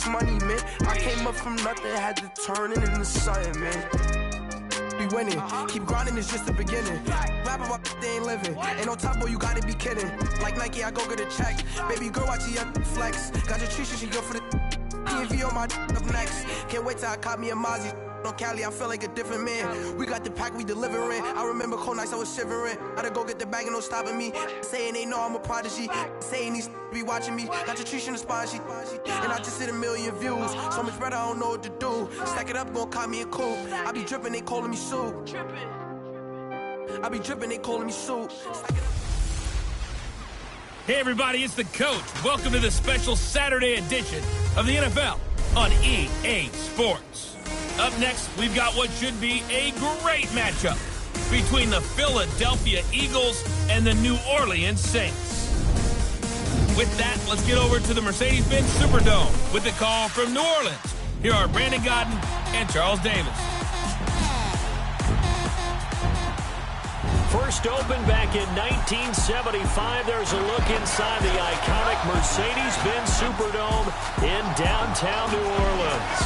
money, man. I came up from nothing, had to turn it into something, man. Be winning, keep grinding, it's just the beginning. Rap about they ain't living. Ain't no top boy, you gotta be kidding. Like Nike, I go get a check. Baby girl, watch your flex. Got your Trisha, she go for the PV on my up next. Can't wait till I caught me a Mozzie. On Cali, I feel like a different man. We got the pack, we delivering. I remember cold nights, I was shivering. Gotta go get the bag and no stopping me. Saying they know I'm a prodigy. Saying these be watching me. Got your Trisha in the spot, and I just hit 1 million views. So much better, I don't know what to do. Stack it up, gon' call me a coupe. I be dripping, they calling me soup. I be dripping, they calling me soup. Hey everybody, it's the coach. Welcome to the special Saturday edition of the NFL on EA Sports. Up next, we've got what should be a great matchup between the Philadelphia Eagles and the New Orleans Saints. With that, let's get over to the Mercedes-Benz Superdome with the call from New Orleans. Here are Brandon Godden and Charles Davis. First opened back in 1975. There's a look inside the iconic Mercedes-Benz Superdome in downtown New Orleans.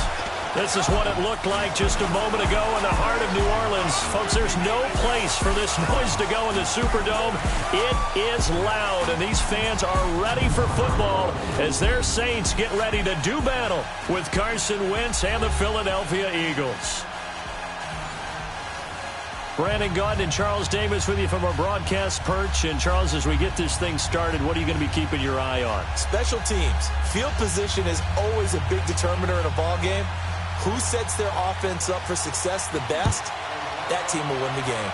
This is what it looked like just a moment ago in the heart of New Orleans. Folks, there's no place for this noise to go in the Superdome. It is loud, and these fans are ready for football as their Saints get ready to do battle with Carson Wentz and the Philadelphia Eagles. Brandon Godden and Charles Davis with you from our broadcast perch. And, Charles, as we get this thing started, what are you going to be keeping your eye on? Special teams. Field position is always a big determiner in a ball game. Who sets their offense up for success the best, that team will win the game.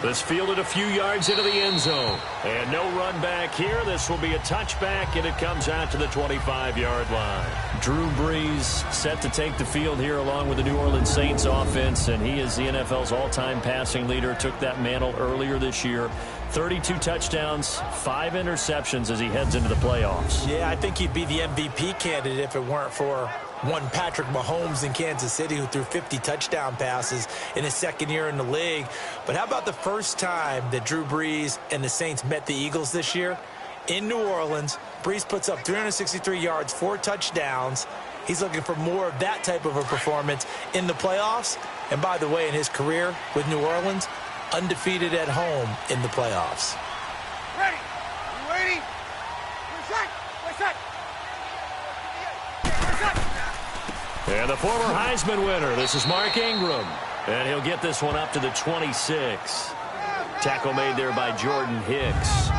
This fielded a few yards into the end zone. And no run back here. This will be a touchback, and it comes out to the 25-yard line. Drew Brees set to take the field here along with the New Orleans Saints offense, and he is the NFL's all-time passing leader. Took that mantle earlier this year. 32 touchdowns, 5 interceptions as he heads into the playoffs. Yeah, I think he'd be the MVP candidate if it weren't for one Patrick Mahomes in Kansas City who threw 50 touchdown passes in his second year in the league. But how about the first time that Drew Brees and the Saints met the Eagles this year? In New Orleans, Brees puts up 363 yards, 4 touchdowns. He's looking for more of that type of a performance in the playoffs. And by the way, in his career with New Orleans, undefeated at home in the playoffs. Ready? You waiting? We're set. And the former Heisman winner, this is Mark Ingram. And he'll get this one up to the 26. Tackle made there by Jordan Hicks.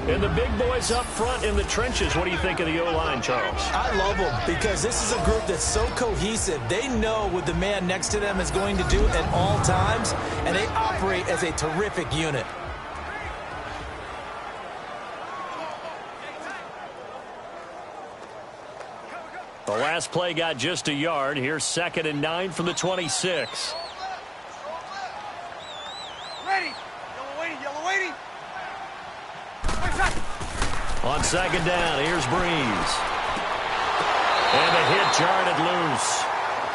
And the big boys up front in the trenches. What do you think of the O-line, Charles? I love them because this is a group that's so cohesive. They know what the man next to them is going to do at all times, and they operate as a terrific unit. The last play got just a yard. Here's 2nd and 9 from the 26. Ready? Yellow waiting. On 2nd down, here's Brees. And the hit jarred it loose.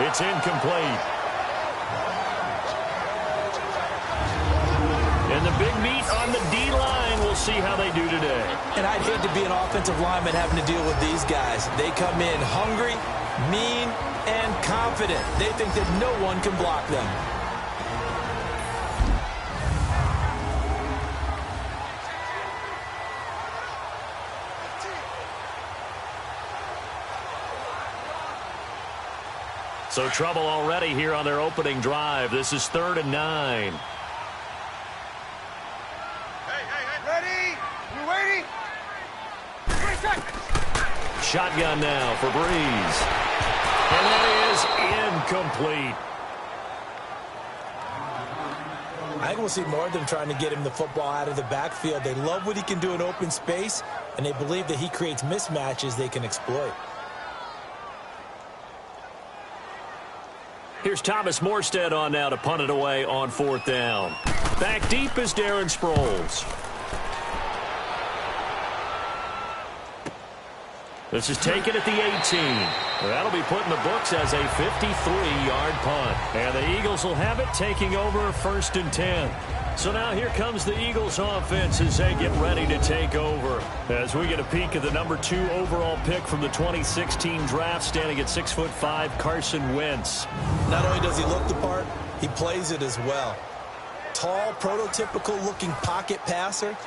It's incomplete. And the big meat on the D-line. We'll see how they do today. And I'd hate to be an offensive lineman having to deal with these guys. They come in hungry, mean, and confident. They think that no one can block them. So trouble already here on their opening drive. This is 3rd and 9. Ready? You waiting? Shotgun now for Brees. And that is incomplete. I think we'll see more of them trying to get him the football out of the backfield. They love what he can do in open space, and they believe that he creates mismatches they can exploit. Here's Thomas Morstead on now to punt it away on 4th down. Back deep is Darren Sproles. This is taken at the 18. That'll be put in the books as a 53-yard punt. And the Eagles will have it, taking over 1st and 10. So now here comes the Eagles offense as they get ready to take over. As we get a peek at the number 2 overall pick from the 2016 draft, standing at 6'5", Carson Wentz. Not only does he look the part, he plays it as well. Tall, prototypical-looking pocket passer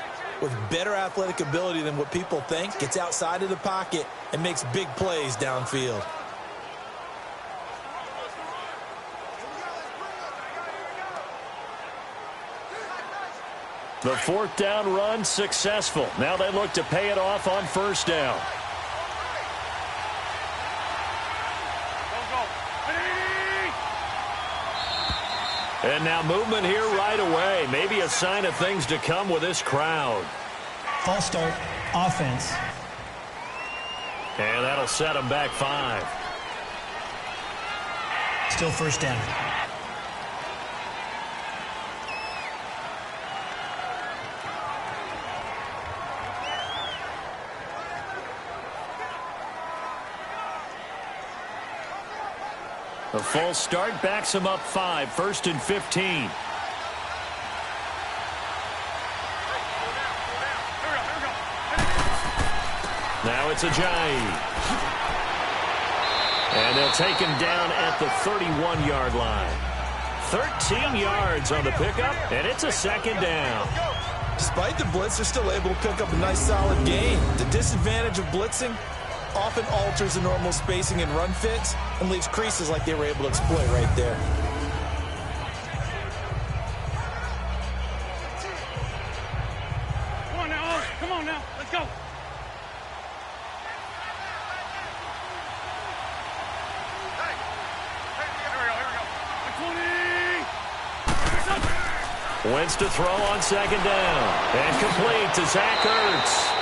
with better athletic ability than what people think. Gets outside of the pocket and makes big plays downfield. The 4th down run successful. Now they look to pay it off on 1st down. And now movement here right away. Maybe a sign of things to come with this crowd. False start, offense. And that'll set them back 5. Still 1st down. The false start backs him up 5, 1st and 15. Now it's Ajayi. And they'll take him down at the 31-yard line. 13 yards on the pickup, and it's a 2nd down. Despite the blitz, they're still able to pick up a nice solid gain. The disadvantage of blitzing often alters the normal spacing and run fits and leaves creases like they were able to exploit right there. Come on now, Oz. Come on now. Let's go. Hey, here we go. 20. Wentz to throw on 2nd down. And complete to Zach Ertz.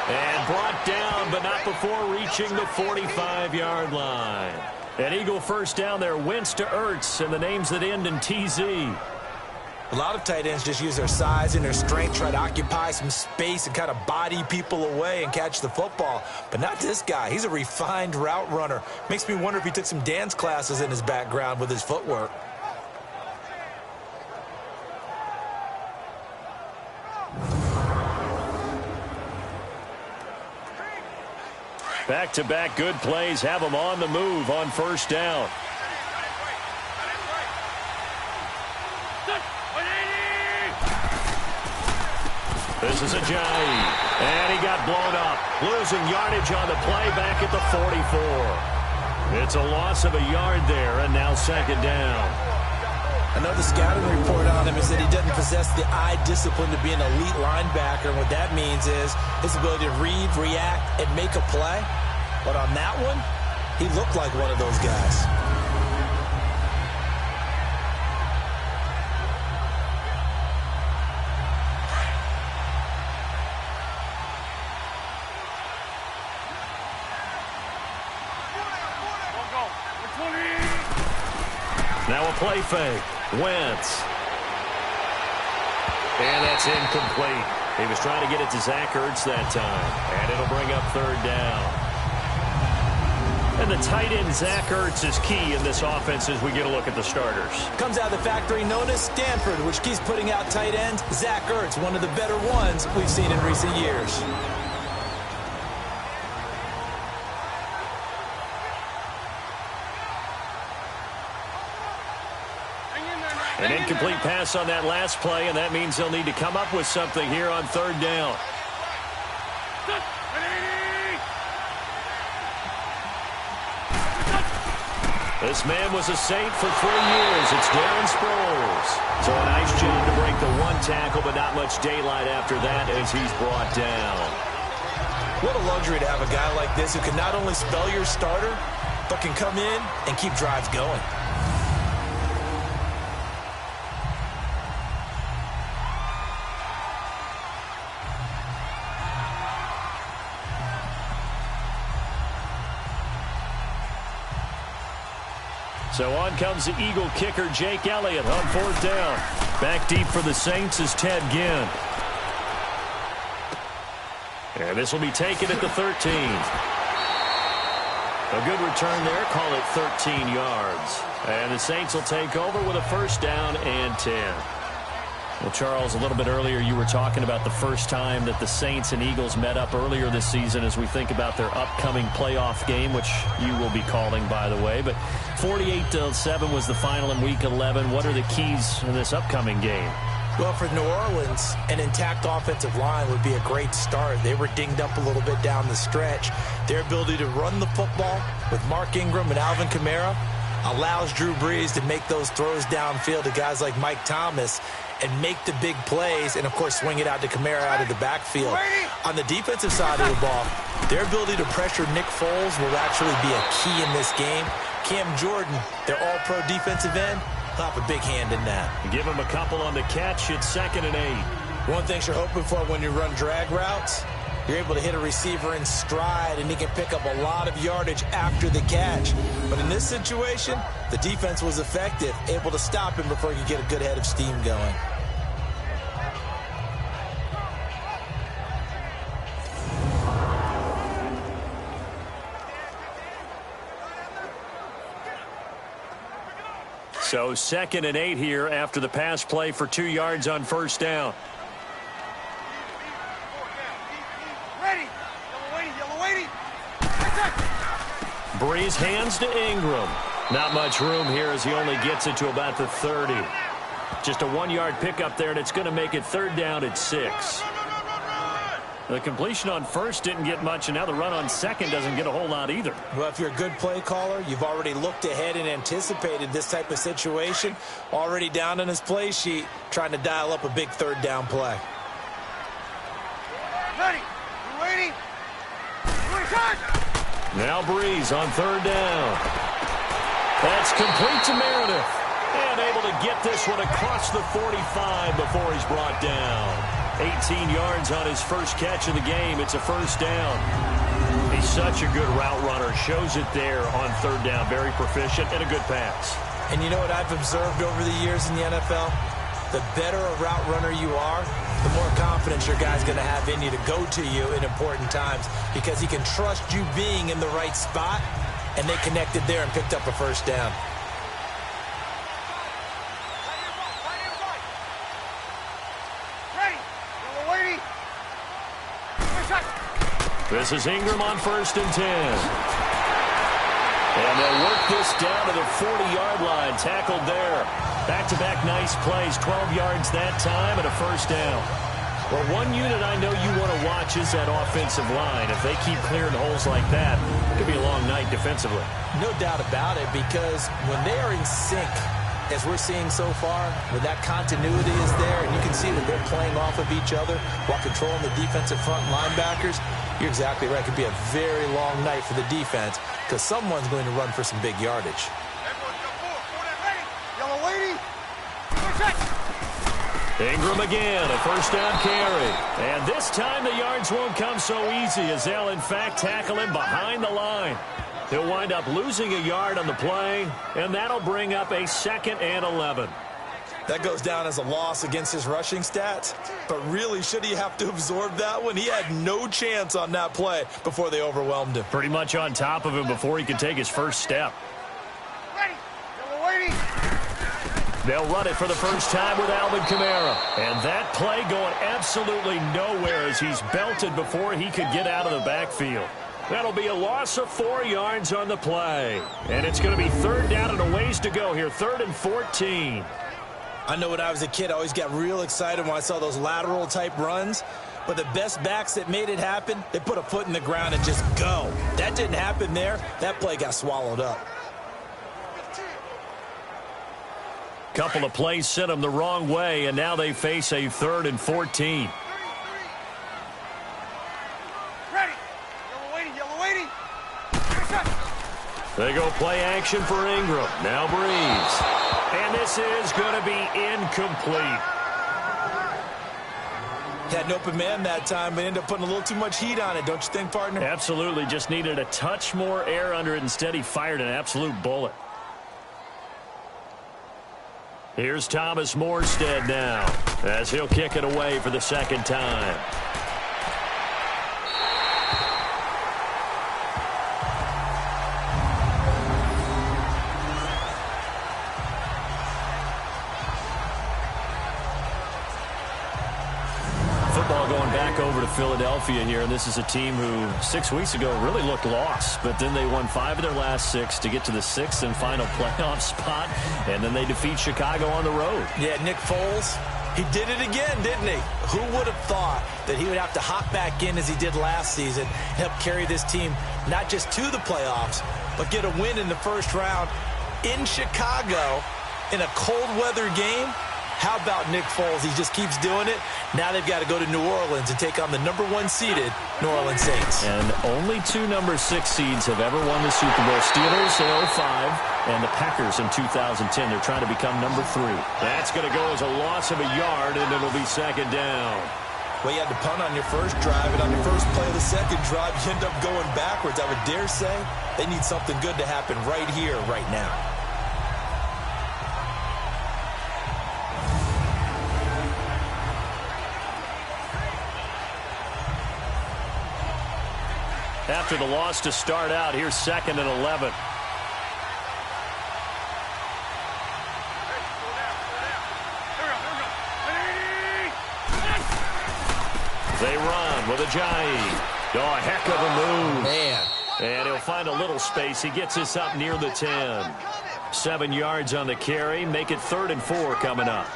And brought down, but not before reaching the 45-yard line. An Eagle 1st down there. Wentz to Ertz, and the names that end in TZ. A lot of tight ends just use their size and their strength, try to occupy some space and kind of body people away and catch the football. But not this guy. He's a refined route runner. Makes me wonder if he took some dance classes in his background with his footwork. Back-to-back good plays have them on the move on 1st down. This is Ajayi. And he got blown up. Losing yardage on the play back at the 44. It's a loss of a yard there, and now 2nd down. Another scouting report on him is that he doesn't possess the eye discipline to be an elite linebacker. And what that means is his ability to read, react, and make a play. But on that one, he looked like one of those guys. Now a play fake. Wentz. And that's incomplete. He was trying to get it to Zach Ertz that time. And it'll bring up 3rd down. And the tight end, Zach Ertz, is key in this offense as we get a look at the starters. Comes out of the factory known as Stanford, which keeps putting out tight ends. Zach Ertz, one of the better ones we've seen in recent years. An incomplete pass on that last play, and that means they'll need to come up with something here on 3rd down. This man was a Saint for 3 years. It's Darren Sproles. So a nice job to break the 1 tackle, but not much daylight after that as he's brought down. What a luxury to have a guy like this who can not only spell your starter, but can come in and keep drives going. So on comes the Eagle kicker, Jake Elliott, on 4th down. Back deep for the Saints is Ted Ginn. And this will be taken at the 13. A good return there. Call it 13 yards. And the Saints will take over with a first down and 10. Well, Charles, a little bit earlier you were talking about the first time that the Saints and Eagles met up earlier this season as we think about their upcoming playoff game, which you will be calling, by the way. But 48-7 was the final in Week 11. What are the keys in this upcoming game? Well, for New Orleans, an intact offensive line would be a great start. They were dinged up a little bit down the stretch. Their ability to run the football with Mark Ingram and Alvin Kamara allows Drew Brees to make those throws downfield to guys like Mike Thomas and make the big plays and, of course, swing it out to Kamara out of the backfield. On the defensive side of the ball, their ability to pressure Nick Foles will actually be a key in this game. Cam Jordan, their all-pro defensive end, will have a big hand in that. Give him a couple on the catch. It's 2nd and 8. One thing you're hoping for when you run drag routes, you're able to hit a receiver in stride, and he can pick up a lot of yardage after the catch. But in this situation, the defense was effective, able to stop him before he could get a good head of steam going. So 2nd and 8 here after the pass play for 2 yards on first down. Brees hands to Ingram. Not much room here as he only gets it to about the 30. Just a 1-yard pickup there, and it's going to make it 3rd down at 6. The completion on first didn't get much, and now the run on second doesn't get a whole lot either. Well, if you're a good play caller, you've already looked ahead and anticipated this type of situation. Already down on his play sheet, trying to dial up a big 3rd down play. Ready? You ready? Now Brees on 3rd down. That's complete to Meredith. And able to get this one across the 45 before he's brought down. 18 yards on his first catch of the game. It's a first down. He's such a good route runner. Shows it there on 3rd down. Very proficient and a good pass. And you know what I've observed over the years in the NFL? The better a route runner you are, the more confidence your guy's going to have in you to go to you in important times because he can trust you being in the right spot, and they connected there and picked up a first down. This is Ingram on 1st and 10. And they'll work this down to the 40-yard line. Tackled there. Back-to-back nice plays. 12 yards that time and a first down. Well, one unit I know you want to watch is that offensive line. If they keep clearing holes like that, it could be a long night defensively. No doubt about it, because when they are in sync, as we're seeing so far, when that continuity is there, and you can see that they're playing off of each other while controlling the defensive front linebackers, you're exactly right. It could be a very long night for the defense because someone's going to run for some big yardage. Ingram again, a first down carry. And this time the yards won't come so easy as they'll, in fact, tackle him behind the line. He'll wind up losing a yard on the play, and that'll bring up a 2nd and 11. That goes down as a loss against his rushing stats, but really, should he have to absorb that one? He had no chance on that play before they overwhelmed him. Pretty much on top of him before he could take his first step. They'll run it for the first time with Alvin Kamara. And that play going absolutely nowhere as he's belted before he could get out of the backfield. That'll be a loss of 4 yards on the play. And it's going to be 3rd down and a ways to go here. 3rd and 14. I know when I was a kid, I always got real excited when I saw those lateral type runs. But the best backs that made it happen, they put a foot in the ground and just go. That didn't happen there. That play got swallowed up. Couple of plays sent them the wrong way, and now they face a 3rd and 14. Ready. Yellow waiting. They go play action for Ingram. Now Brees. And this is going to be incomplete. Had an open man that time, but ended up putting a little too much heat on it, don't you think, partner? Absolutely. Just needed a touch more air under it. Instead, he fired an absolute bullet. Here's Thomas Morstead now as he'll kick it away for the 2nd time. Philadelphia here, and this is a team who 6 weeks ago really looked lost, but then they won 5 of their last 6 to get to the 6th and final playoff spot, and then they defeat Chicago on the road. Yeah, Nick Foles, he did it again, didn't he? Who would have thought that he would have to hop back in as he did last season, help carry this team not just to the playoffs, but get a win in the first round in Chicago in a cold weather game? How about Nick Foles? He just keeps doing it. Now they've got to go to New Orleans and take on the number 1 seeded New Orleans Saints. And only 2 number 6 seeds have ever won the Super Bowl. Steelers in 2005 and the Packers in 2010. They're trying to become number 3. That's going to go as a loss of a yard, and it'll be second down. Well, you had to punt on your first drive, and on your first play of the second drive, you end up going backwards. I would dare say they need something good to happen right here, right now. After the loss to start out, here's 2nd and 11. They run with Ajayi. Oh, a heck of a move. Man. And he'll find a little space. He gets us up near the 10. 7 yards on the carry. Make it 3rd and 4 coming up.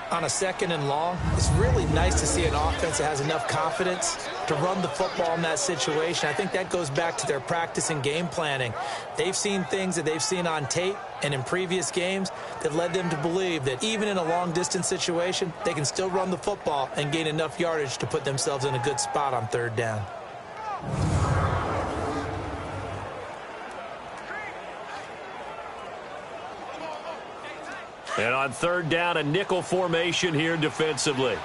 On a 2nd and long, it's really nice to see an offense that has enough confidence to run the football in that situation. I think that goes back to their practice and game planning. They've seen things that they've seen on tape and in previous games that led them to believe that even in a long-distance situation, they can still run the football and gain enough yardage to put themselves in a good spot on 3rd down. And on 3rd down, a nickel formation here defensively.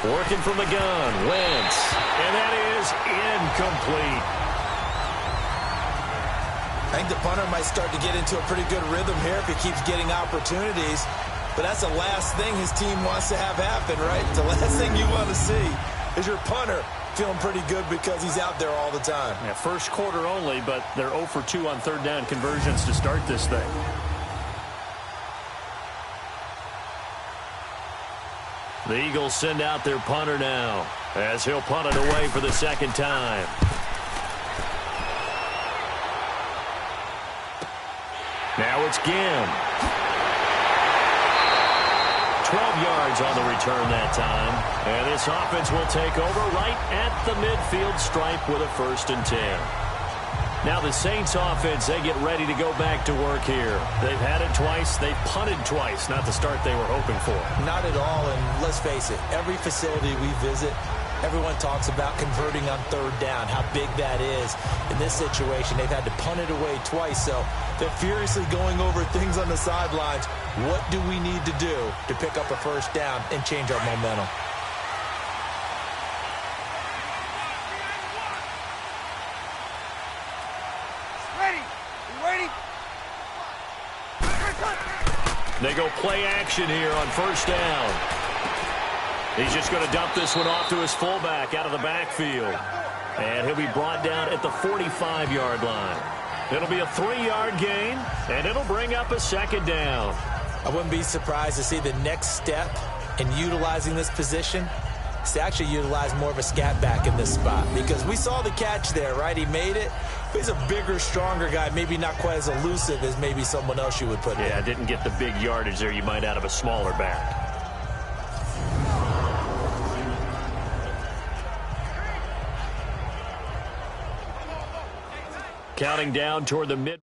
Working from the gun, Wentz. And that is incomplete. I think the punter might start to get into a pretty good rhythm here if he keeps getting opportunities. But that's the last thing his team wants to have happen, right? The last thing you want to see is your punter feeling pretty good because he's out there all the time. Yeah, first quarter only, but they're 0 for 2 on 3rd down conversions to start this thing. The Eagles send out their punter now as he'll punt it away for the 2nd time. Now it's Ginn. 12 yards on the return that time. And this offense will take over right at the midfield stripe with a 1st and 10. Now the Saints offense, they get ready to go back to work here. They've had it twice. They've punted twice. Not the start they were hoping for. Not at all, and let's face it, every facility we visit, everyone talks about converting on 3rd down, how big that is. In this situation, they've had to punt it away twice, so they're furiously going over things on the sidelines. What do we need to do to pick up a 1st down and change our momentum? They go play action here on 1st down. He's just going to dump this one off to his fullback out of the backfield. And he'll be brought down at the 45-yard line. It'll be a 3-yard gain, and it'll bring up a 2nd down. I wouldn't be surprised to see the next step in utilizing this position is to actually utilize more of a scat back in this spot. Because we saw the catch there, right? He made it. He's a bigger, stronger guy, maybe not quite as elusive as maybe someone else you would put in. Yeah, didn't get the big yardage there you might out of a smaller back. Counting down toward the mid.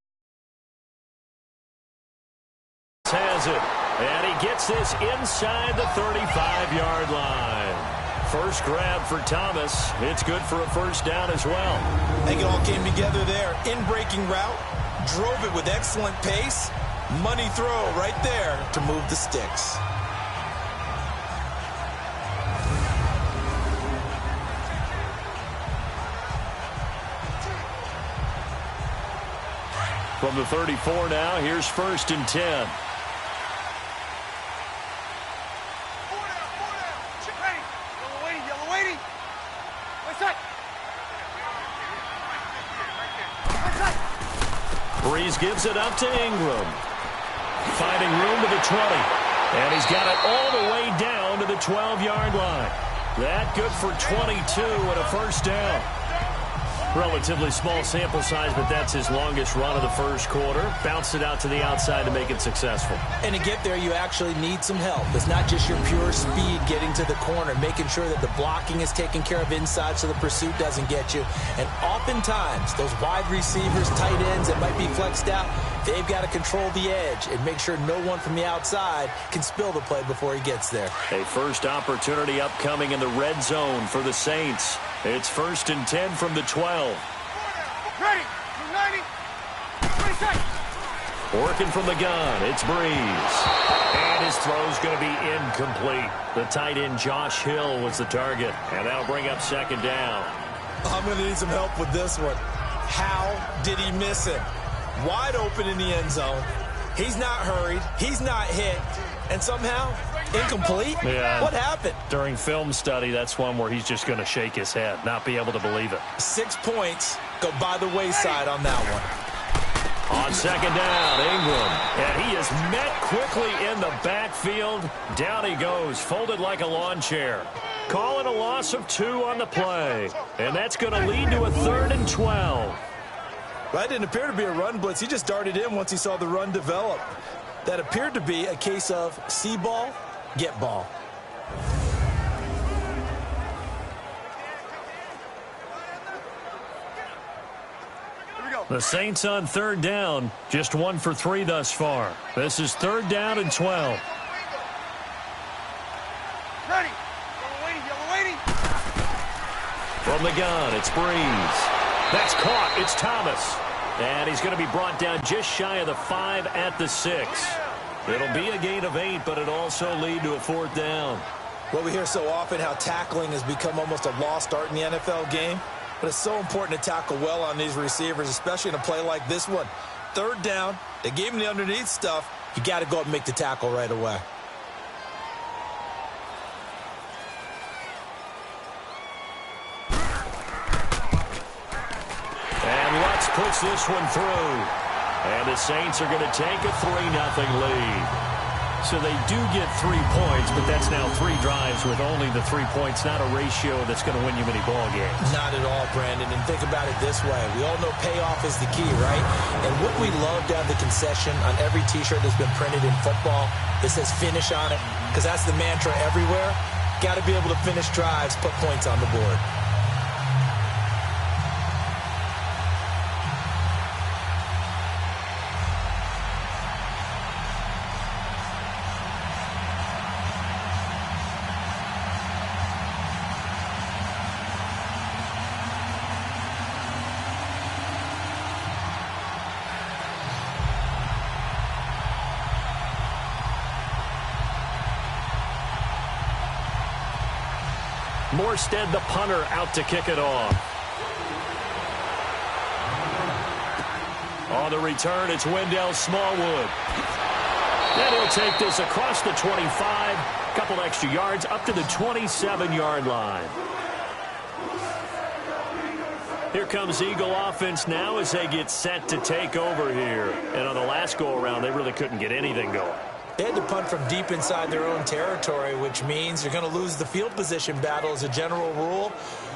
Has it. And he gets this inside the 35-yard line. First grab for Thomas. It's good for a 1st down as well. I think it all came together there. In-breaking route. Drove it with excellent pace. Money throw right there to move the sticks. From the 34 now, here's 1st and 10. Right side. Breeze gives it up to Ingram. Finding room to the 20. And he's got it all the way down to the 12-yard line. That good for 22 and a first down. Relatively small sample size, but that's his longest run of the first quarter. Bounced it out to the outside to make it successful. And to get there, you actually need some help. It's not just your pure speed getting to the corner, making sure that the blocking is taken care of inside so the pursuit doesn't get you. And oftentimes, those wide receivers, tight ends that might be flexed out, they've got to control the edge and make sure no one from the outside can spill the play before he gets there. A first opportunity upcoming in the red zone for the Saints. It's 1st and 10 from the 12. Ready. 90. 20 seconds. Working from the gun, it's Breeze. And his throw's going to be incomplete. The tight end Josh Hill was the target. And that'll bring up 2nd down. I'm going to need some help with this one. How did he miss it? Wide open in the end zone. He's not hurried. He's not hit. And somehow, incomplete? Yeah. What happened? During film study, that's one where he's just going to shake his head, not be able to believe it. 6 points go by the wayside on that one. On 2nd down, Ingram. And he is met quickly in the backfield. Down he goes, folded like a lawn chair. Calling a loss of 2 on the play. And that's going to lead to a 3rd and 12. That didn't appear to be a run blitz. He just darted in once he saw the run develop. That appeared to be a case of see ball, get ball. Here we go. The Saints on 3rd down, just 1 for 3 thus far. This is 3rd down and 12. Ready. Yellow waiting. Yellow waiting. From the gun, it's Breeze. That's caught. It's Thomas. And he's going to be brought down just shy of the 5 at the 6. It'll be a gain of 8, but it'll also lead to a 4th down. Well, we hear so often how tackling has become almost a lost art in the NFL game. But it's so important to tackle well on these receivers, especially in a play like this one. 3rd down, they gave him the underneath stuff. You got to go up and make the tackle right away. And Lutz puts this one through. And the Saints are going to take a 3-0 lead. So they do get 3 points, but that's now 3 drives with only the 3 points, not a ratio that's going to win you many ball games. Not at all, Brandon. And think about it this way. We all know payoff is the key, right? And wouldn't we love to have the concession on every T-shirt that's been printed in football that says finish on it? Because that's the mantra everywhere. Got to be able to finish drives, put points on the board. Morstead, the punter, out to kick it off. On the return, it's Wendell Smallwood. Then he'll take this across the 25, couple extra yards, up to the 27-yard line. Here comes Eagle offense now as they get set to take over here. And on the last go-around, they really couldn't get anything going. They had to punt from deep inside their own territory, which means you're going to lose the field position battle as a general rule.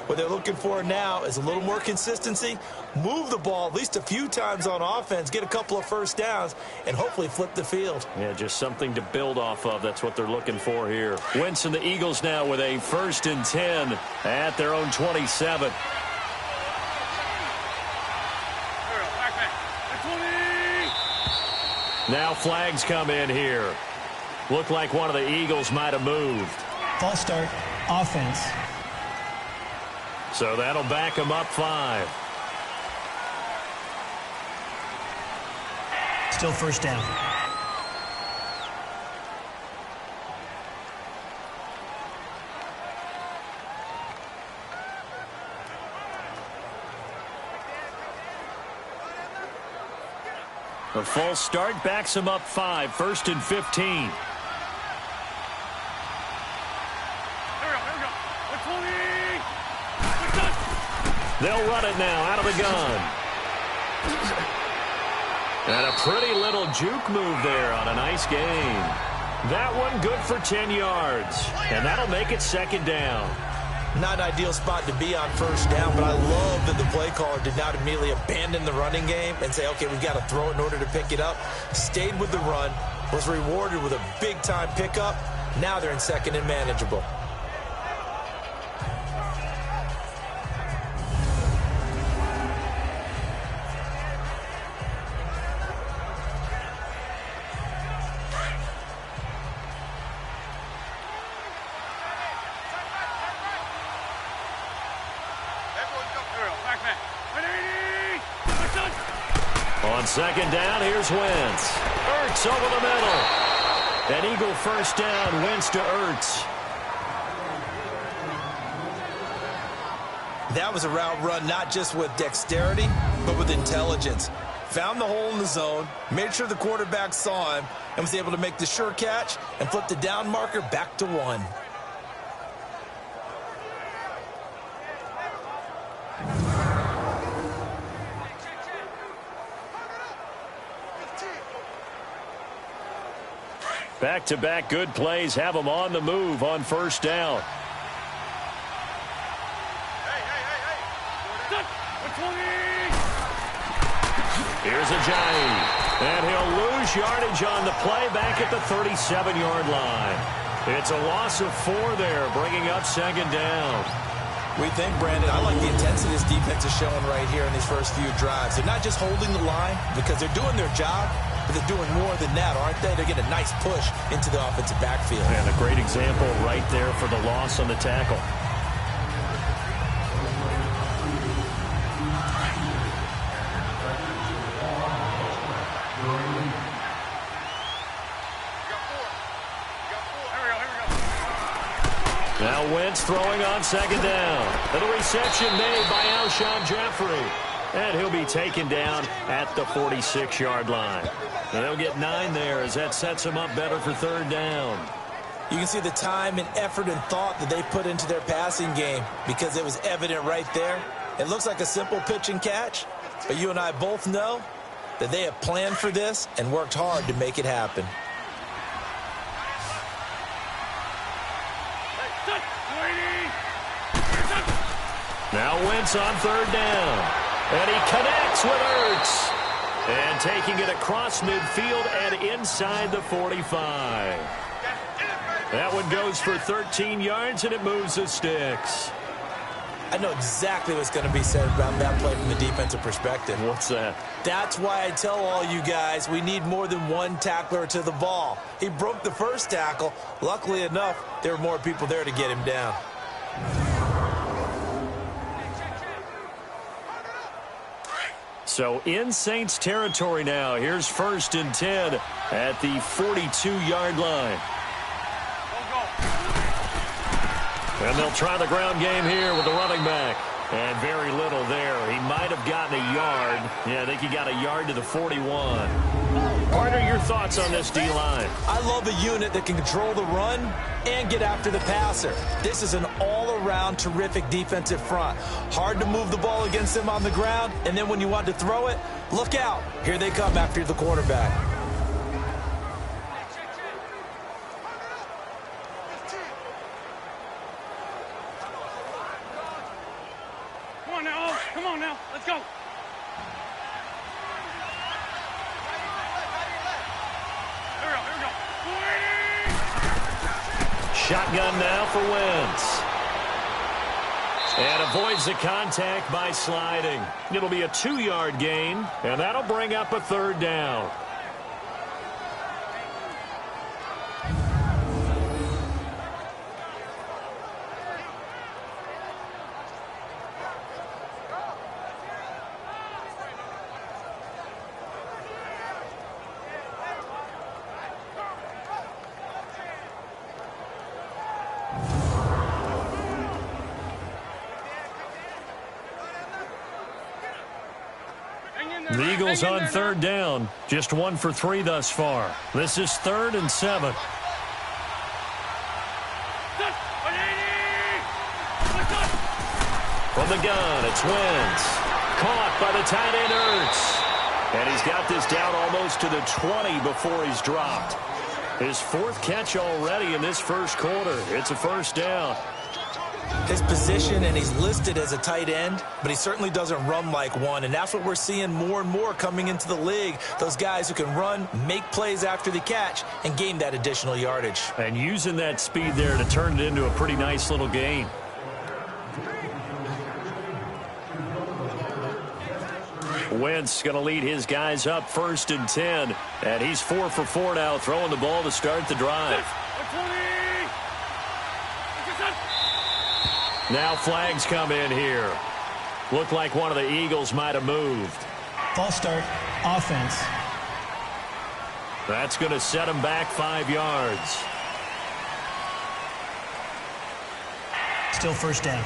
What they're looking for now is a little more consistency, move the ball at least a few times on offense, get a couple of first downs, and hopefully flip the field. Yeah, just something to build off of. That's what they're looking for here. Wentz and the Eagles now with a 1st and 10 at their own 27. Now flags come in here. Looked like one of the Eagles might have moved. False start, offense. So that'll back them up 5. Still 1st down. The false start backs him up 5. 1st and 15. Here we go. 120. They'll run it now out of the gun. And a pretty little juke move there on a nice gain. That one good for 10 yards. And that'll make it second down. Not an ideal spot to be on first down, but I love that the play caller did not immediately abandon the running game and say, okay, we've got to throw it in order to pick it up. Stayed with the run, was rewarded with a big-time pickup. Now they're in second and manageable. On second down, here's Wentz. Ertz over the middle. An Eagle first down, Wentz to Ertz. That was a route run not just with dexterity, but with intelligence. Found the hole in the zone, made sure the quarterback saw him, and was able to make the sure catch and flip the down marker back to 1. Back-to-back good plays have them on the move on first down. Here's Ajayi. And he'll lose yardage on the play back at the 37-yard line. It's a loss of 4 there, bringing up second down. We think, Brandon, I like the intensity this defense is showing right here in these first few drives. They're not just holding the line because they're doing their job, but they're doing more than that, aren't they? They're getting a nice push into the offensive backfield. And a great example right there for the loss on the tackle. Now Wentz throwing on second down. And a reception made by Alshon Jeffrey. And he'll be taken down at the 46-yard line. And they'll get 9 there as that sets him up better for third down. You can see the time and effort and thought that they put into their passing game because it was evident right there. It looks like a simple pitch and catch, but you and I both know that they have planned for this and worked hard to make it happen. Now Wentz on third down. And he connects with Ertz. And taking it across midfield and inside the 45. That one goes for 13 yards, and it moves the sticks. I know exactly what's going to be said about that play from the defensive perspective. What's that? That's why I tell all you guys we need more than one tackler to the ball. He broke the first tackle. Luckily enough, there were more people there to get him down. So in Saints territory now. Here's 1st and 10 at the 42-yard line. And they'll try the ground game here with the running back. And very little there. He might have gotten a yard. Yeah, I think he got a yard to the 41. Partner, your thoughts on this D-line? I love a unit that can control the run and get after the passer. This is an all-around terrific defensive front. Hard to move the ball against them on the ground, and then when you want to throw it, look out. Here they come after the quarterback. Come on now, let's go. Here we go. Shotgun now for Wentz. And avoids the contact by sliding. It'll be a 2-yard gain, and that'll bring up a third down. The Eagles on third down. Just 1 for 3 thus far. This is 3rd and 7. From the gun, it's Wentz. Caught by the tight end Ertz. And he's got this down almost to the 20 before he's dropped. His fourth catch already in this first quarter. It's a first down. His position, and he's listed as a tight end, but he certainly doesn't run like one, and that's what we're seeing more and more coming into the league. Those guys who can run, make plays after the catch, and gain that additional yardage. And using that speed there to turn it into a pretty nice little gain. Wentz going to lead his guys up 1st and 10, and he's 4 for 4 now, throwing the ball to start the drive. Now flags come in here. Looked like one of the Eagles might have moved. False start, offense. That's going to set him back 5 yards. Still first down.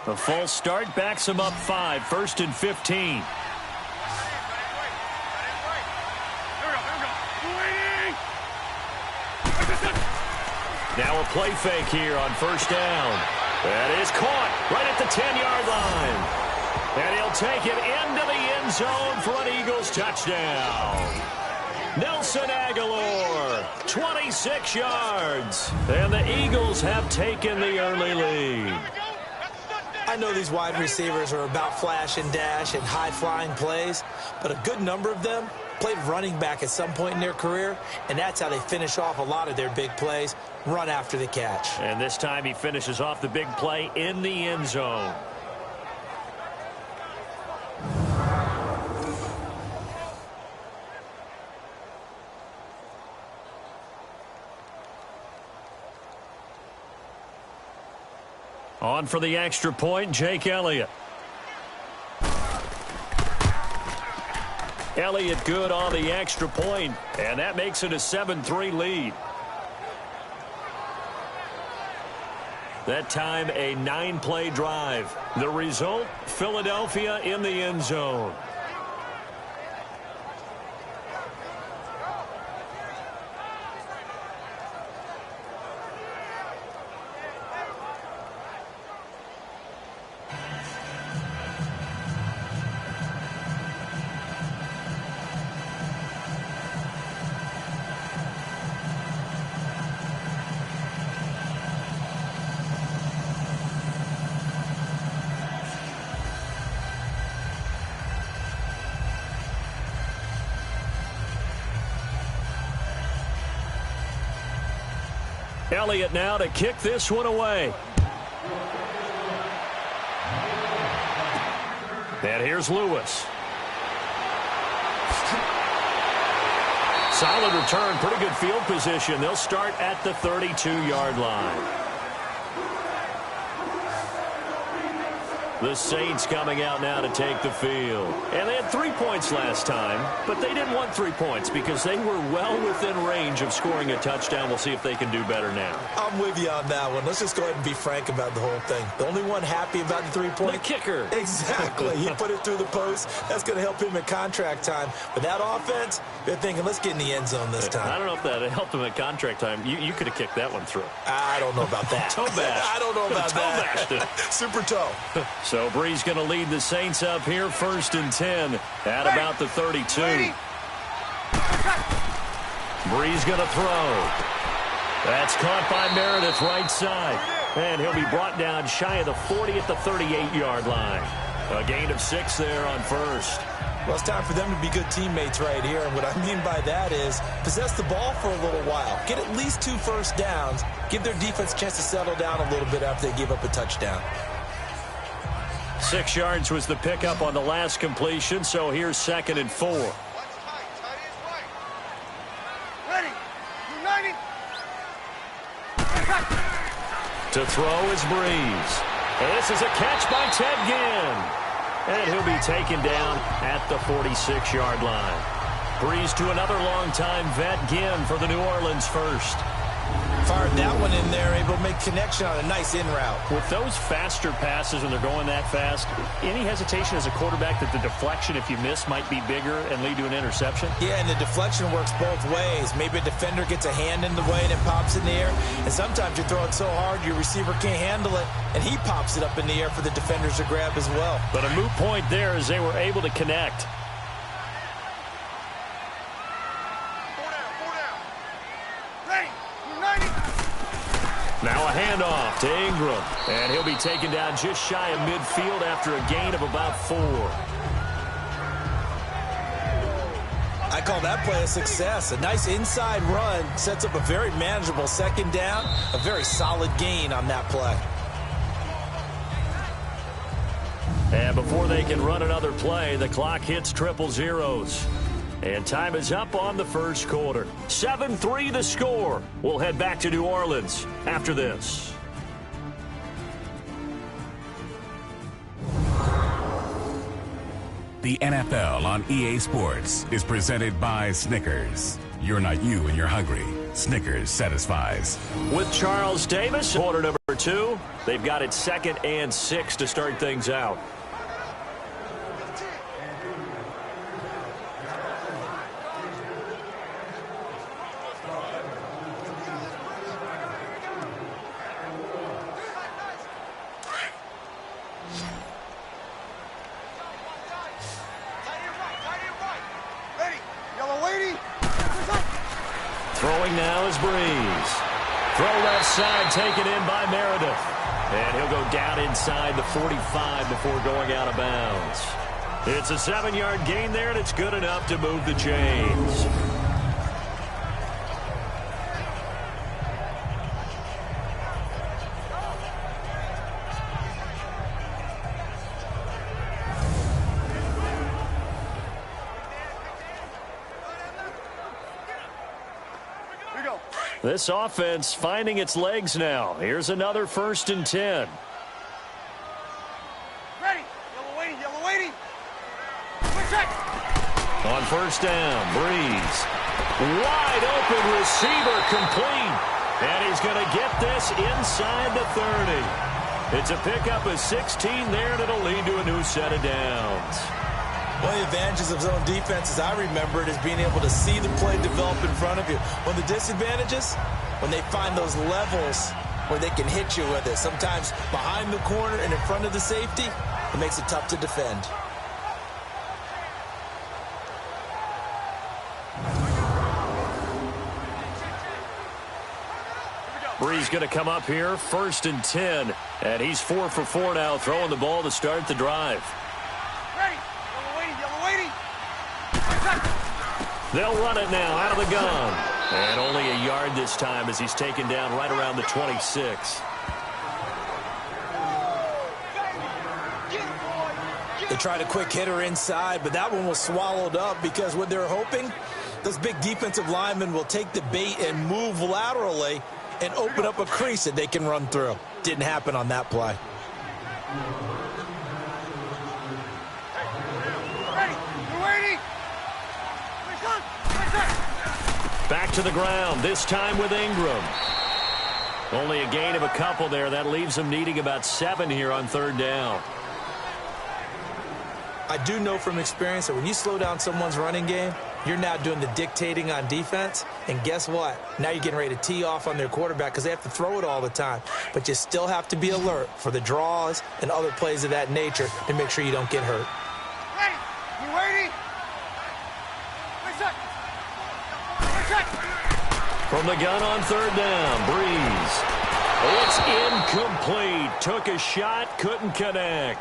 The false start backs him up 5, 1st and 15. Now a play fake here on 1st down. That is caught right at the 10-yard line. And he'll take it into the end zone for an Eagles touchdown. Nelson Aguilar, 26 yards. And the Eagles have taken the early lead. I know these wide receivers are about flash and dash and high-flying plays, but a good number of them played running back at some point in their career, and that's how they finish off a lot of their big plays, run after the catch. And this time he finishes off the big play in the end zone. On for the extra point, Jake Elliott. Elliott good on the extra point, and that makes it a 7-3 lead. That time a 9-play drive. The result, Philadelphia in the end zone. Elliott now to kick this one away. And here's Lewis. Solid return, pretty good field position. They'll start at the 32-yard line. The Saints coming out now to take the field. And they had 3 points last time, but they didn't want 3 points because they were well within range of scoring a touchdown. We'll see if they can do better now. I'm with you on that one. Let's just go ahead and be frank about the whole thing. The only one happy about the 3-point? The kicker. Exactly. He put it through the post. That's going to help him at contract time. But that offense, they're thinking, let's get in the end zone this time. I don't know if that helped him at contract time. You could have kicked that one through. I don't know about that. Toe bash. I don't know about that. Toe bashed it. Super toe. So Brees going to lead the Saints up here 1st and 10 at about the 32. Brees going to throw. That's caught by Meredith right side. And he'll be brought down shy of the 40 at the 38-yard line. A gain of 6 there on 1st. Well, it's time for them to be good teammates right here. And what I mean by that is possess the ball for a little while. Get at least 2 first downs. Give their defense a chance to settle down a little bit after they give up a touchdown. 6 yards was the pickup on the last completion, so here's 2nd and 4. Ready. United. To throw is Brees. And this is a catch by Ted Ginn. And he'll be taken down at the 46-yard line. Brees to another longtime vet, Ginn, for the New Orleans first. Fired that one in there, able to make connection on a nice in route. With those faster passes when they're going that fast, any hesitation as a quarterback that the deflection, if you miss, might be bigger and lead to an interception? Yeah, and the deflection works both ways. Maybe a defender gets a hand in the way and it pops in the air. And sometimes you throw it so hard your receiver can't handle it, and he pops it up in the air for the defenders to grab as well. But a moot point there as they were able to connect. Now a handoff to Ingram, and he'll be taken down just shy of midfield after a gain of about 4. I call that play a success. A nice inside run sets up a very manageable second down, a very solid gain on that play. And before they can run another play, the clock hits triple zeros. And time is up on the first quarter. 7-3 the score. We'll head back to New Orleans after this. The NFL on EA Sports is presented by Snickers. You're not you when you're hungry. Snickers satisfies. With Charles Davis, quarter number 2, they've got it 2nd and 6 to start things out. Throwing now is Breeze. Throw left side taken in by Meredith. And he'll go down inside the 45 before going out of bounds. It's a 7-yard gain there, and it's good enough to move the chains. This offense finding its legs now. Here's another 1st and 10. Ready. Yellow waiting. On 1st down, Breeze. Wide open receiver complete. And he's going to get this inside the 30. It's a pickup of 16 there, and it'll lead to a new set of downs. One of the advantages of zone defense, as I remember it, is being able to see the play develop in front of you. One of the disadvantages, when they find those levels where they can hit you with it, sometimes behind the corner and in front of the safety, it makes it tough to defend. Breeze going to come up here, 1st and 10, and he's 4 for 4 now, throwing the ball to start the drive. They'll run it now out of the gun. And only a yard this time as he's taken down right around the 26. They tried a quick hitter inside, but that one was swallowed up because what they're hoping, those big defensive linemen will take the bait and move laterally and open up a crease that they can run through. Didn't happen on that play. Back to the ground, this time with Ingram. Only a gain of a couple there. That leaves him needing about 7 here on 3rd down. I do know from experience that when you slow down someone's running game, you're now doing the dictating on defense. And guess what? Now you're getting ready to tee off on their quarterback because they have to throw it all the time. But you still have to be alert for the draws and other plays of that nature to make sure you don't get hurt. Hey, you waiting? From the gun on 3rd down, Breeze. It's incomplete. Took a shot, couldn't connect.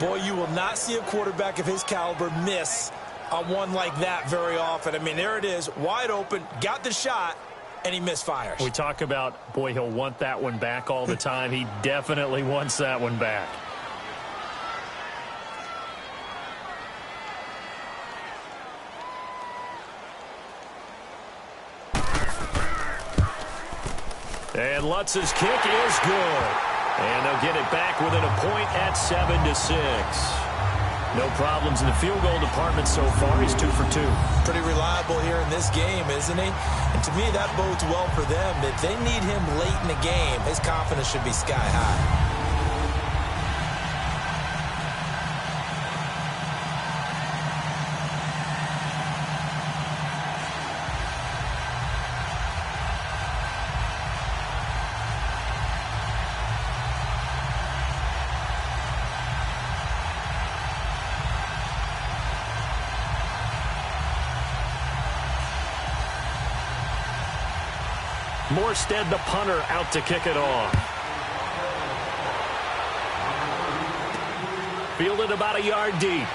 Boy, you will not see a quarterback of his caliber miss on one like that very often. I mean, there it is, wide open, got the shot, and he misfires. We talk about, boy, he'll want that one back all the time. He definitely wants that one back. And Lutz's kick is good. And they'll get it back within a point at 7-6. No problems in the field goal department so far. He's 2 for 2. Pretty reliable here in this game, isn't he? And to me, that bodes well for them. If they need him late in the game, his confidence should be sky high. Morstead, the punter, out to kick it off. Fielded about a yard deep.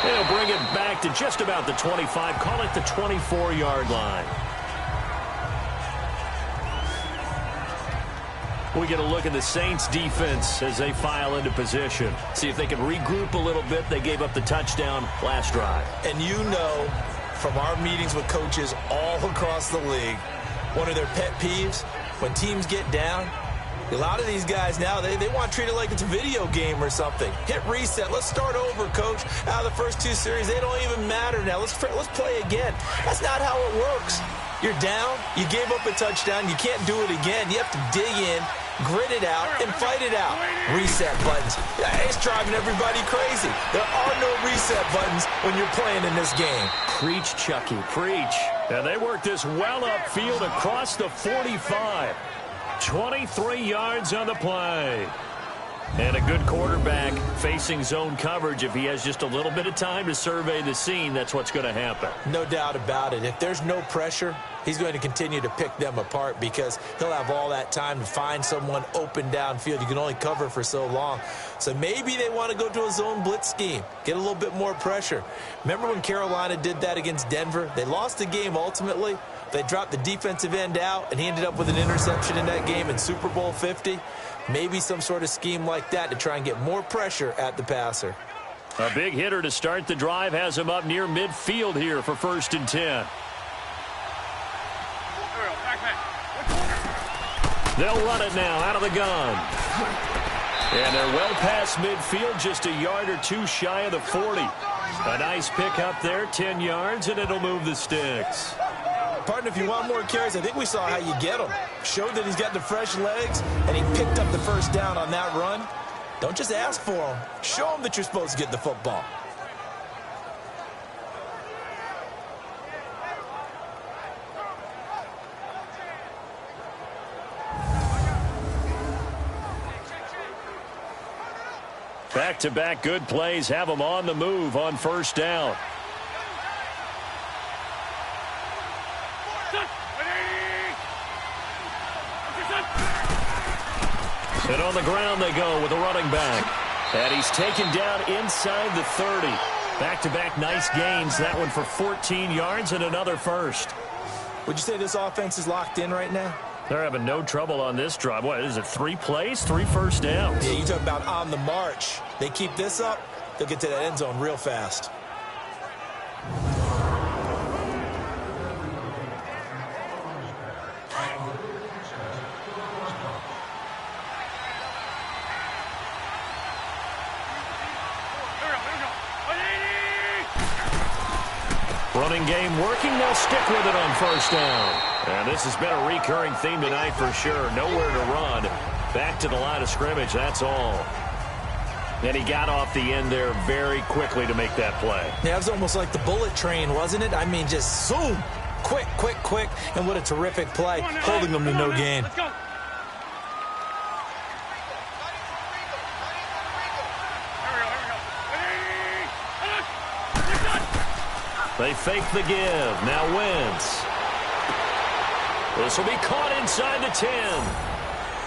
They'll bring it back to just about the 25. Call it the 24-yard line. We get a look at the Saints defense as they file into position. See if they can regroup a little bit. They gave up the touchdown last drive. And you know, from our meetings with coaches all across the league, one of their pet peeves, when teams get down, a lot of these guys now, they want to treat it like it's a video game or something. Hit reset. Let's start over, coach. Out of the first 2 series, they don't even matter now. Let's play again. That's not how it works. You're down. You gave up a touchdown. You can't do it again. You have to dig in, grit it out, and fight it out. Reset buttons. It's driving everybody crazy. There are no reset buttons when you're playing in this game. Preach, Chucky, preach. And they work this well upfield across the 45. 23 yards on the play. And a good quarterback facing zone coverage. If he has just a little bit of time to survey the scene, that's what's going to happen. No doubt about it. If there's no pressure, he's going to continue to pick them apart because he'll have all that time to find someone open downfield. You can only cover for so long. So maybe they want to go to a zone blitz scheme, get a little bit more pressure. Remember when Carolina did that against Denver? They lost the game ultimately. They dropped the defensive end out, and he ended up with an interception in that game in Super Bowl 50. Maybe some sort of scheme like that to try and get more pressure at the passer. A big hitter to start the drive has him up near midfield here for 1st and 10. They'll run it now out of the gun. And they're well past midfield, just a yard or 2 shy of the 40. A nice pick up there, 10 yards, and it'll move the sticks. Partner, if you want more carries, I think we saw how you get him. Showed that he's got the fresh legs, and he picked up the first down on that run. Don't just ask for him. Show him that you're supposed to get the football. Back-to-back good plays have them on the move on 1st down. And on the ground they go with a running back. And he's taken down inside the 30. Back-to-back nice gains. That one for 14 yards and another first. Would you say this offense is locked in right now? They're having no trouble on this drive. What is it, 3 plays, 3 first downs? Yeah, you talk about on the march. They keep this up, they'll get to that end zone real fast. Running game working. They'll stick with it on 1st down. And this has been a recurring theme tonight for sure. Nowhere to run. Back to the line of scrimmage, that's all. And he got off the end there very quickly to make that play. Yeah, it was almost like the bullet train, wasn't it? I mean, just zoom. Quick, quick, quick. And what a terrific play, holding them to no gain. Let's go. They fake the give. Now Wentz. This will be caught inside the 10.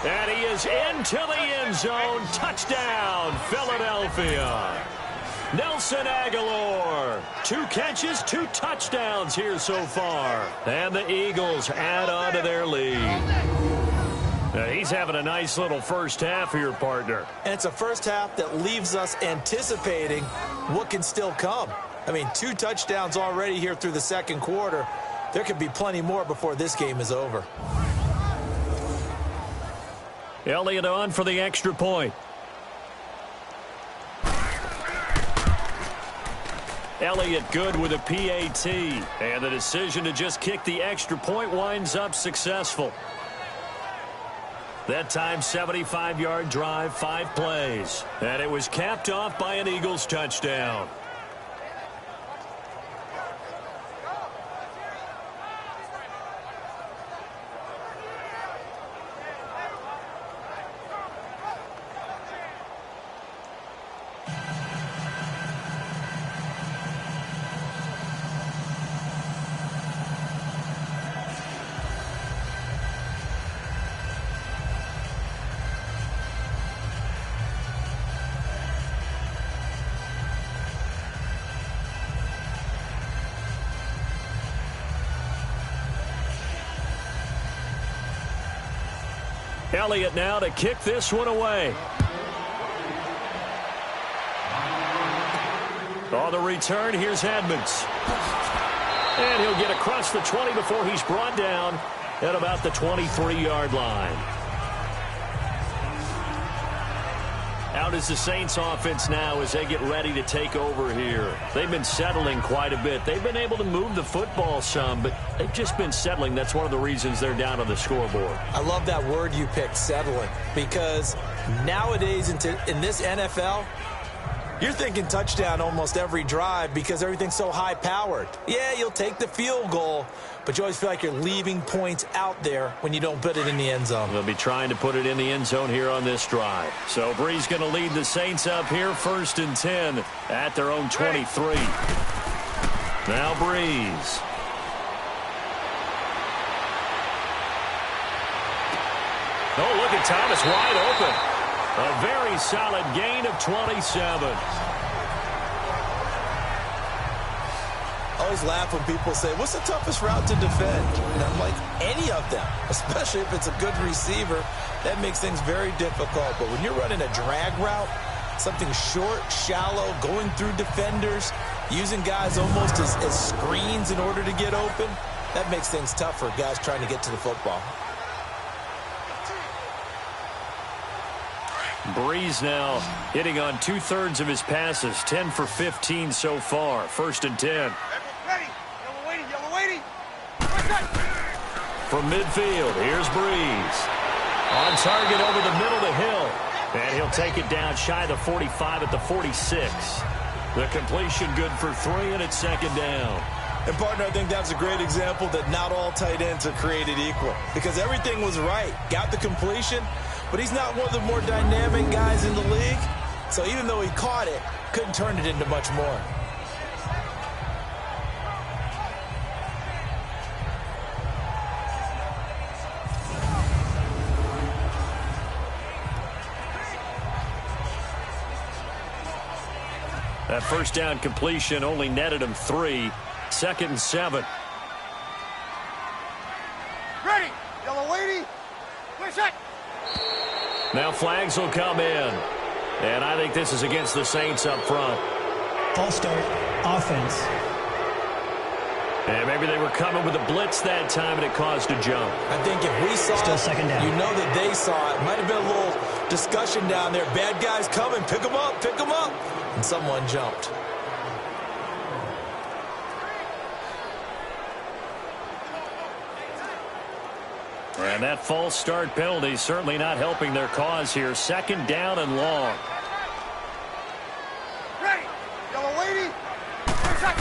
And he is into the end zone. Touchdown, Philadelphia. Nelson Aguilar. 2 catches, 2 touchdowns here so far. And the Eagles add on to their lead. Now he's having a nice little first half here, partner. And it's a first half that leaves us anticipating what can still come. I mean, 2 touchdowns already here through the 2nd quarter. There could be plenty more before this game is over. Elliott on for the extra point. Elliott good with a PAT. And the decision to just kick the extra point winds up successful. That time, 75-yard drive, 5 plays. And it was capped off by an Eagles touchdown. Elliott now to kick this one away. On the return, here's Edmonds. And he'll get across the 20 before he's brought down at about the 23-yard line. Out is the Saints offense now as they get ready to take over here. They've been settling quite a bit. They've been able to move the football some, but they've just been settling. That's one of the reasons they're down on the scoreboard. I love that word you picked, settling, because nowadays in this NFL, you're thinking touchdown almost every drive because everything's so high-powered. Yeah, you'll take the field goal, but you always feel like you're leaving points out there when you don't put it in the end zone. They'll be trying to put it in the end zone here on this drive. So Brees going to lead the Saints up here, 1st and 10 at their own 23. Now Brees. Oh, look at Thomas wide open. A very solid gain of 27. I always laugh when people say, what's the toughest route to defend? And I'm like, any of them, especially if it's a good receiver. That makes things very difficult. But when you're running a drag route, something short, shallow, going through defenders, using guys almost as screens in order to get open, that makes things tough for guys trying to get to the football. Brees now hitting on 2/3 of his passes, 10 for 15 so far. 1st and 10. Ready. Yellow waiting. Yellow waiting. From midfield, here's Brees. On target over the middle of the hill. And he'll take it down shy of the 45 at the 46. The completion good for 3, and it's 2nd down. And, partner, I think that's a great example that not all tight ends are created equal. Because everything was right. Got the completion, but he's not one of the more dynamic guys in the league. So even though he caught it, couldn't turn it into much more. That 1st down completion only netted him 3. 2nd and 7. Ready. Yellow waiting. Clear shot. Now flags will come in. And I think this is against the Saints up front. False start, offense. And maybe they were coming with a blitz that time and it caused a jump. I think if we saw Still it, 2nd down. you know that they saw it. Might have been a little discussion down there. Bad guys coming. Pick them up. Pick them up. And someone jumped. And that false start penalty certainly not helping their cause here. 2nd down and long. Ready. Yellow waiting. Clear shot.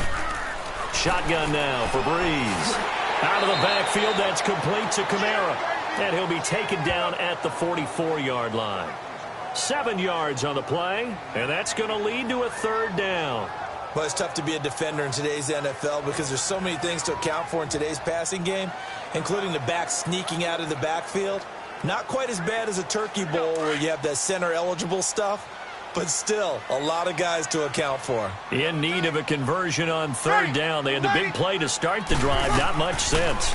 Shotgun now for Brees. Out of the backfield, that's complete to Kamara. And he'll be taken down at the 44-yard line. 7 yards on the play, and that's going to lead to a 3rd down. Well, it's tough to be a defender in today's NFL because there's so many things to account for in today's passing game, including the back sneaking out of the backfield. Not quite as bad as a turkey bowl where you have that center-eligible stuff, but still a lot of guys to account for. In need of a conversion on 3rd down. They had the big play to start the drive. Not much sense.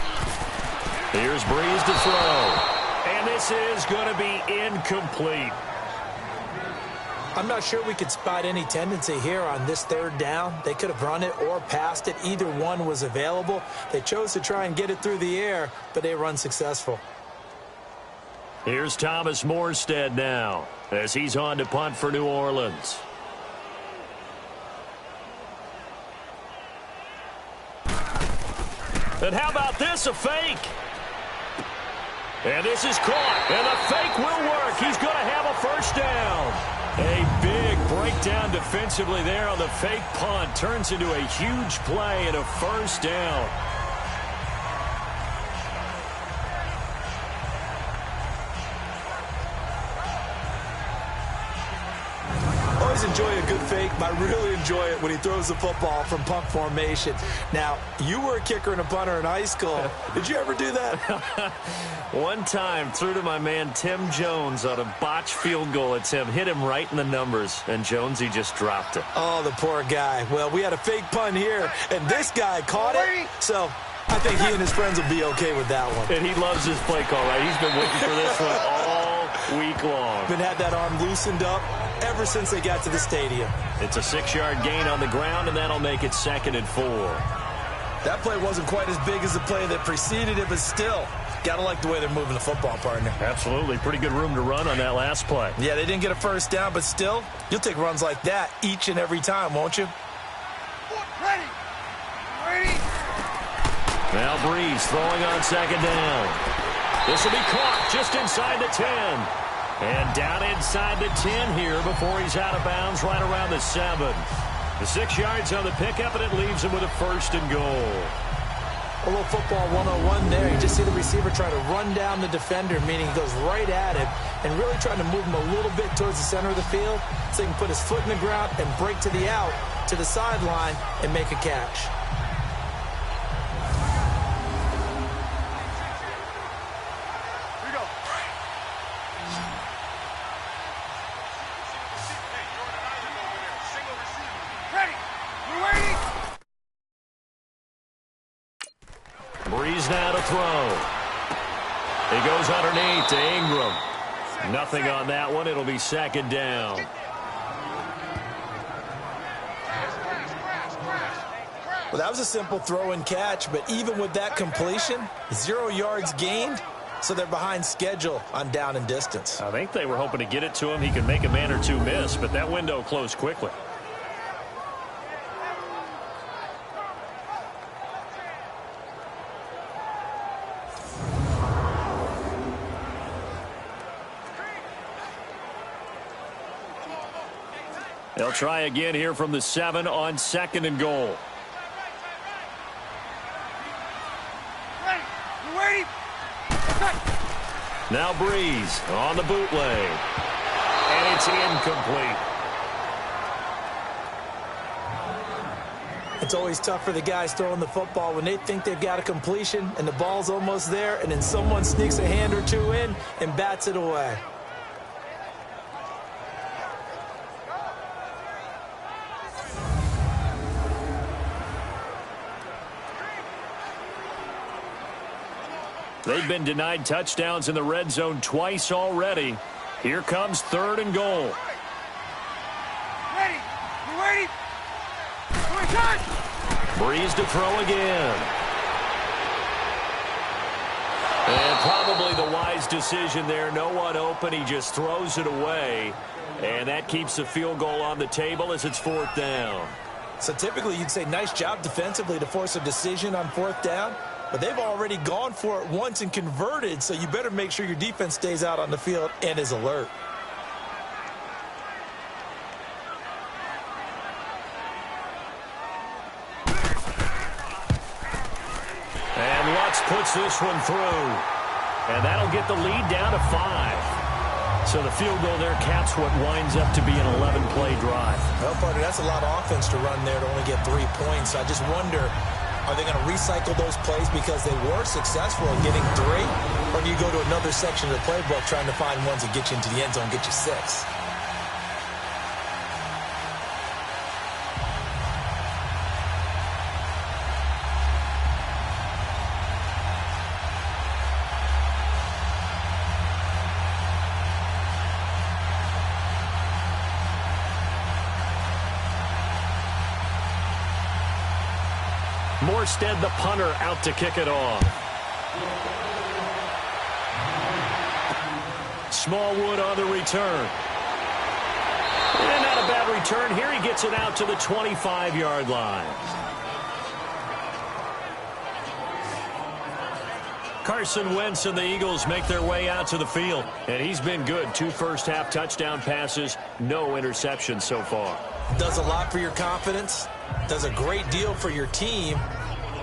Here's Brees to throw. And this is going to be incomplete. I'm not sure we could spot any tendency here on this 3rd down. They could have run it or passed it. Either one was available. They chose to try and get it through the air, but they were unsuccessful. Here's Thomas Morstead now as he's on to punt for New Orleans. And how about this, a fake? And this is caught, and the fake will work. He's going to have a first down. A big breakdown defensively there on the fake punt. Turns into a huge play and a first down. Always enjoy a good fake, but I really enjoy it when he throws the football from punt formation. Now, you were a kicker and a punter in high school. Did you ever do that? One time, threw to my man Tim Jones on a botched field goal attempt. Hit him right in the numbers, and Jones, he just dropped it. Oh, the poor guy. Well, we had a fake punt here, and this guy caught it. So I think he and his friends will be okay with that one. And he loves his play call, right? He's been waiting for this one all week long. Been had that arm loosened up ever since they got to the stadium. It's a 6-yard gain on the ground, and that'll make it 2nd and 4. That play wasn't quite as big as the play that preceded it, but still, gotta like the way they're moving the football, partner. Absolutely. Pretty good room to run on that last play. Yeah, they didn't get a first down, but still, you'll take runs like that each and every time, won't you? Ready. Ready. Now Breeze throwing on 2nd down. This will be caught just inside the 10. And down inside the 10 here before he's out of bounds right around the 7. The 6 yards on the pickup, and it leaves him with a 1st and goal. A little football 101 there. You just see the receiver try to run down the defender, meaning he goes right at him and really trying to move him a little bit towards the center of the field so he can put his foot in the ground and break to the out, to the sideline, and make a catch. Breeze now to throw. He goes underneath to Ingram. Nothing on that one. It'll be 2nd down. Well, that was a simple throw and catch, but even with that completion, 0 yards gained, so they're behind schedule on down and distance. I think they were hoping to get it to him. He could make a man or two miss, but that window closed quickly. They'll try again here from the 7 on 2nd and goal. Ready. Now Breeze on the bootleg. And it's incomplete. It's always tough for the guys throwing the football when they think they've got a completion and the ball's almost there, and then someone sneaks a hand or two in and bats it away. They've been denied touchdowns in the red zone twice already. Here comes 3rd and goal. Ready. You ready? Breeze to throw again. And probably the wise decision there. No one open. He just throws it away. And that keeps the field goal on the table as it's 4th down. So typically you'd say nice job defensively to force a decision on 4th down. But they've already gone for it once and converted, so you better make sure your defense stays out on the field and is alert. And Lutz puts this one through. And that'll get the lead down to 5. So the field goal there caps what winds up to be an 11-play drive. Well, partner, that's a lot of offense to run there to only get 3 points. I just wonder, are they going to recycle those plays because they were successful in getting 3? Or do you go to another section of the playbook trying to find ones that get you into the end zone, get you 6? Morstead, the punter, out to kick it off. Smallwood on the return. And not a bad return. Here he gets it out to the 25-yard line. Carson Wentz and the Eagles make their way out to the field. And he's been good. 2 first-half touchdown passes, no interceptions so far. Does a lot for your confidence. Does a great deal for your team.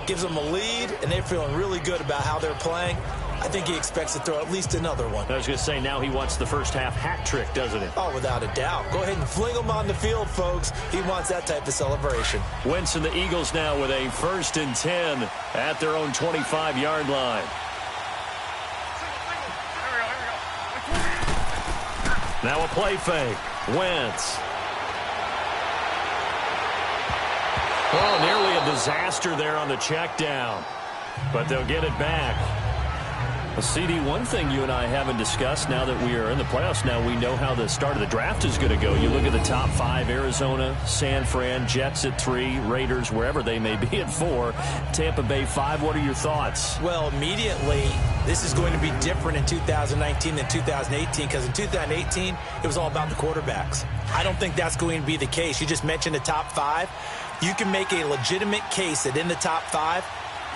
Gives them a lead, and they're feeling really good about how they're playing. I think he expects to throw at least another one. I was going to say, now he wants the first-half hat trick, doesn't he? Oh, without a doubt. Go ahead and fling him on the field, folks. He wants that type of celebration. Wentz and the Eagles now with a 1st and 10 at their own 25-yard line. Now a play fake. Wentz. Oh, nearly a disaster there on the check down. But they'll get it back. Well, CD, one thing you and I haven't discussed now that we are in the playoffs now, we know how the start of the draft is going to go. You look at the top 5, Arizona, San Fran, Jets at 3, Raiders, wherever they may be at 4, Tampa Bay 5. What are your thoughts? Well, immediately, this is going to be different in 2019 than 2018 because in 2018, it was all about the quarterbacks. I don't think that's going to be the case. You just mentioned the top 5. You can make a legitimate case that in the top 5,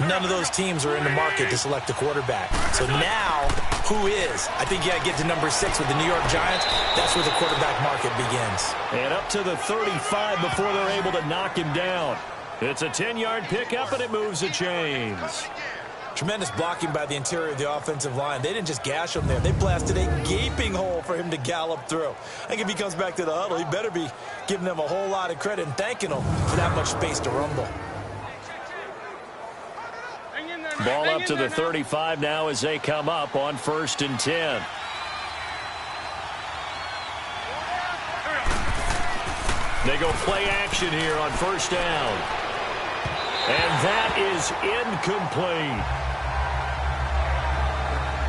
none of those teams are in the market to select a quarterback. So now, who is? I think you got to get to number 6 with the New York Giants. That's where the quarterback market begins. And up to the 35 before they're able to knock him down. It's a 10-yard pickup, and it moves the chains. Tremendous blocking by the interior of the offensive line. They didn't just gash him there. They blasted a gaping hole for him to gallop through. I think if he comes back to the huddle, he better be giving them a whole lot of credit and thanking them for that much space to rumble. Ball up to the 35 now as they come up on 1st and 10. They go play action here on 1st down. And that is incomplete.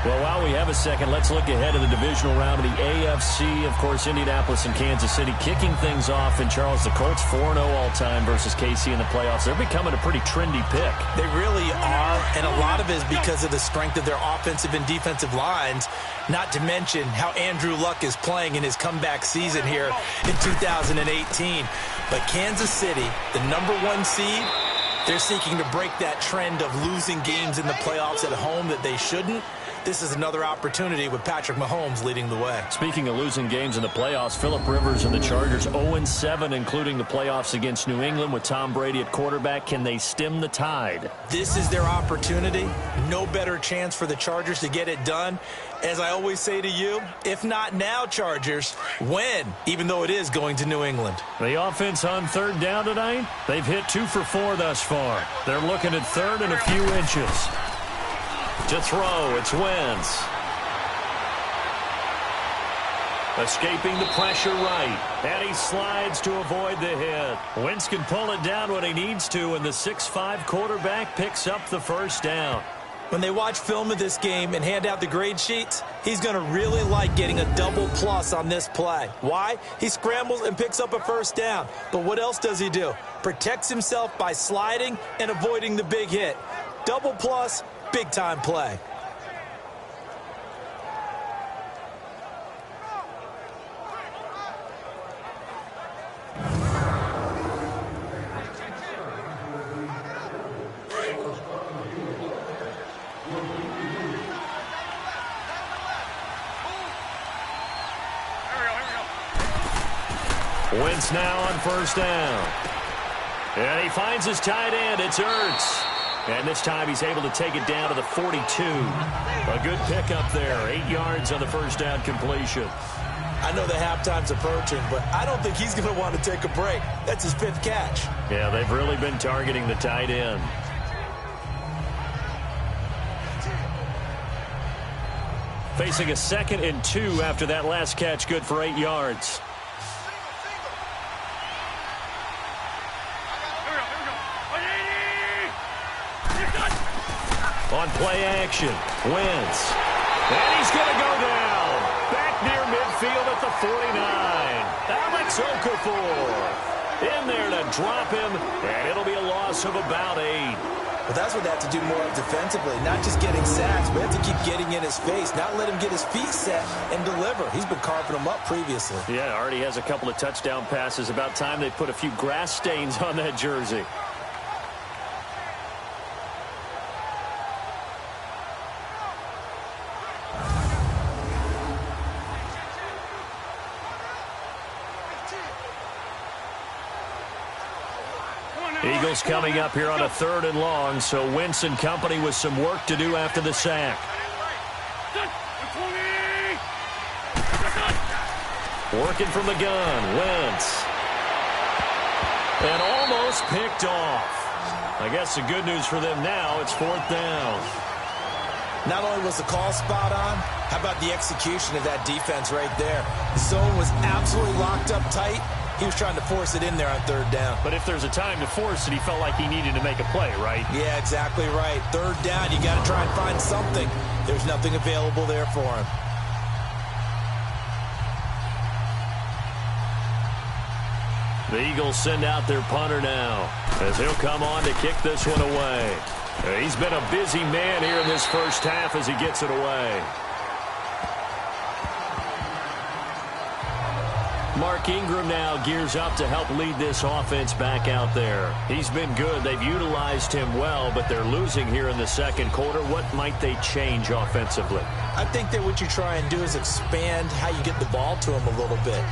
Well, while we have a second, let's look ahead of the divisional round of the AFC. Of course, Indianapolis and Kansas City kicking things off. And, Charles, the Colts 4-0 all-time versus KC in the playoffs. They're becoming a pretty trendy pick. They really are, and a lot of it is because of the strength of their offensive and defensive lines, not to mention how Andrew Luck is playing in his comeback season here in 2018. But Kansas City, the number 1 seed, they're seeking to break that trend of losing games in the playoffs at home that they shouldn't. This is another opportunity with Patrick Mahomes leading the way. Speaking of losing games in the playoffs, Phillip Rivers and the Chargers 0-7, including the playoffs against New England with Tom Brady at quarterback. Can they stem the tide? This is their opportunity. No better chance for the Chargers to get it done. As I always say to you, if not now, Chargers, when? Even though it is going to New England. The offense on 3rd down tonight, they've hit 2 for 4 thus far. They're looking at 3rd and a few inches. To throw, it's Wentz. Escaping the pressure right. And he slides to avoid the hit. Wentz can pull it down when he needs to, and the 6'5" quarterback picks up the 1st down. When they watch film of this game and hand out the grade sheets, he's going to really like getting a double plus on this play. Why? He scrambles and picks up a 1st down. But what else does he do? Protects himself by sliding and avoiding the big hit. Double plus, big-time play. Wentz now on 1st down. And he finds his tight end. It's Ertz. And this time he's able to take it down to the 42. A good pickup there. 8 yards on the 1st down completion. I know the halftime's approaching, but I don't think he's going to want to take a break. That's his 5th catch. Yeah, they've really been targeting the tight end. Facing a 2nd and 2 after that last catch, good for 8 yards. On play action, Wentz. And he's going to go down. Back near midfield at the 49. Alex Okafor in there to drop him, and it'll be a loss of about 8. But that's what they have to do more of defensively, not just getting sacks, but have to keep getting in his face, not let him get his feet set and deliver. He's been carving them up previously. Yeah, already has a couple of touchdown passes. About time they put a few grass stains on that jersey. Eagles coming up here on a 3rd and long, so Wentz and company with some work to do after the sack. Working from the gun, Wentz. And almost picked off. I guess the good news for them now, it's 4th down. Not only was the call spot on, how about the execution of that defense right there? The zone was absolutely locked up tight. He was trying to force it in there on 3rd down. But if there's a time to force it, he felt like he needed to make a play, right? Yeah, exactly right. 3rd down, you got to try and find something. There's nothing available there for him. The Eagles send out their punter now, as he'll come on to kick this one away. He's been a busy man here in this first half as he gets it away. Mark Ingram now gears up to help lead this offense back out there. He's been good. They've utilized him well, but they're losing here in the 2nd quarter. What might they change offensively? I think that what you try and do is expand how you get the ball to him a little bit.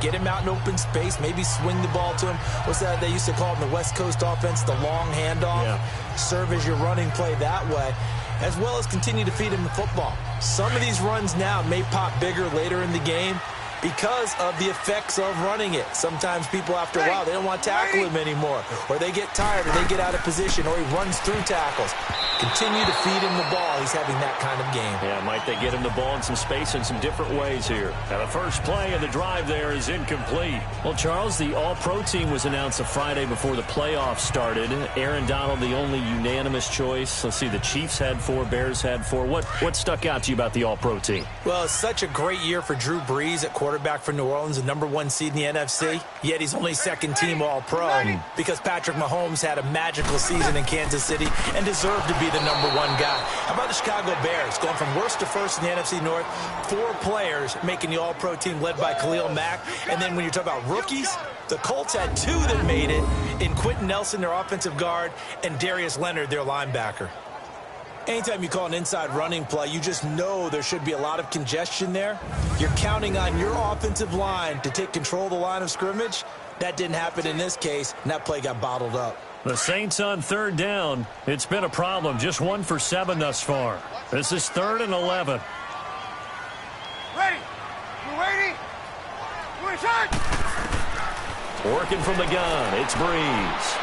Get him out in open space, maybe swing the ball to him. What's that they used to call it in the West Coast offense, the long handoff? Yeah. Serve as your running play that way, as well as continue to feed him the football. Some of these runs now may pop bigger later in the game because of the effects of running it. Sometimes people, after a while, they don't want to tackle him anymore, or they get tired, or they get out of position, or he runs through tackles. Continue to feed him the ball. He's having that kind of game. Yeah, might they get him the ball in some space in some different ways here. And the first play of the drive there is incomplete. Well, Charles, the All-Pro team was announced a Friday before the playoffs started. Aaron Donald, the only unanimous choice. Let's see, the Chiefs had 4, Bears had 4. What stuck out to you about the All-Pro team? Well, it's such a great year for Drew Brees at quarterback for New Orleans, the #1 seed in the NFC. Yet he's only 2nd team All-Pro because Patrick Mahomes had a magical season in Kansas City and deserved to be the #1 guy. How about the Chicago Bears going from worst to first in the NFC North? 4 players making the All-Pro team led by Khalil Mack. And then when you talk about rookies, the Colts had 2 that made it in Quentin Nelson, their offensive guard, and Darius Leonard, their linebacker. Anytime you call an inside running play, you just know there should be a lot of congestion there. You're counting on your offensive line to take control of the line of scrimmage. That didn't happen in this case, and that play got bottled up. The Saints on 3rd down. It's been a problem. Just 1 for 7 thus far. This is 3rd and 11. Ready. You ready? You inside. Working from the gun. It's Brees.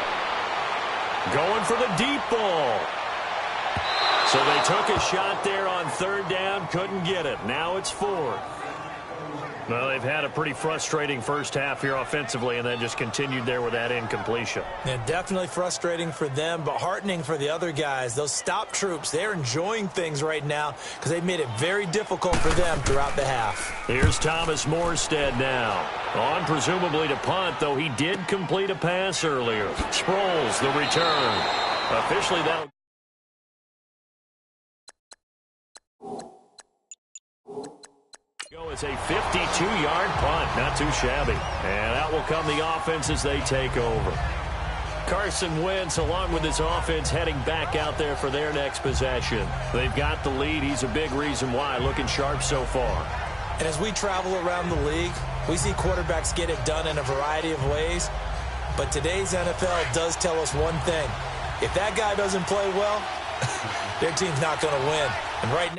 Going for the deep ball. So they took a shot there on 3rd down. Couldn't get it. Now it's 4th. Well, they've had a pretty frustrating first half here offensively, and then just continued there with that incompletion. Yeah, definitely frustrating for them, but heartening for the other guys. Those stop troops, they're enjoying things right now because they've made it very difficult for them throughout the half. Here's Thomas Morstead now. On presumably to punt, though he did complete a pass earlier. Sproles, the return. Officially, that... It's a 52-yard punt. Not too shabby. And out will come the offense as they take over. Carson Wentz, along with his offense, heading back out there for their next possession. They've got the lead. He's a big reason why. Looking sharp so far. And as we travel around the league, we see quarterbacks get it done in a variety of ways. But today's NFL does tell us one thing. If that guy doesn't play well, their team's not going to win. And right now,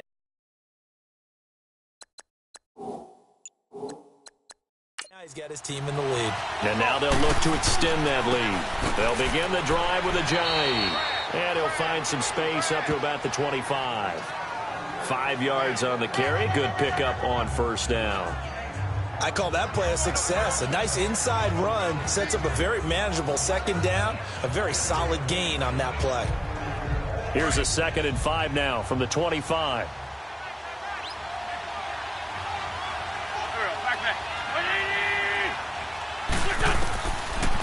he's got his team in the lead. And now they'll look to extend that lead. They'll begin the drive with Ajayi. And he'll find some space up to about the 25. 5 yards on the carry. Good pickup on 1st down. I call that play a success. A nice inside run sets up a very manageable 2nd down. A very solid gain on that play. Here's a 2nd and 5 now from the 25.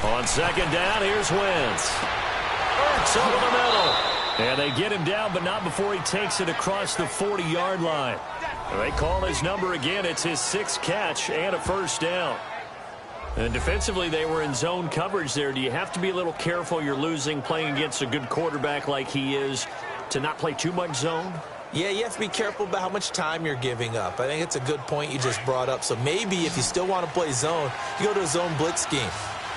On 2nd down, here's Wentz. Ertz over the middle. And they get him down, but not before he takes it across the 40-yard line. They call his number again. It's his 6th catch and a 1st down. And defensively, they were in zone coverage there. Do you have to be a little careful? You're losing, playing against a good quarterback like he is, to not play too much zone? Yeah, you have to be careful about how much time you're giving up. I think it's a good point you just brought up. So maybe if you still want to play zone, you go to a zone blitz scheme.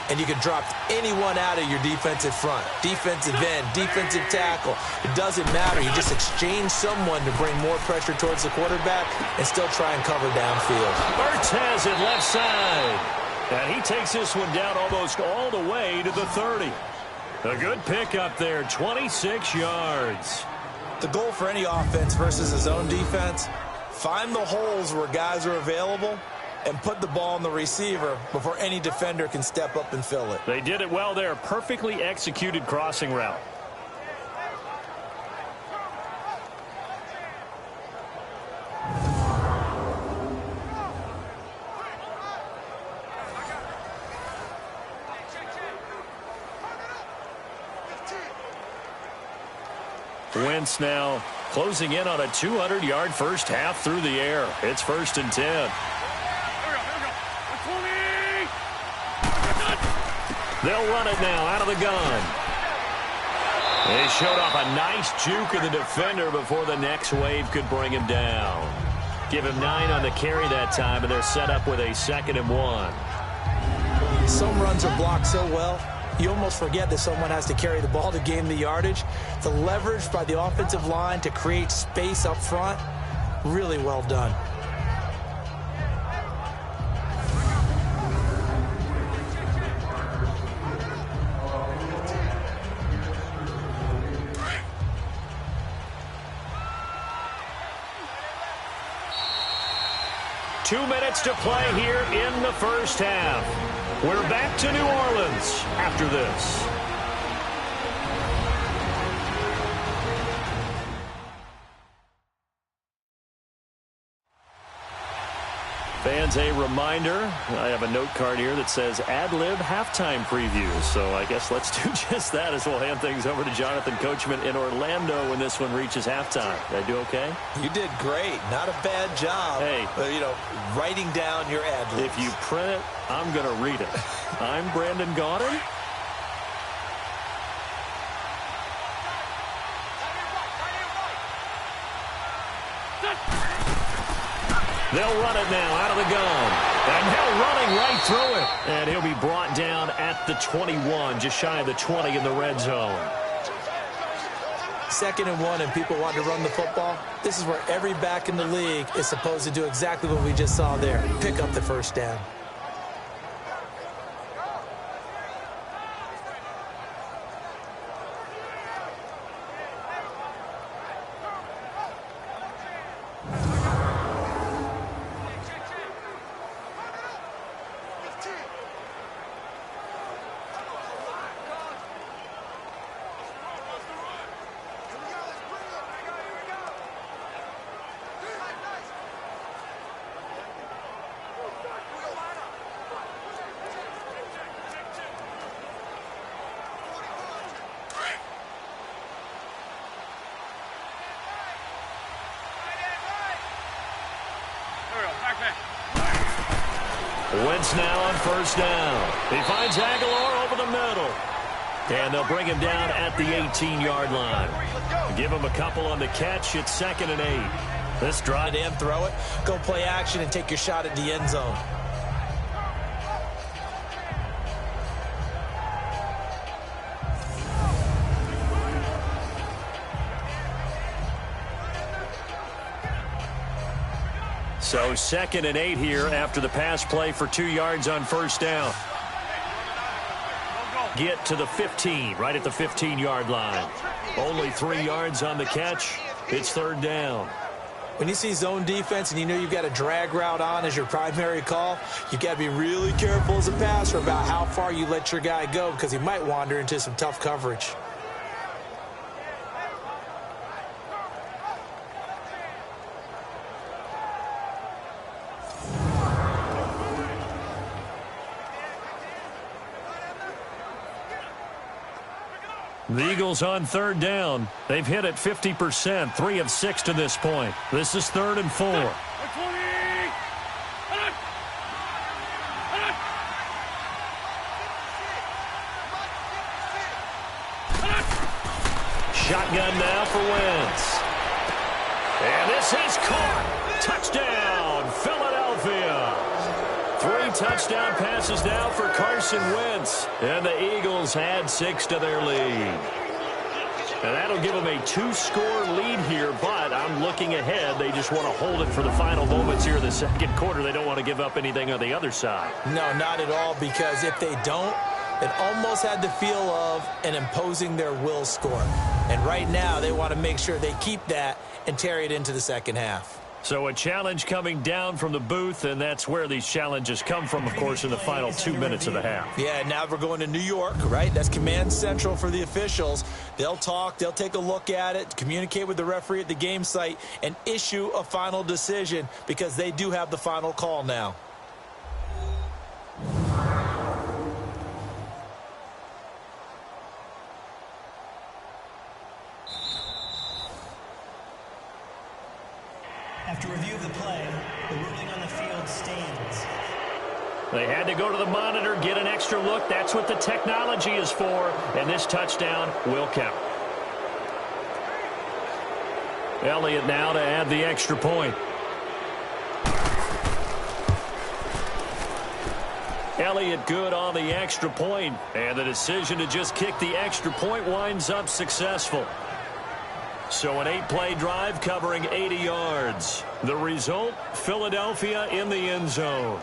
And you can drop anyone out of your defensive front. Defensive end, defensive tackle. It doesn't matter. You just exchange someone to bring more pressure towards the quarterback and still try and cover downfield. Ertz has it left side. And he takes this one down almost all the way to the 30. A good pick up there, 26 yards. The goal for any offense versus a zone defense, find the holes where guys are available and put the ball on the receiver before any defender can step up and fill it. They did it well there. Perfectly executed crossing route. Wentz now closing in on a 200-yard first half through the air. It's 1st and 10. They'll run it now out of the gun. They showed off a nice juke of the defender before the next wave could bring him down. Give him 9 on the carry that time, and they're set up with a 2nd and 1. Some runs are blocked so well, you almost forget that someone has to carry the ball to gain the yardage. The leverage by the offensive line to create space up front, really well done. Two minutes to play here in the first half. We're back to New Orleans after this. Fans, a reminder, I have a note card here that says ad-lib halftime preview. So I guess let's do just that as we'll hand things over to Jonathan Coachman in Orlando when this one reaches halftime. Did I do okay? You did great. Not a bad job. Hey. Writing down your ad-libs. If you print it, I'm going to read it. I'm Brandon Gaudin. They'll run it now out of the gun. And now running right through it. And he'll be brought down at the 21, just shy of the 20 in the red zone. 2nd and 1 and people want to run the football. This is where every back in the league is supposed to do exactly what we just saw there. Pick up the first down. Wentz now on first down. He finds Aguilar over the middle. And they'll bring him down at the 18-yard line. Give him a couple on the catch. It's 2nd and 8. This drive and throw it. Go play action and take your shot at the end zone. So 2nd and 8 here after the pass play for 2 yards on first down. Get to the 15, right at the 15-yard line. Only 3 yards on the catch. It's 3rd down. When you see zone defense and you know you've got a drag route on as your primary call, you got to be really careful as a passer about how far you let your guy go because he might wander into some tough coverage. The Eagles on 3rd down. They've hit it 50%, 3 of 6 to this point. This is 3rd and 4. Shotgun now for Wentz. This is caught. Touchdown, Philadelphia. 3 touchdown passes now for Carson Wentz. And the Eagles add 6 to their lead. And that'll give them a 2-score lead here, but I'm looking ahead. They just want to hold it for the final moments here in the second quarter. They don't want to give up anything on the other side. No, not at all, because if they don't, it almost had the feel of an imposing their will score. And right now, they want to make sure they keep that and carry it into the second half. So a challenge coming down from the booth, and that's where these challenges come from, of course, in the final 2 minutes of the half. Yeah, now we're going to New York, right? That's command central for the officials. They'll talk, they'll take a look at it, communicate with the referee at the game site, and issue a final decision because they do have the final call now. After review of the play, the ruling on the field stands. They had to go to the monitor, get an extra look. That's what the technology is for, and this touchdown will count. Elliott now to add the extra point. Elliott good on the extra point, and the decision to just kick the extra point winds up successful. So an 8-play drive covering 80 yards. The result, Philadelphia in the end zone.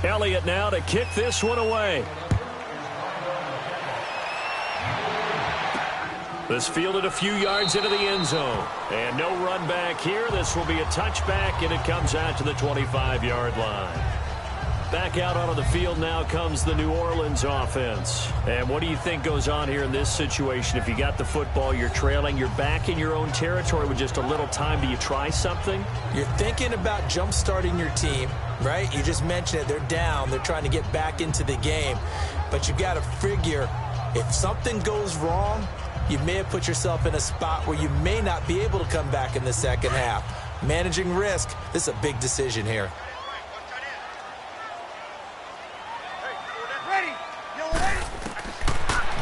Elliott now to kick this one away. This fielded a few yards into the end zone. And no run back here. This will be a touchback, and it comes out to the 25-yard line. Back out onto the field now comes the New Orleans offense. And what do you think goes on here in this situation? If you got the football, you're trailing, you're back in your own territory with just a little time. Do you try something? You're thinking about jump-starting your team, right? You just mentioned it. They're down. They're trying to get back into the game. But you got to figure if something goes wrong, you may have put yourself in a spot where you may not be able to come back in the second half. Managing risk, this is a big decision here.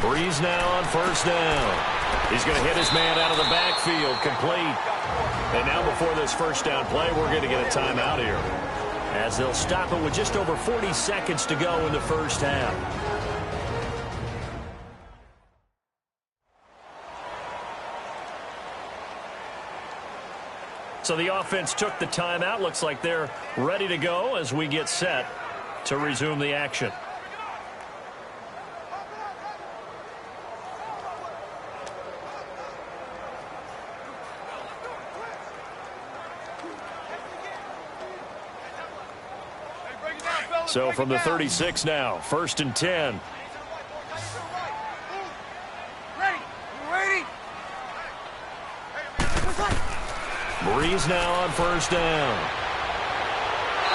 Breeze now on first down. He's going to hit his man out of the backfield, complete. And now before this first down play, we're going to get a timeout here, as they'll stop it with just over 40 seconds to go in the first half. So the offense took the timeout. Looks like they're ready to go as we get set to resume the action. So from the 36 now, 1st and 10. Breeze now on first down.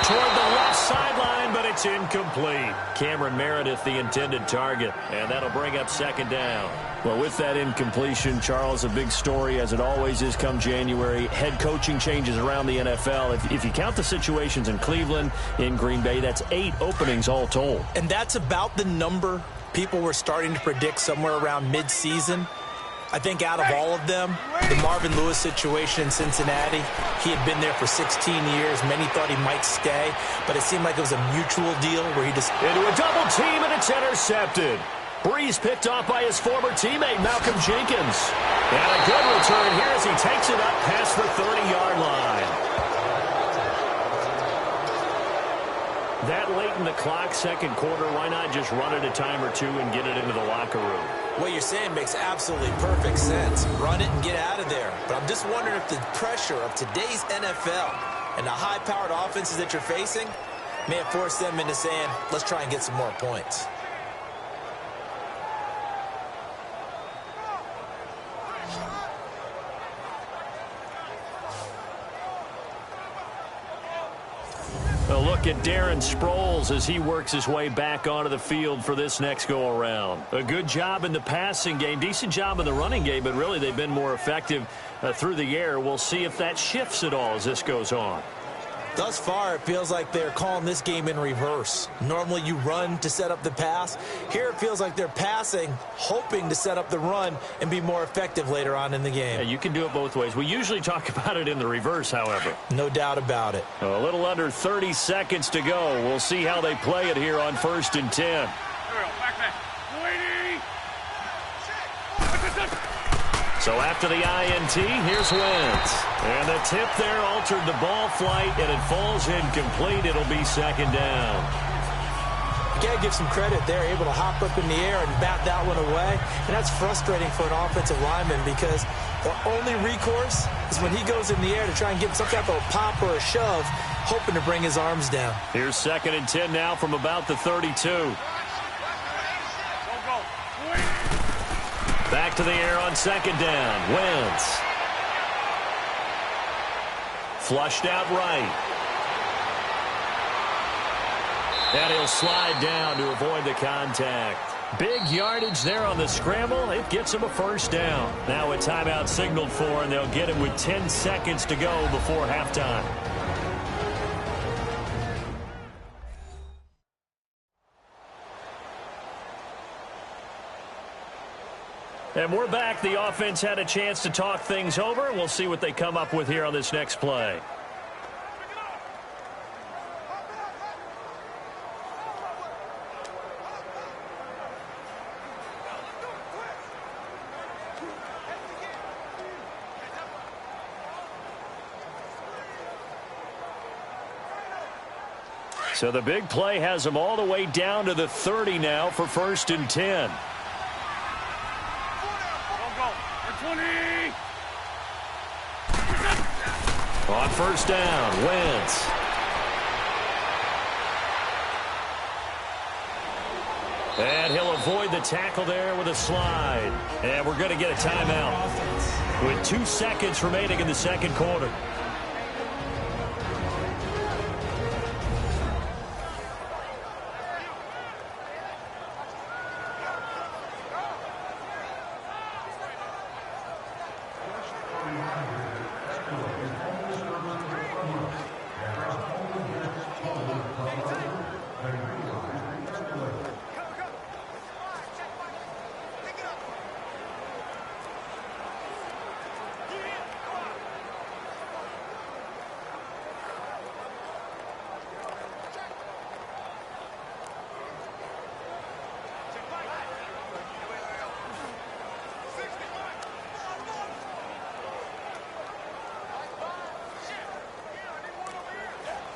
Toward the left sideline, but it's incomplete. Cameron Meredith, the intended target, and that'll bring up second down. Well, with that incompletion, Charles, a big story, as it always is come January. Head coaching changes around the NFL. If you count the situations in Cleveland, in Green Bay, that's 8 openings all told. And that's about the number people were starting to predict somewhere around mid-season. I think out of all of them, the Marvin Lewis situation in Cincinnati, he had been there for 16 years. Many thought he might stay, but it seemed like it was a mutual deal where he just... Into a double team, and it's intercepted. Breeze picked off by his former teammate, Malcolm Jenkins. And a good return here as he takes it up past the 30-yard line. That late in the clock, second quarter, why not just run it a time or two and get it into the locker room? What you're saying makes absolutely perfect sense. Run it and get out of there. But I'm just wondering if the pressure of today's NFL and the high-powered offenses that you're facing may have forced them into saying, let's try and get some more points. A look at Darren Sproles as he works his way back onto the field for this next go-around. A good job in the passing game, decent job in the running game, but really they've been more effective through the air. We'll see if that shifts at all as this goes on. Thus far, it feels like they're calling this game in reverse. Normally you run to set up the pass. Here it feels like they're passing, hoping to set up the run and be more effective later on in the game. Yeah, you can do it both ways. We usually talk about it in the reverse, however. No doubt about it. A little under 30 seconds to go. We'll see how they play it here on 1st and 10. So after the INT, here's Wentz. And the tip there altered the ball flight, and it falls incomplete. It'll be 2nd down. You got to give some credit. They're able to hop up in the air and bat that one away. And that's frustrating for an offensive lineman because the only recourse is when he goes in the air to try and get some type of a pop or a shove, hoping to bring his arms down. Here's 2nd and 10 now from about the 32. Back to the air on 2nd down. Wentz. Flushed out right. And he'll slide down to avoid the contact. Big yardage there on the scramble. It gets him a 1st down. Now a timeout signaled for, and they'll get it with 10 seconds to go before halftime. And we're back. The offense had a chance to talk things over. We'll see what they come up with here on this next play. So the big play has them all the way down to the 30 now for 1st and 10. On 1st down, Wentz. And he'll avoid the tackle there with a slide. And we're going to get a timeout with 2 seconds remaining in the 2nd quarter.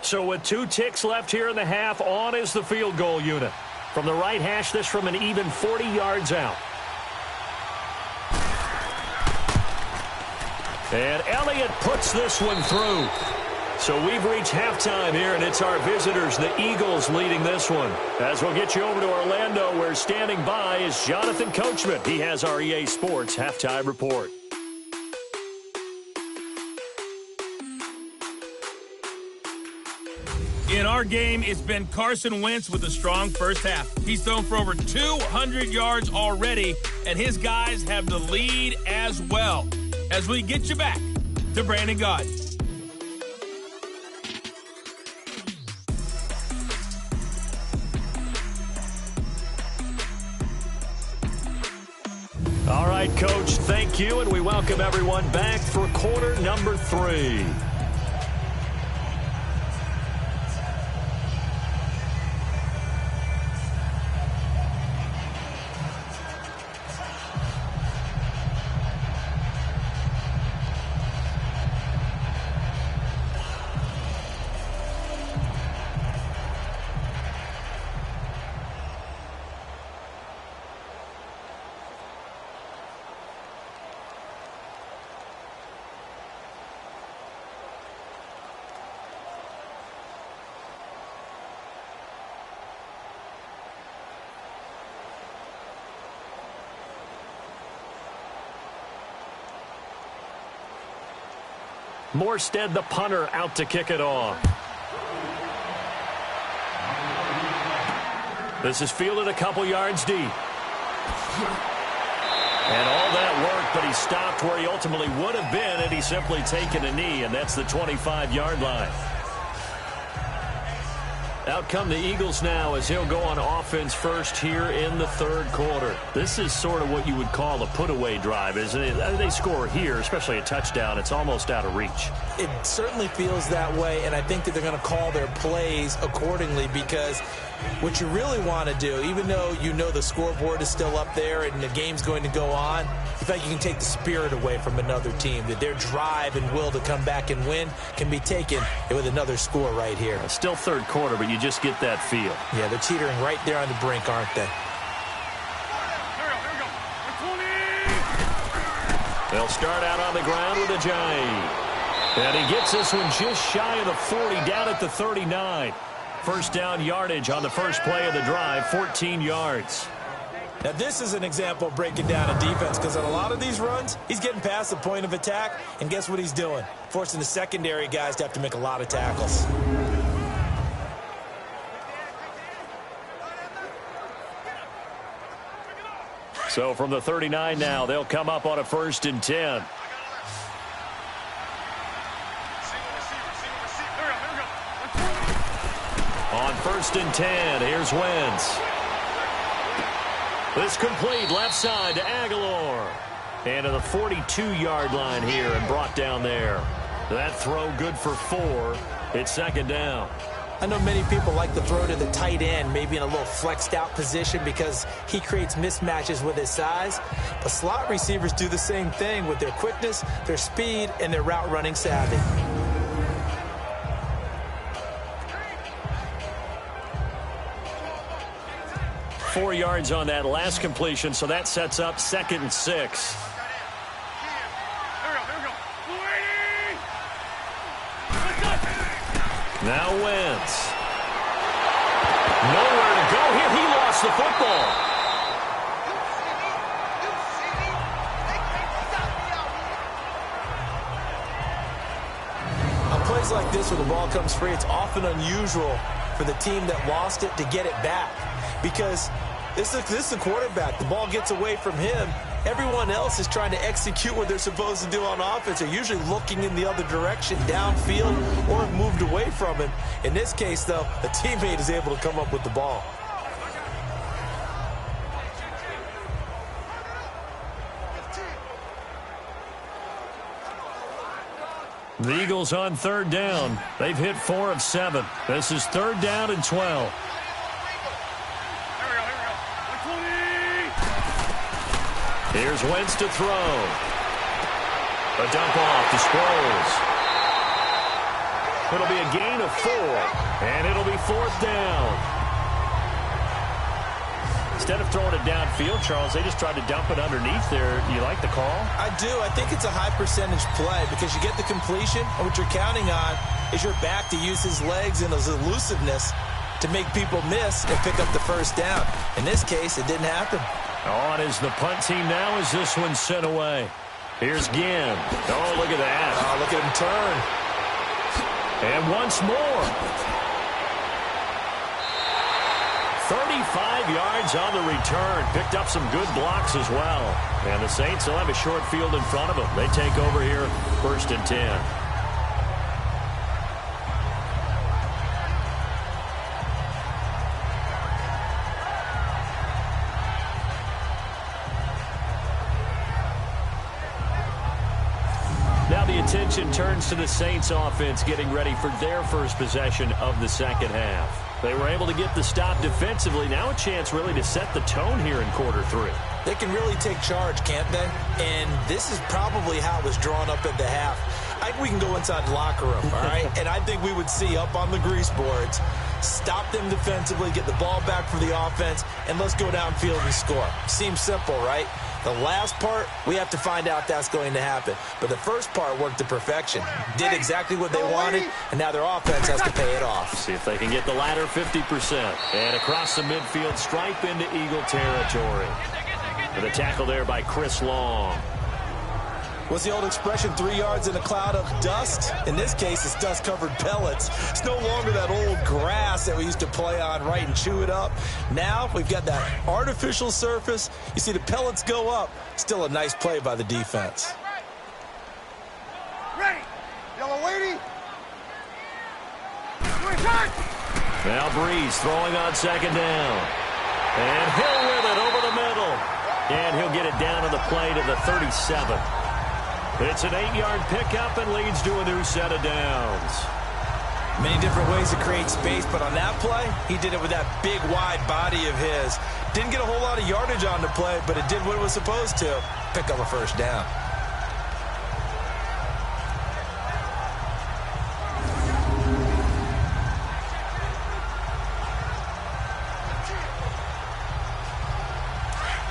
So with 2 ticks left here in the half, on is the field goal unit. From the right hash, this from an even 40 yards out. And Elliott puts this one through. So we've reached halftime here, and it's our visitors, the Eagles, leading this one. As we'll get you over to Orlando, where standing by is Jonathan Coachman. He has our EA Sports halftime report. In our game, it's been Carson Wentz with a strong first half. He's thrown for over 200 yards already, and his guys have the lead as well. As we get you back to Brandon Gaudin. All right, Coach, thank you, and we welcome everyone back for quarter number 3. Morstead, the punter, out to kick it off. This is fielded a couple yards deep. And all that work, but he stopped where he ultimately would have been had he simply taken a knee, and that's the 25-yard line. Out come the Eagles now as he'll go on offense first here in the third quarter. This is sort of what you would call a put-away drive, isn't it? They score here, especially a touchdown. It's almost out of reach. It certainly feels that way, and I think that they're going to call their plays accordingly because what you really want to do, even though you know the scoreboard is still up there and the game's going to go on, you feel like you can take the spirit away from another team, that their drive and will to come back and win can be taken with another score right here. Still third quarter, but you just get that feel. Yeah, they're teetering right there on the brink, aren't they? They'll start out on the ground with a giant. And he gets this one just shy of the 40, down at the 39. First down yardage on the first play of the drive, 14 yards. Now, this is an example of breaking down a defense because on a lot of these runs, he's getting past the point of attack, and guess what he's doing? Forcing the secondary guys to have to make a lot of tackles. So from the 39 now, they'll come up on a 1st and 10. On 1st and 10, here's Wentz. This complete left side to Aguilar. And to the 42-yard line here and brought down there. That throw good for 4. It's 2nd down. I know many people like to throw to the tight end, maybe in a little flexed out position because he creates mismatches with his size. But slot receivers do the same thing with their quickness, their speed, and their route running savvy. Four yards on that last completion, so that sets up 2nd and 6. Now Wentz. Nowhere to go here. He lost the football. On plays like this where the ball comes free, it's often unusual for the team that lost it to get it back because this is the quarterback. The ball gets away from him. Everyone else is trying to execute what they're supposed to do on offense. They're usually looking in the other direction, downfield, or have moved away from him. In this case, though, a teammate is able to come up with the ball. The Eagles on 3rd down. They've hit 4 of 7. This is 3rd down and 12. Here's Wentz to throw. A dump off to Sproles. It'll be a gain of 4, and it'll be 4th down. Instead of throwing it downfield, Charles, they just tried to dump it underneath there. You like the call? I do. I think it's a high percentage play because you get the completion, and what you're counting on is your back to use his legs and his elusiveness to make people miss and pick up the 1st down. In this case, it didn't happen. On is the punt team now as this one's sent away. Here's Ginn. Oh, look at that. Oh, look at him turn. And once more. 35 yards on the return. Picked up some good blocks as well. And the Saints will have a short field in front of them. They take over here 1st and 10. Attention turns to the Saints offense getting ready for their first possession of the 2nd half. They were able to get the stop defensively. Now a chance really to set the tone here in quarter 3. They can really take charge, can't they? And this is probably how it was drawn up at the half. I think we can go inside the locker room, all right? And I think we would see up on the grease boards, stop them defensively, get the ball back for the offense, and let's go downfield and score. Seems simple, right? The last part, we have to find out that's going to happen. But the first part worked to perfection. Did exactly what they wanted, and now their offense has to pay it off. See if they can get the latter 50%. And across the midfield, stripe into Eagle territory. With a tackle there by Chris Long. What's the old expression, 3 yards in a cloud of dust? In this case, it's dust-covered pellets. It's no longer that old grass that we used to play on, right, and chew it up. Now we've got that artificial surface. You see the pellets go up. Still a nice play by the defense. Ready. Yellow lady. Now Breeze throwing on second down. And Hill with it over the middle. And he'll get it down to the play to the 37. It's an 8-yard pickup and leads to a new set of downs. Many different ways to create space, but on that play, he did it with that big, wide body of his. Didn't get a whole lot of yardage on the play, but it did what it was supposed to. Pick up a first down.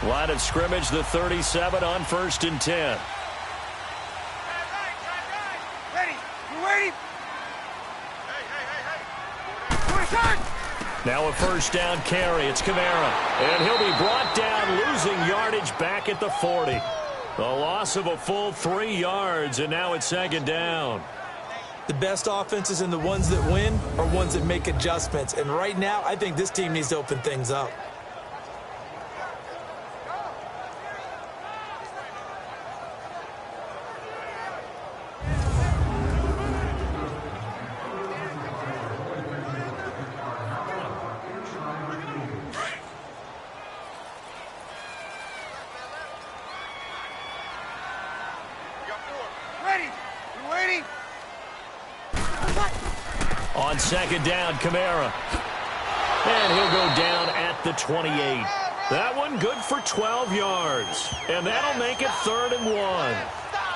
Line of scrimmage, the 37 on 1st and 10. Ready. You ready? Now a first down carry. It's Kamara. And he'll be brought down, losing yardage back at the 40. A loss of a full 3 yards, and now it's 2nd down. The best offenses and the ones that win are ones that make adjustments. And right now, I think this team needs to open things up. On 2nd down, Kamara. And he'll go down at the 28. That one good for 12 yards. And that'll make it 3rd and 1.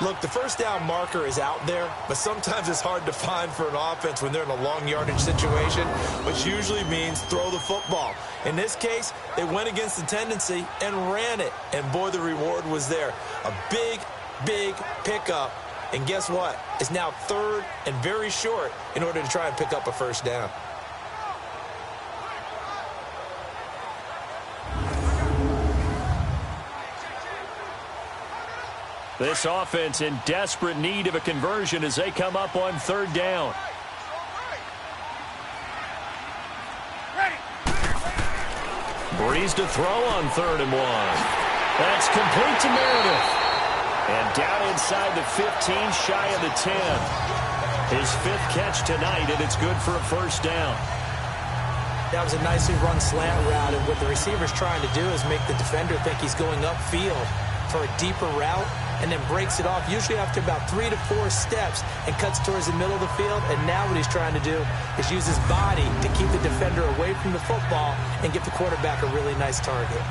Look, the first down marker is out there, but sometimes it's hard to find for an offense when they're in a long yardage situation, which usually means throw the football. In this case, they went against the tendency and ran it. And boy, the reward was there. A big, big pickup. And guess what? It's now 3rd and very short in order to try and pick up a first down. This offense in desperate need of a conversion as they come up on 3rd down. Breeze to throw on 3rd and 1. That's complete to Meredith. And down inside the 15, shy of the 10. His 5th catch tonight, and it's good for a first down. That was a nicely run slant route, and what the receiver's trying to do is make the defender think he's going upfield for a deeper route, and then breaks it off, usually after about 3 to 4 steps, and cuts towards the middle of the field. And now what he's trying to do is use his body to keep the defender away from the football and give the quarterback a really nice target.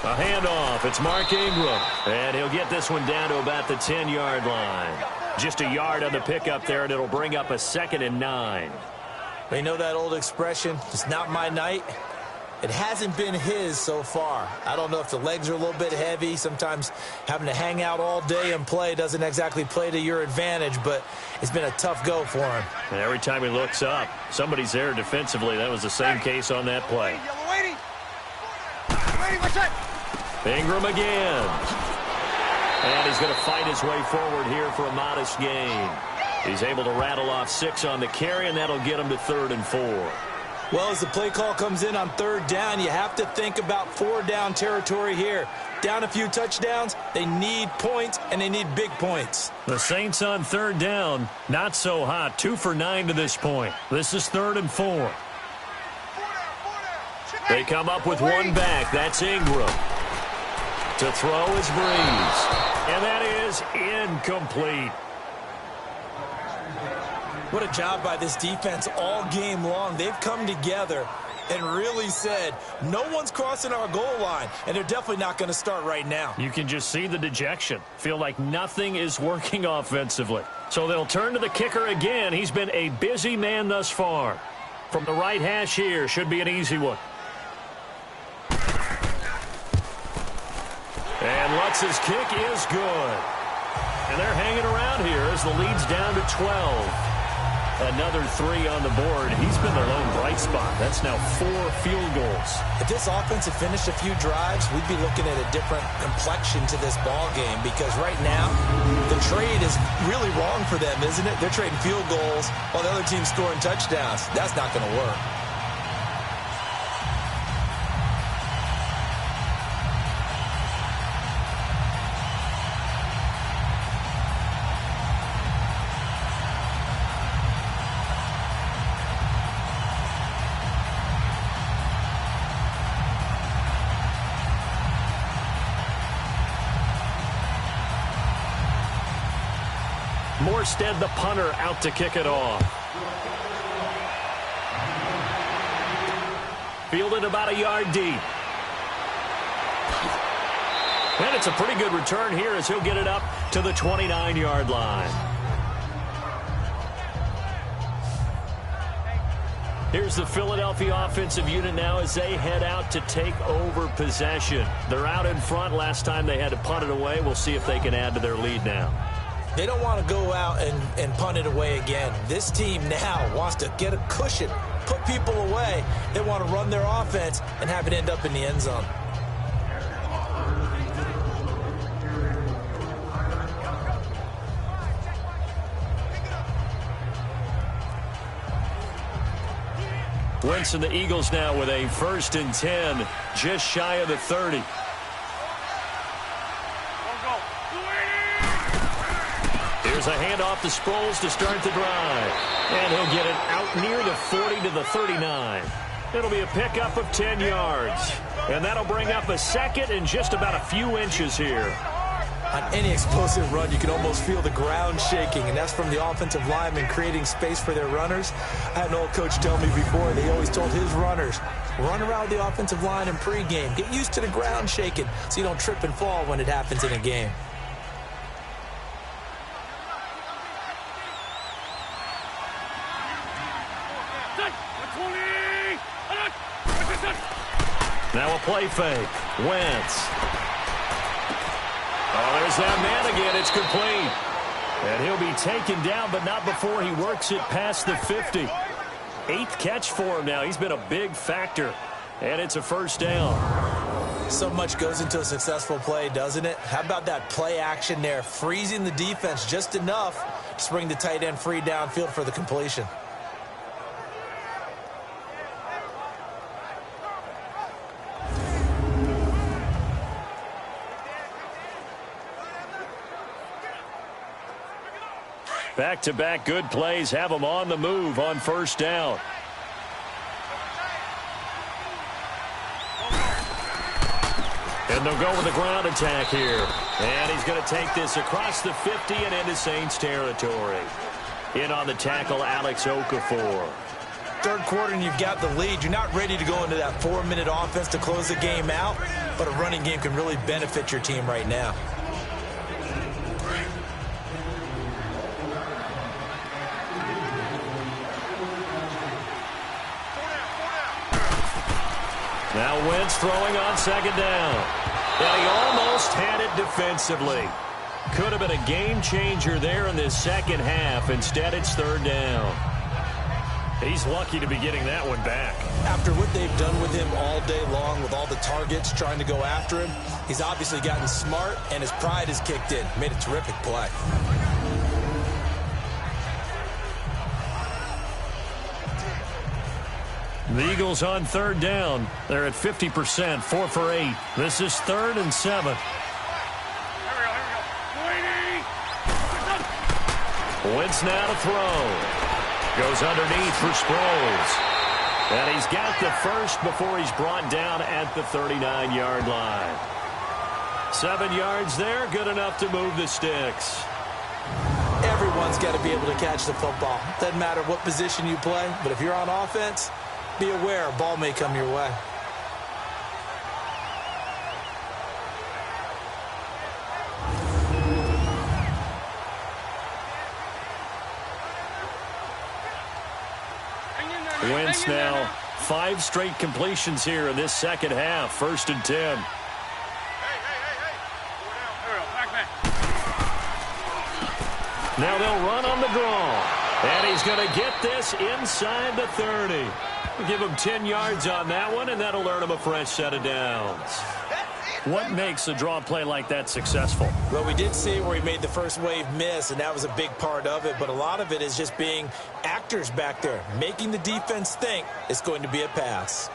A handoff. It's Mark Ingram. And he'll get this one down to about the 10-yard line. Just a yard on the pickup there, and it'll bring up a 2nd and 9. They know that old expression, it's not my night. It hasn't been his so far. I don't know if the legs are a little bit heavy. Sometimes having to hang out all day and play doesn't exactly play to your advantage, but it's been a tough go for him. And every time he looks up, somebody's there defensively. That was the same case on that play. Ingram again. And he's going to fight his way forward here for a modest gain. He's able to rattle off 6 on the carry, and that'll get him to 3rd and 4. Well, as the play call comes in on 3rd down, you have to think about 4-down territory here. Down a few touchdowns, they need points, and they need big points. The Saints on 3rd down, not so hot. 2 for 9 to this point. This is 3rd and 4. They come up with one back. That's Ingram. To throw is Breeze. And that is incomplete. What a job by this defense all game long. They've come together and really said, no one's crossing our goal line, and they're definitely not going to start right now. You can just see the dejection. Feel like nothing is working offensively. So they'll turn to the kicker again. He's been a busy man thus far. From the right hash here, should be an easy one. And Lutz's kick is good. And they're hanging around here as the lead's down to 12. Another 3 on the board. He's been the lone bright spot. That's now 4 field goals. If this offense had finished a few drives, we'd be looking at a different complexion to this ball game, because right now the trade is really wrong for them, isn't it? They're trading field goals while the other team's scoring touchdowns. That's not going to work. Morstead, the punter, out to kick it off. Fielded about a yard deep. And it's a pretty good return here as he'll get it up to the 29-yard line. Here's the Philadelphia offensive unit now as they head out to take over possession. They're out in front. Last time they had to punt it away. We'll see if they can add to their lead now. They don't want to go out and punt it away again. This team now wants to get a cushion, put people away. They want to run their offense and have it end up in the end zone. Wentz and the Eagles now with a 1st and 10, just shy of the 30. Here's a handoff to Sproles to start the drive. And he'll get it out near the 40 to the 39. It'll be a pickup of 10 yards. And that'll bring up a 2nd and just about a few inches here. On any explosive run, you can almost feel the ground shaking, and that's from the offensive linemen creating space for their runners. I had an old coach tell me before, they always told his runners, run around the offensive line in pregame. Get used to the ground shaking so you don't trip and fall when it happens in a game. Now a play fake. Wentz. Oh, there's that man again. It's complete. And he'll be taken down, but not before he works it past the 50. 8th catch for him now. He's been a big factor. And it's a 1st down. So much goes into a successful play, doesn't it? How about that play action there? Freezing the defense just enough to bring the tight end free downfield for the completion. Back-to-back good plays have them on the move on 1st down. And they'll go with the ground attack here. And he's going to take this across the 50 and into Saints territory. In on the tackle, Alex Okafor. 3rd quarter and you've got the lead. You're not ready to go into that 4-minute offense to close the game out, but a running game can really benefit your team right now. Now Wentz throwing on 2nd down. And he almost had it defensively. Could have been a game changer there in this 2nd half. Instead, it's 3rd down. He's lucky to be getting that one back. After what they've done with him all day long, with all the targets trying to go after him, he's obviously gotten smart, and his pride has kicked in. Made a terrific play. The Eagles on 3rd down. They're at 50%, 4 for 8. This is 3rd and 7. Wentz now to throw. Goes underneath for Sproles. And he's got the 1st before he's brought down at the 39-yard line. 7 yards there, good enough to move the sticks. Everyone's got to be able to catch the football. Doesn't matter what position you play, but if you're on offense, be aware a ball may come your way. Wentz now 5 straight completions here in this 2nd half. 1st and 10. Now they'll run on the draw. And he's going to get this inside the 30. We'll give him 10 yards on that one, and that'll earn him a fresh set of downs. What makes a draw play like that successful? Well, we did see where he made the first wave miss, and that was a big part of it. But a lot of it is just being actors back there, making the defense think it's going to be a pass.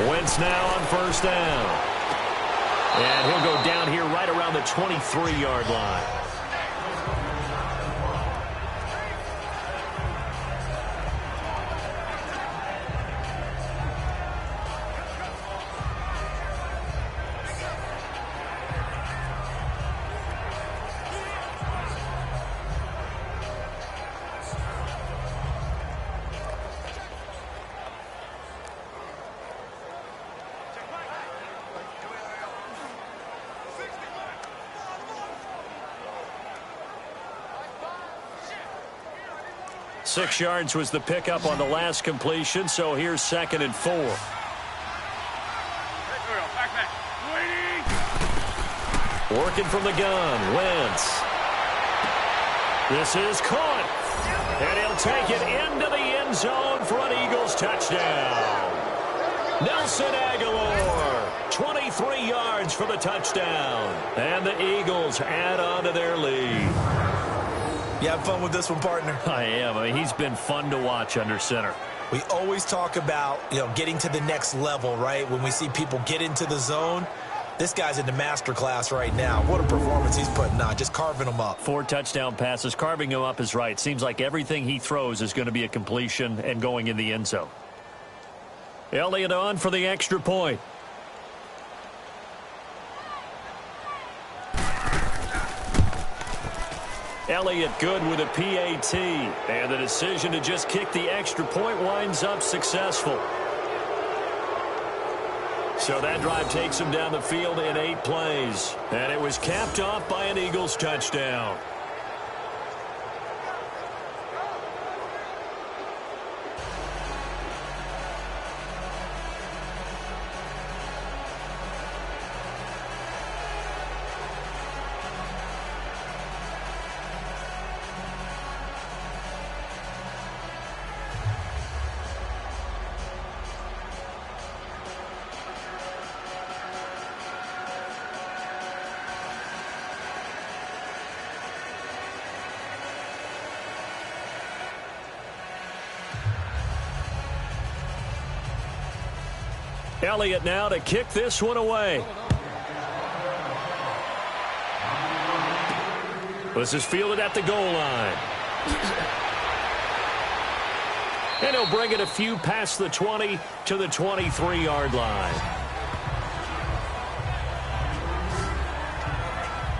Wentz now on first down. And he'll go down here right around the 23-yard line. Six yards was the pickup on the last completion, so here's 2nd and 4. Working from the gun, Wentz. This is caught, and he'll take it into the end zone for an Eagles touchdown. Nelson Aguilar, 23 yards for the touchdown, and the Eagles add on to their lead. You have fun with this one, partner? I am. I mean, he's been fun to watch under center. We always talk about, getting to the next level, right? When we see people get into the zone, this guy's in the master class right now. What a performance he's putting on, just carving them up. 4 touchdown passes. Carving him up is right. Seems like everything he throws is going to be a completion and going in the end zone. Elliott on for the extra point. Elliott good with a PAT. And the decision to just kick the extra point winds up successful. So that drive takes him down the field in 8 plays. And it was capped off by an Eagles touchdown. Elliott now to kick this one away. This is fielded at the goal line. And he'll bring it a few past the 20 to the 23-yard line.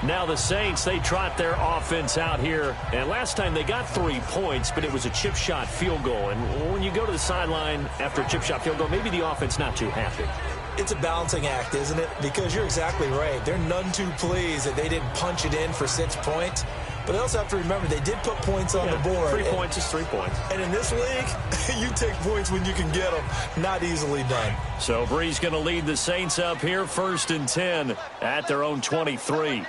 Now the Saints, they trot their offense out here. And last time they got 3 points, but it was a chip shot field goal. And when you go to the sideline after a chip shot field goal, maybe the offense not too happy. It's a balancing act, isn't it? Because you're exactly right. They're none too pleased that they didn't punch it in for 6 points. But they also have to remember they did put points on the board. 3 points is 3 points. And in this league, you take points when you can get them. Not easily done. So Bree's going to lead the Saints up here 1st and 10 at their own 23.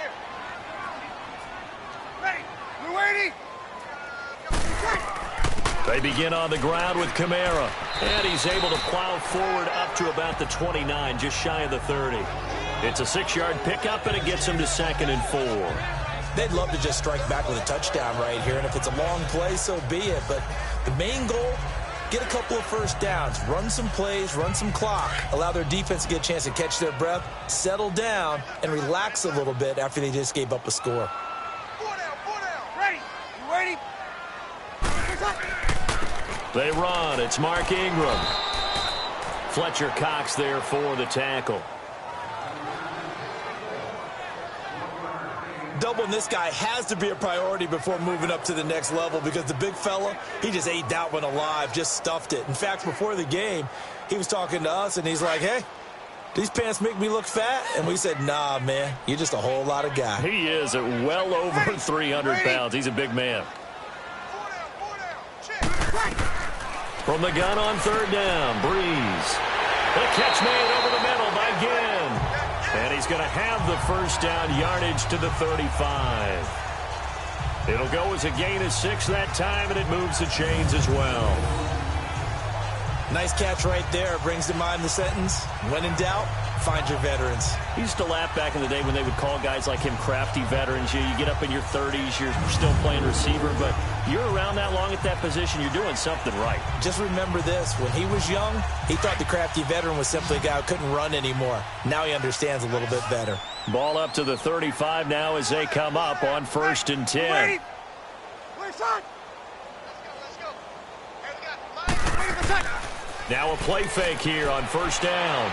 They begin on the ground with Kamara. And he's able to plow forward up to about the 29, just shy of the 30. It's a 6-yard pickup, and it gets him to 2nd and 4. They'd love to just strike back with a touchdown right here. And if it's a long play, so be it. But the main goal, get a couple of first downs, run some plays, run some clock, allow their defense to get a chance to catch their breath, settle down, and relax a little bit after they just gave up a score. 4 down. Ready? You ready? They run. It's Mark Ingram. Fletcher Cox there for the tackle. Doubling this guy has to be a priority before moving up to the next level because the big fella, he just ate that one alive, just stuffed it. In fact, before the game, he was talking to us, and he's like, hey, these pants make me look fat? And we said, nah, man, you're just a whole lot of guy. He is at well over 300 pounds. He's a big man. From the gun on third down, Breeze. The catch made over the middle by Ginn. And he's going to have the first down yardage to the 35. It'll go as a gain of 6 that time, and it moves the chains as well. Nice catch right there. Brings to mind the sentence, when in doubt, find your veterans. He used to laugh back in the day when they would call guys like him crafty veterans. You get up in your 30s, you're still playing receiver, but you're around that long at that position, you're doing something right. Just remember this. When he was young, he thought the crafty veteran was simply a guy who couldn't run anymore. Now he understands a little bit better. Ball up to the 35 now as they come up on 1st and 10. Now a play fake here on 1st down.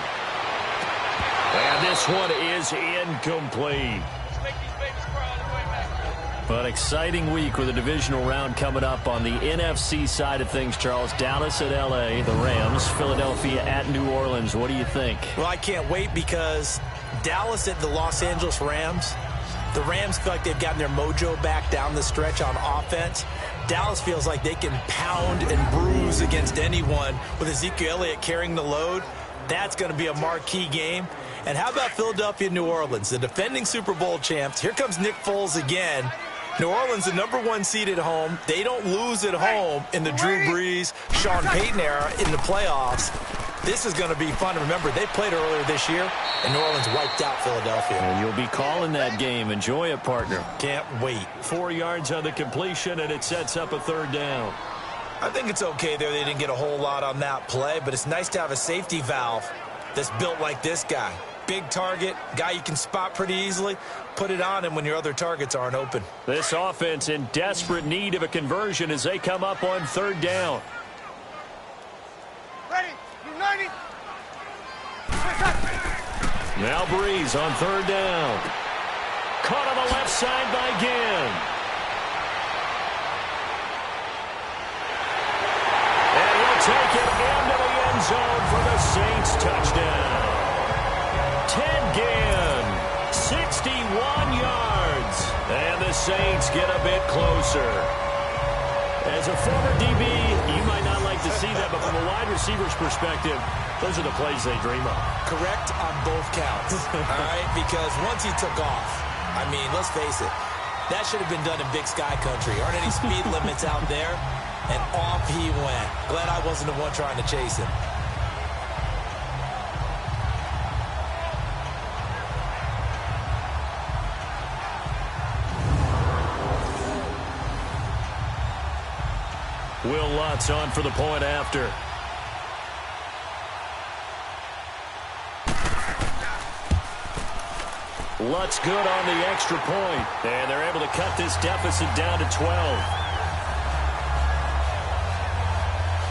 And this one is incomplete. But exciting week with a divisional round coming up on the NFC side of things, Charles. Dallas at L.A., the Rams, Philadelphia at New Orleans. What do you think? Well, I can't wait because Dallas at the Los Angeles Rams. The Rams feel like they've gotten their mojo back down the stretch on offense. Dallas feels like they can pound and bruise against anyone with Ezekiel Elliott carrying the load. That's going to be a marquee game. And how about Philadelphia, New Orleans, the defending Super Bowl champs? Here comes Nick Foles again. New Orleans, the #1 seed at home. They don't lose at home in the Drew Brees, Sean Payton era in the playoffs. This is going to be fun. Remember, they played earlier this year, and New Orleans wiped out Philadelphia. And you'll be calling that game. Enjoy it, partner. Can't wait. 4 yards on the completion, and it sets up a 3rd down. I think it's okay there. They didn't get a whole lot on that play, but it's nice to have a safety valve that's built like this guy. Big target, guy you can spot pretty easily. Put it on him when your other targets aren't open. This offense in desperate need of a conversion as they come up on 3rd down. Ready, 90. Now Breeze on 3rd down. Caught on the left side by Ginn. And he'll take it into the end zone for the Saints touchdown. Ted Ginn, 61 yards. And the Saints get a bit closer. As a former DB, you might not like to see that, but from a wide receiver's perspective, those are the plays they dream of. Correct on both counts, all right? Because once he took off, I mean, let's face it, that should have been done in Big Sky Country. Aren't any speed limits out there? And off he went. Glad I wasn't the one trying to chase him. Will Lutz on for the point after. Lutz good on the extra point. And they're able to cut this deficit down to 12.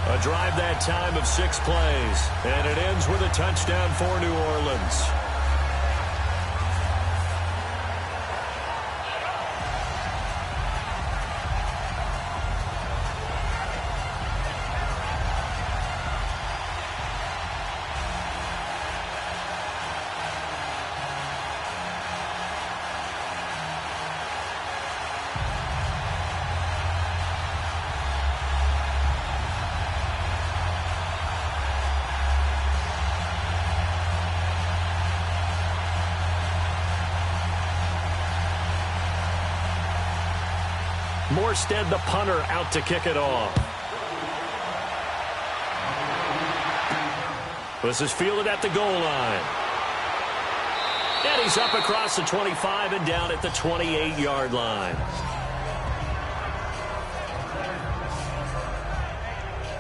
A drive that time of 6 plays. And it ends with a touchdown for New Orleans. Morstead, the punter, out to kick it off. This is fielded at the goal line. And he's up across the 25 and down at the 28-yard line.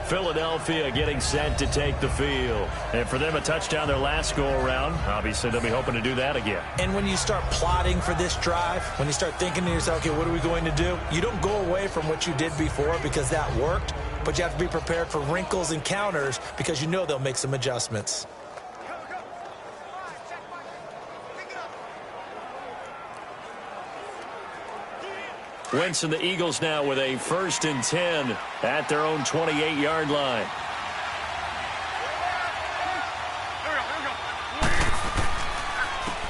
Philadelphia getting set to take the field. And for them, a touchdown their last go-around. Obviously, they'll be hoping to do that again. And when you start plotting for this drive, when you start thinking to yourself, okay, what are we going to do? You don't go away from what you did before because that worked, but you have to be prepared for wrinkles and counters because you know they'll make some adjustments. Wentz and the Eagles now with a 1st and 10 at their own 28-yard line.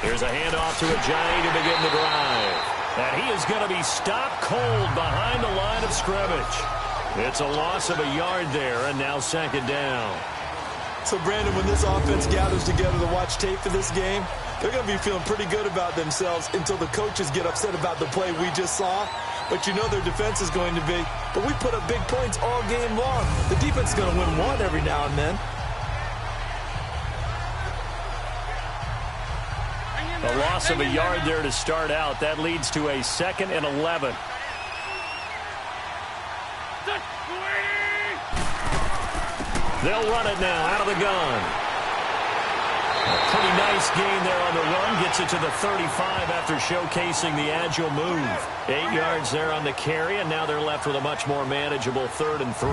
Here's a handoff to Ajayi to begin the drive. And he is going to be stopped cold behind the line of scrimmage. It's a loss of a yard there, and now second down. So, Brandon, when this offense gathers together to watch tape for this game, they're going to be feeling pretty good about themselves until the coaches get upset about the play we just saw. But you know their defense is going to be, but we put up big points all game long. The defense is going to win one every now and then. A loss of a yard there to start out. That leads to a 2nd and 11. They'll run it now out of the gun. A pretty nice gain there on the run. Gets it to the 35 after showcasing the agile move. 8 yards there on the carry, and now they're left with a much more manageable 3rd and 3.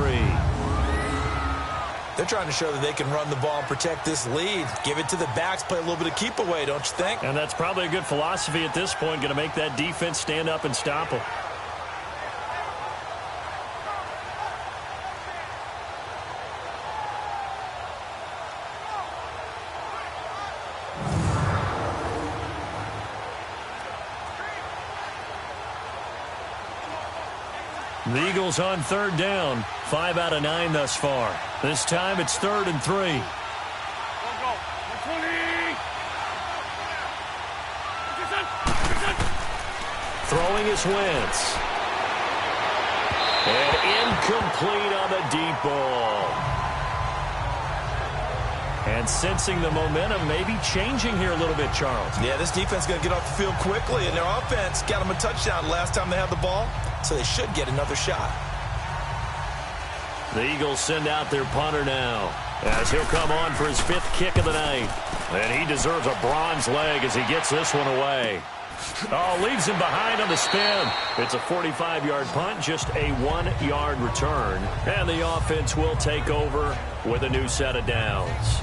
They're trying to show that they can run the ball and protect this lead. Give it to the backs, play a little bit of keep away, don't you think? And that's probably a good philosophy at this point, going to make that defense stand up and stop them. The Eagles on 3rd down. 5 out of 9 thus far. This time it's 3rd and 3. Throwing is Wentz. And incomplete on the deep ball. And sensing the momentum maybe changing here a little bit, Charles. Yeah, this defense is going to get off the field quickly, and their offense got them a touchdown last time they had the ball, so they should get another shot. The Eagles send out their punter now, as he'll come on for his 5th kick of the night. And he deserves a bronze leg as he gets this one away. Oh, leaves him behind on the spin. It's a 45-yard punt, just a 1-yard return. And the offense will take over with a new set of downs.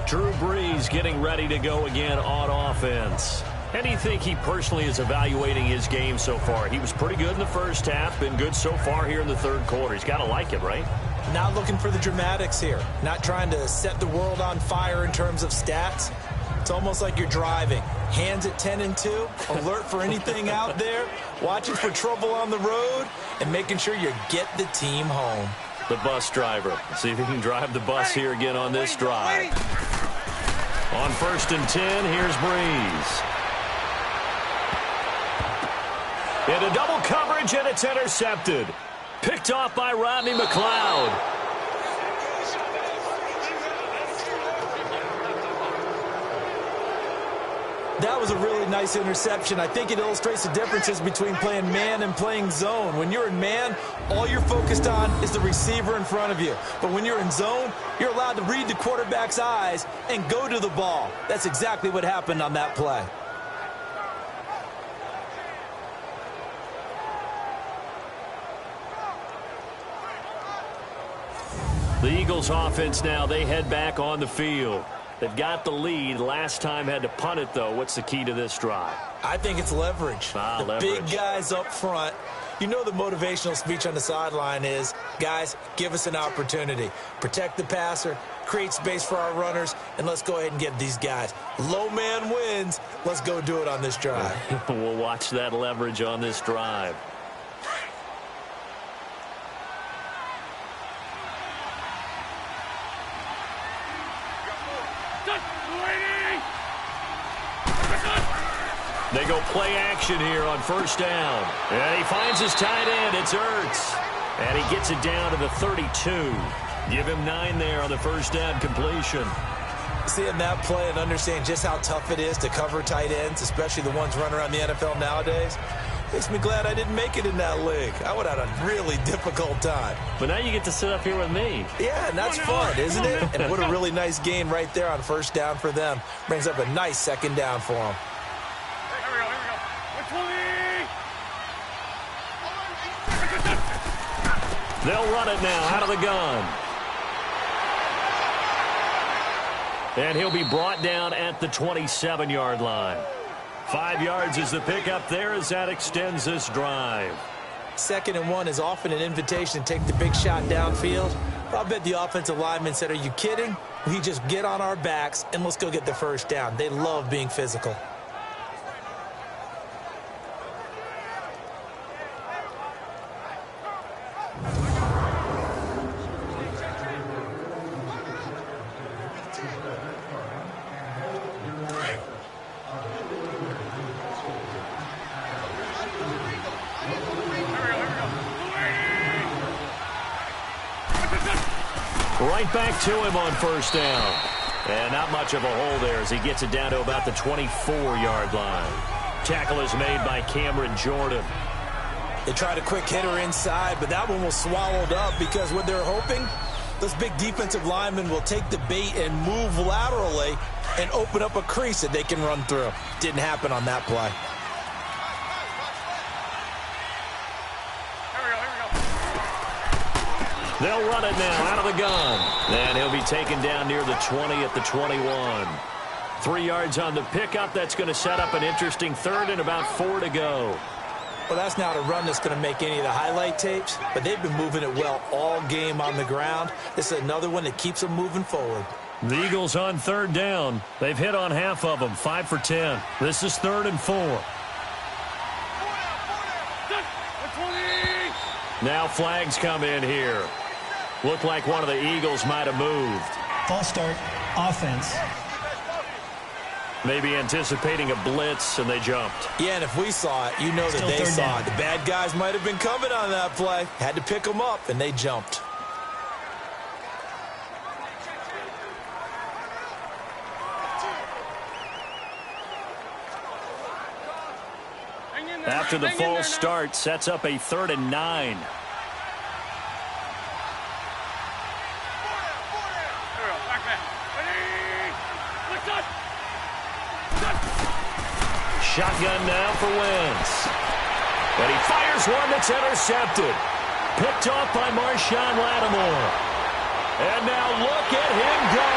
Drew Brees getting ready to go again on offense. How do you think he personally is evaluating his game so far? He was pretty good in the first half, been good so far here in the 3rd quarter. He's got to like it, right? Not looking for the dramatics here. Not trying to set the world on fire in terms of stats. It's almost like you're driving. Hands at 10 and 2, alert for anything out there, watching for trouble on the road, and making sure you get the team home. The bus driver. See if he can drive the bus here again on this drive. On 1st and 10, here's Brees. Into double coverage, and it's intercepted. Picked off by Rodney McLeod. That was a really nice interception. I think it illustrates the differences between playing man and playing zone. When you're in man, all you're focused on is the receiver in front of you. But when you're in zone, you're allowed to read the quarterback's eyes and go to the ball. That's exactly what happened on that play. The Eagles offense now, they head back on the field. They've got the lead. Last time had to punt it, though. What's the key to this drive? I think it's leverage. The leverage. Big guys up front. You know the motivational speech on the sideline is, guys, give us an opportunity. Protect the passer, create space for our runners, and let's go ahead and get these guys. Low man wins. Let's go do it on this drive. We'll watch that leverage on this drive. They go play action here on 1st down. And he finds his tight end. It's Ertz. And he gets it down to the 32. Give him 9 there on the 1st down completion. Seeing that play and understand just how tough it is to cover tight ends, especially the ones running around the NFL nowadays, makes me glad I didn't make it in that league. I would have had a really difficult time. But now you get to sit up here with me. Yeah, and that's fun, isn't it? And what a really nice gain right there on 1st down for them. Brings up a nice 2nd down for them. They'll run it now out of the gun. And he'll be brought down at the 27-yard line. 5 yards is the pickup there as that extends this drive. 2nd and 1 is often an invitation to take the big shot downfield. I'll bet the offensive lineman said, are you kidding? we just get on our backs and let's go get the first down. They love being physical. Right back to him on first down. And not much of a hole there as he gets it down to about the 24-yard line. Tackle is made by Cameron Jordan. They tried a quick hitter inside, but that one was swallowed up because what they're hoping, those big defensive linemen will take the bait and move laterally and open up a crease that they can run through. Didn't happen on that play. They'll run it now out of the gun. And he'll be taken down near the 20 at the 21. 3 yards on the pickup. That's going to set up an interesting third and about 4 to go. Well, that's not a run that's going to make any of the highlight tapes, but they've been moving it well all game on the ground. This is another one that keeps them moving forward. The Eagles on third down. They've hit on half of them, 5 for 10. This is 3rd and 4. Now flags come in here. Looked like one of the Eagles might have moved. False start, offense. Maybe anticipating a blitz, and they jumped. Yeah, and if we saw it, you know that they saw it. The bad guys might have been coming on that play. Had to pick them up, and they jumped. After the false start, sets up a 3rd and 9. Shotgun now for Wentz. But he fires one that's intercepted. Picked off by Marshawn Lattimore. And now look at him go.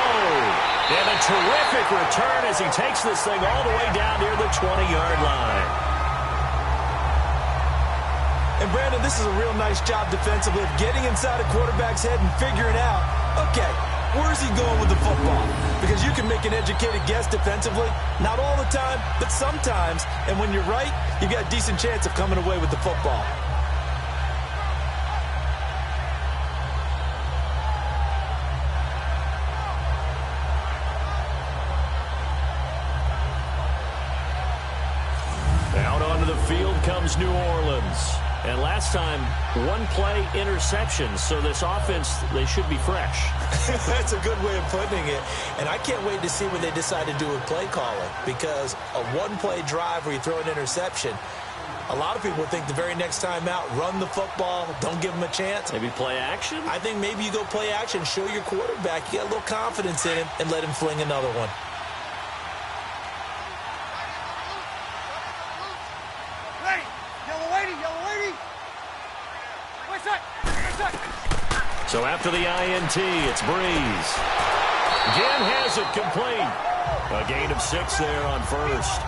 And a terrific return as he takes this thing all the way down near the 20-yard line. And Brandon, this is a real nice job defensively of getting inside a quarterback's head and figuring out, okay, where's he going with the football? Because you can make an educated guess defensively. Not all the time, but sometimes. And when you're right, you've got a decent chance of coming away with the football. Out onto the field comes New Orleans. And last time, one-play interception, so this offense, they should be fresh. That's a good way of putting it. And I can't wait to see what they decide to do with play calling, because a one-play drive where you throw an interception, a lot of people think the very next time out, run the football, don't give them a chance. Maybe play action? I think maybe you go play action, show your quarterback you got a little confidence in him, and let him fling another one. So after the INT, it's Breeze. Again has it complete. A gain of 6 there on first.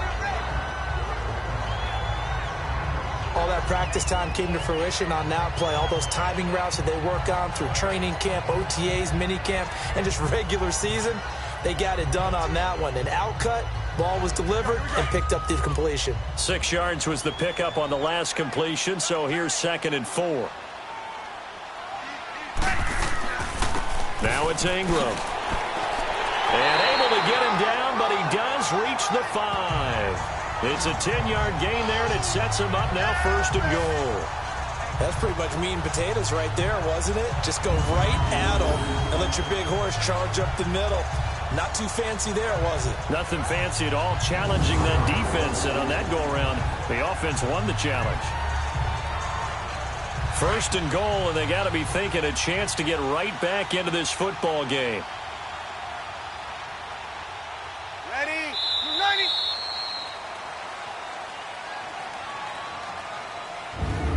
All that practice time came to fruition on that play. All those timing routes that they work on through training camp, OTAs, minicamp, and just regular season, they got it done on that one. An outcut, ball was delivered, and picked up the completion. 6 yards was the pickup on the last completion, so here's 2nd and 4. Now it's Ingram. And able to get him down, but he does reach the 5. It's a 10-yard gain there, and it sets him up now 1st and goal. That's pretty much meat and potatoes right there, wasn't it? Just go right at him and let your big horse charge up the middle. Not too fancy there, was it? Nothing fancy at all, challenging that defense, and on that go-around, the offense won the challenge. 1st and goal, and they got to be thinking a chance to get right back into this football game. Ready?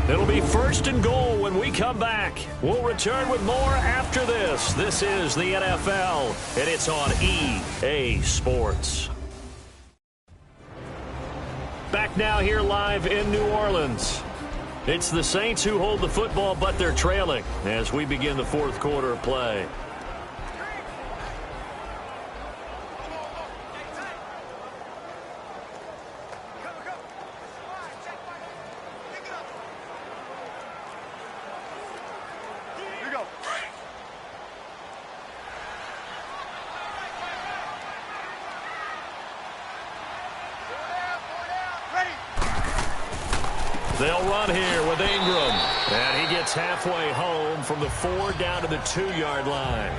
It'll be 1st and goal when we come back. We'll return with more after this. This is the NFL, and it's on EA Sports. Back now here live in New Orleans. It's the Saints who hold the football, but they're trailing as we begin the 4th quarter of play. They'll run here with Ingram. And he gets halfway home from the 4 down to the 2-yard line.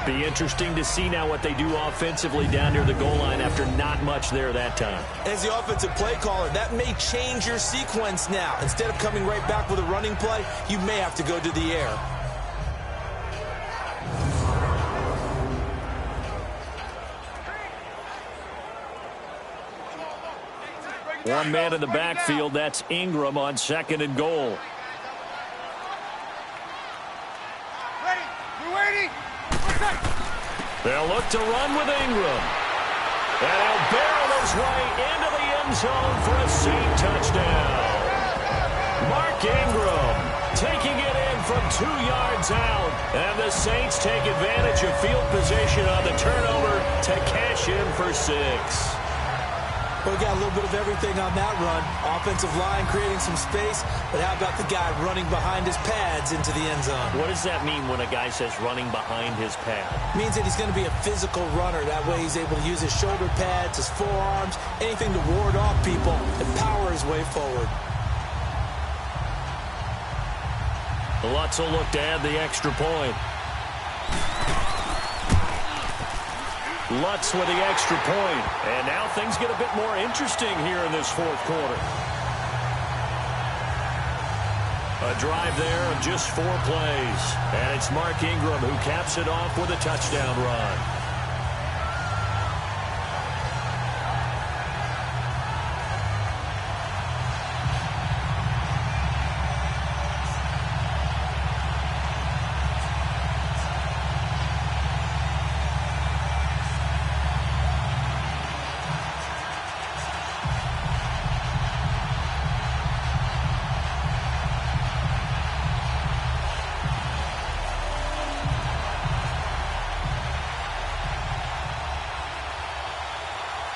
Be interesting to see now what they do offensively down near the goal line after not much there that time. As the offensive play caller, that may change your sequence now. Instead of coming right back with a running play, you may have to go to the air. One man in the backfield, that's Ingram on 2nd and goal. They'll look to run with Ingram. And he'll barrel his way into the end zone for a Saint touchdown. Mark Ingram taking it in from 2 yards out. And the Saints take advantage of field position on the turnover to cash in for 6. Well, we got a little bit of everything on that run. Offensive line creating some space, but how about the guy running behind his pads into the end zone? What does that mean when a guy says running behind his pad? It means that he's going to be a physical runner. That way he's able to use his shoulder pads, his forearms, anything to ward off people and power his way forward. Lutz will look to add the extra point. Lutz with the extra point. And now things get a bit more interesting here in this 4th quarter. A drive there of just 4 plays. And it's Mark Ingram who caps it off with a touchdown run.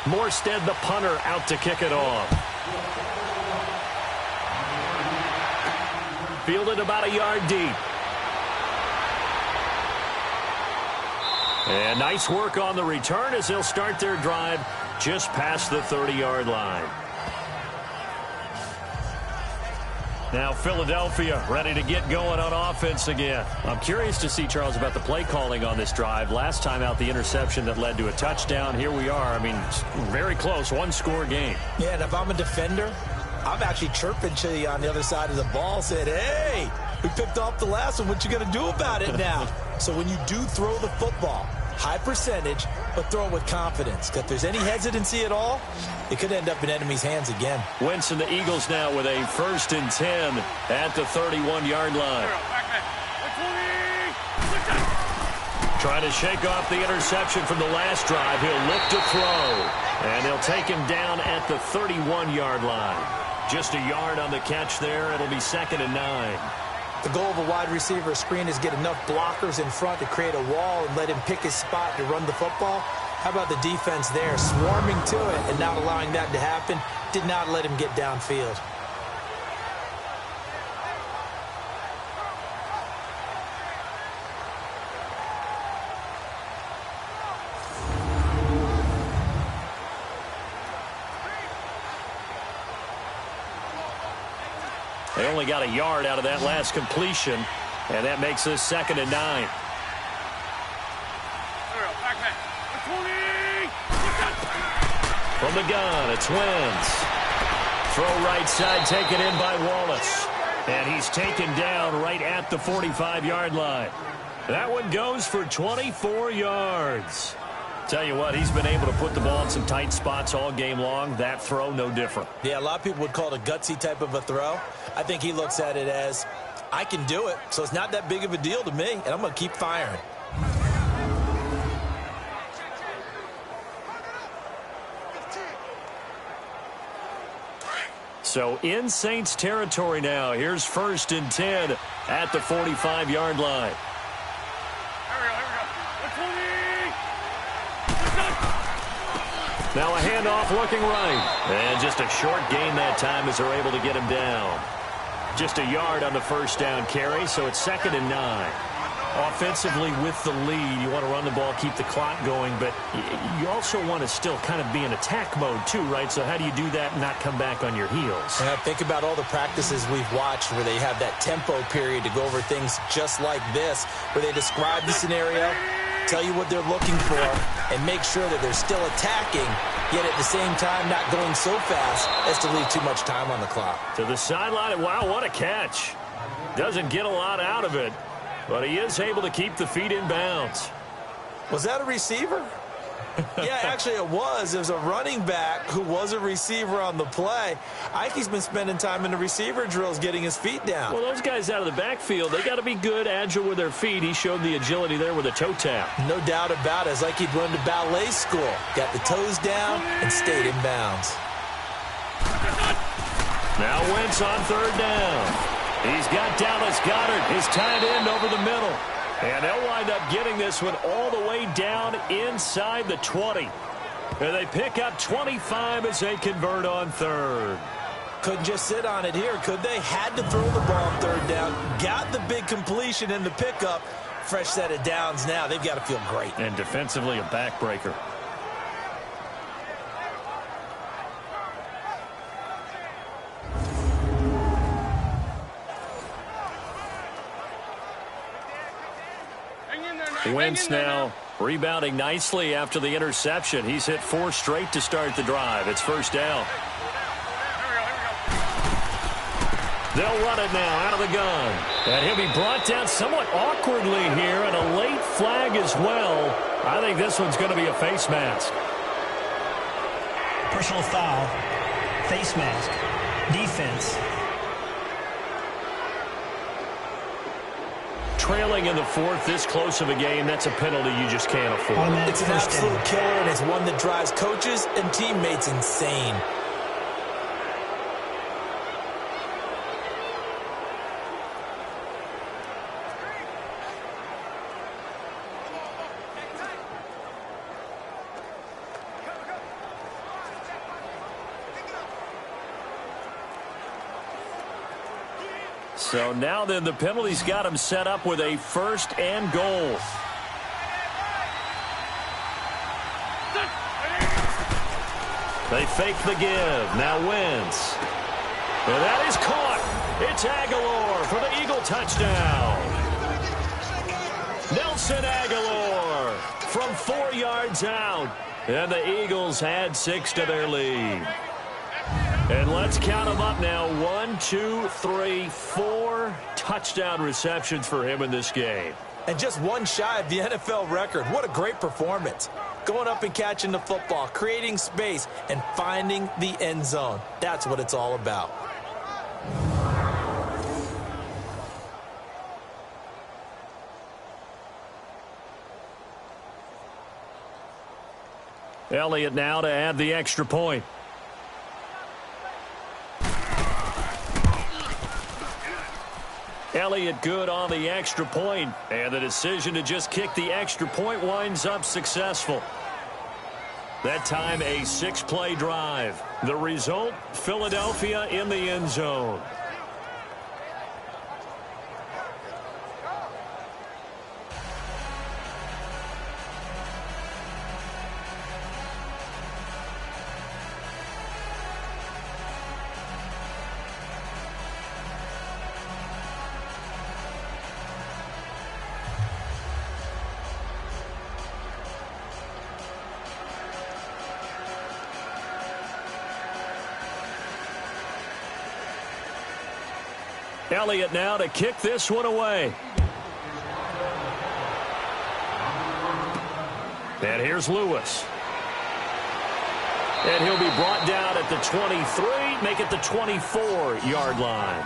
Morstead, the punter, out to kick it off. Fielded about a yard deep. And nice work on the return as they'll start their drive just past the 30-yard line. Now Philadelphia ready to get going on offense again. I'm curious to see, Charles, about the play calling on this drive. Last time out, the interception that led to a touchdown. Here we are. I mean, very close, 1-score game. Yeah, and if I'm a defender, I'm actually chirping to you on the other side of the ball, saying, hey, we picked off the last one. What you going to do about it now? So when you do throw the football, high percentage, but throw it with confidence. Because if there's any hesitancy at all, it could end up in enemy's hands again. Wentz and the Eagles now with a 1st and 10 at the 31-yard line. Trying to shake off the interception from the last drive. He'll look to throw. And he'll take him down at the 31-yard line. Just a yard on the catch there. It'll be 2nd and 9. The goal of a wide receiver screen is get enough blockers in front to create a wall and let him pick his spot to run the football. How about the defense there, swarming to it and not allowing that to happen? Did not let him get downfield. They only got a yard out of that last completion, and that makes this 2nd and 9. From the gun, it's Wentz. Throw right side, taken in by Wallace. And he's taken down right at the 45-yard line. That one goes for 24 yards. Tell you what, he's been able to put the ball in some tight spots all game long. That throw, no different. Yeah, a lot of people would call it a gutsy type of a throw. I think he looks at it as, I can do it, so it's not that big of a deal to me, and I'm going to keep firing. So in Saints territory now. Here's 1st and 10 at the 45-yard line. Now a handoff looking right. And just a short gain that time as they're able to get him down. Just a yard on the 1st down carry, so it's 2nd and 9. Offensively with the lead, you want to run the ball, keep the clock going, but you also want to still kind of be in attack mode too, right? So how do you do that and not come back on your heels? Yeah, think about all the practices we've watched where they have that tempo period to go over things just like this, where they describe the scenario, tell you what they're looking for, and make sure that they're still attacking, yet at the same time not going so fast as to leave too much time on the clock. To the sideline, wow, what a catch. Doesn't get a lot out of it, but he is able to keep the feet in bounds. Was that a receiver? Yeah, actually it was. It was a running back who was a receiver on the play. Ike's been spending time in the receiver drills getting his feet down. Well, those guys out of the backfield, they got to be good, agile with their feet. He showed the agility there with a toe tap. No doubt about it. It's like he'd run to ballet school. Got the toes down and stayed in bounds. Now Wentz on third down. He's got Dallas Goedert, his tight end, over the middle. And they'll wind up getting this one all the way down inside the 20. And they pick up 25 as they convert on third. Couldn't just sit on it here, could they? Had to throw the ball on third down. Got the big completion in the pickup. Fresh set of downs now. They've got to feel great. And defensively a backbreaker. Wentz now rebounding nicely after the interception. He's hit 4 straight to start the drive. It's first down. They'll run it now out of the gun. And he'll be brought down somewhat awkwardly here, and a late flag as well. I think this one's going to be a face mask. Personal foul. Face mask. Defense. Trailing in the fourth, this close of a game, that's a penalty you just can't afford. It's an absolute killer, and it's one that drives coaches and teammates insane. So now then the penalty's got him set up with a first and goal. They fake the give. Now Wentz. And that is caught. It's Aguilar for the Eagle touchdown. Nelson Aguilar from 4 yards out. And the Eagles add 6 to their lead. And let's count them up now. 1, 2, 3, 4 touchdown receptions for him in this game. And just one shy of the NFL record. What a great performance. Going up and catching the football, creating space, and finding the end zone. That's what it's all about. Elliott now to add the extra point. Elliott good on the extra point, and the decision to just kick the extra point winds up successful. That time a 6-play drive. The result, Philadelphia in the end zone. Elliott now to kick this one away. And here's Lewis. And he'll be brought down at the 23, make it the 24-yard line.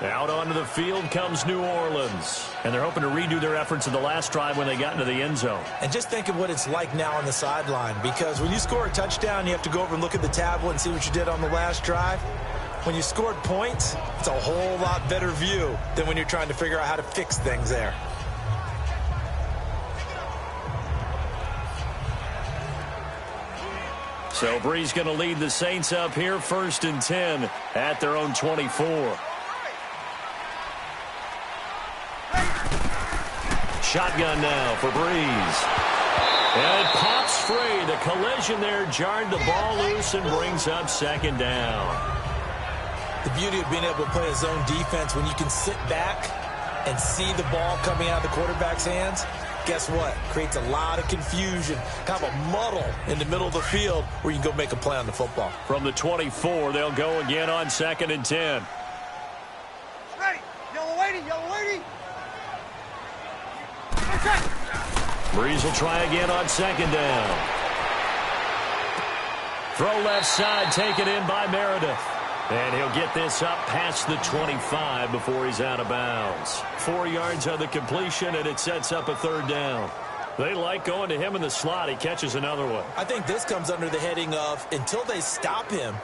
Out onto the field comes New Orleans. And they're hoping to redo their efforts in the last drive when they got into the end zone. And just think of what it's like now on the sideline, because when you score a touchdown, you have to go over and look at the tablet and see what you did on the last drive. When you scored points, it's a whole lot better view than when you're trying to figure out how to fix things there. So Brees going to lead the Saints up here, 1st and 10 at their own 24. shotgun now for Breeze. And it pops free. The collision there jarred the ball loose and brings up second down. The beauty of being able to play a zone defense when you can sit back and see the ball coming out of the quarterback's hands, guess what? Creates a lot of confusion, kind of a muddle in the middle of the field where you can go make a play on the football. From the 24, they'll go again on 2nd and 10. Ready. Yellow waiting. Yellow waiting. Breeze will try again on 2nd down. Throw left side, taken in by Meredith. And he'll get this up past the 25 before he's out of bounds. 4 yards on the completion, and it sets up a 3rd down. They like going to him in the slot. He catches another one. I think this comes under the heading of until they stop him,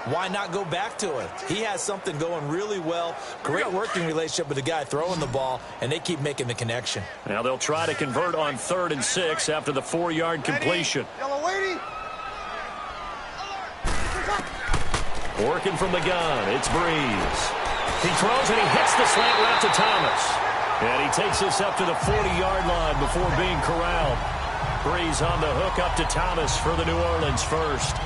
why not go back to it? He has something going really well. Great working relationship with the guy throwing the ball, and they keep making the connection. Now they'll try to convert on 3rd and 6 after the 4-yard completion. Yellow waiting. Working from the gun, it's Breeze. He throws and he hits the slant route to Thomas. And he takes this up to the 40-yard line before being corralled. Breeze on the hook up to Thomas for the New Orleans first.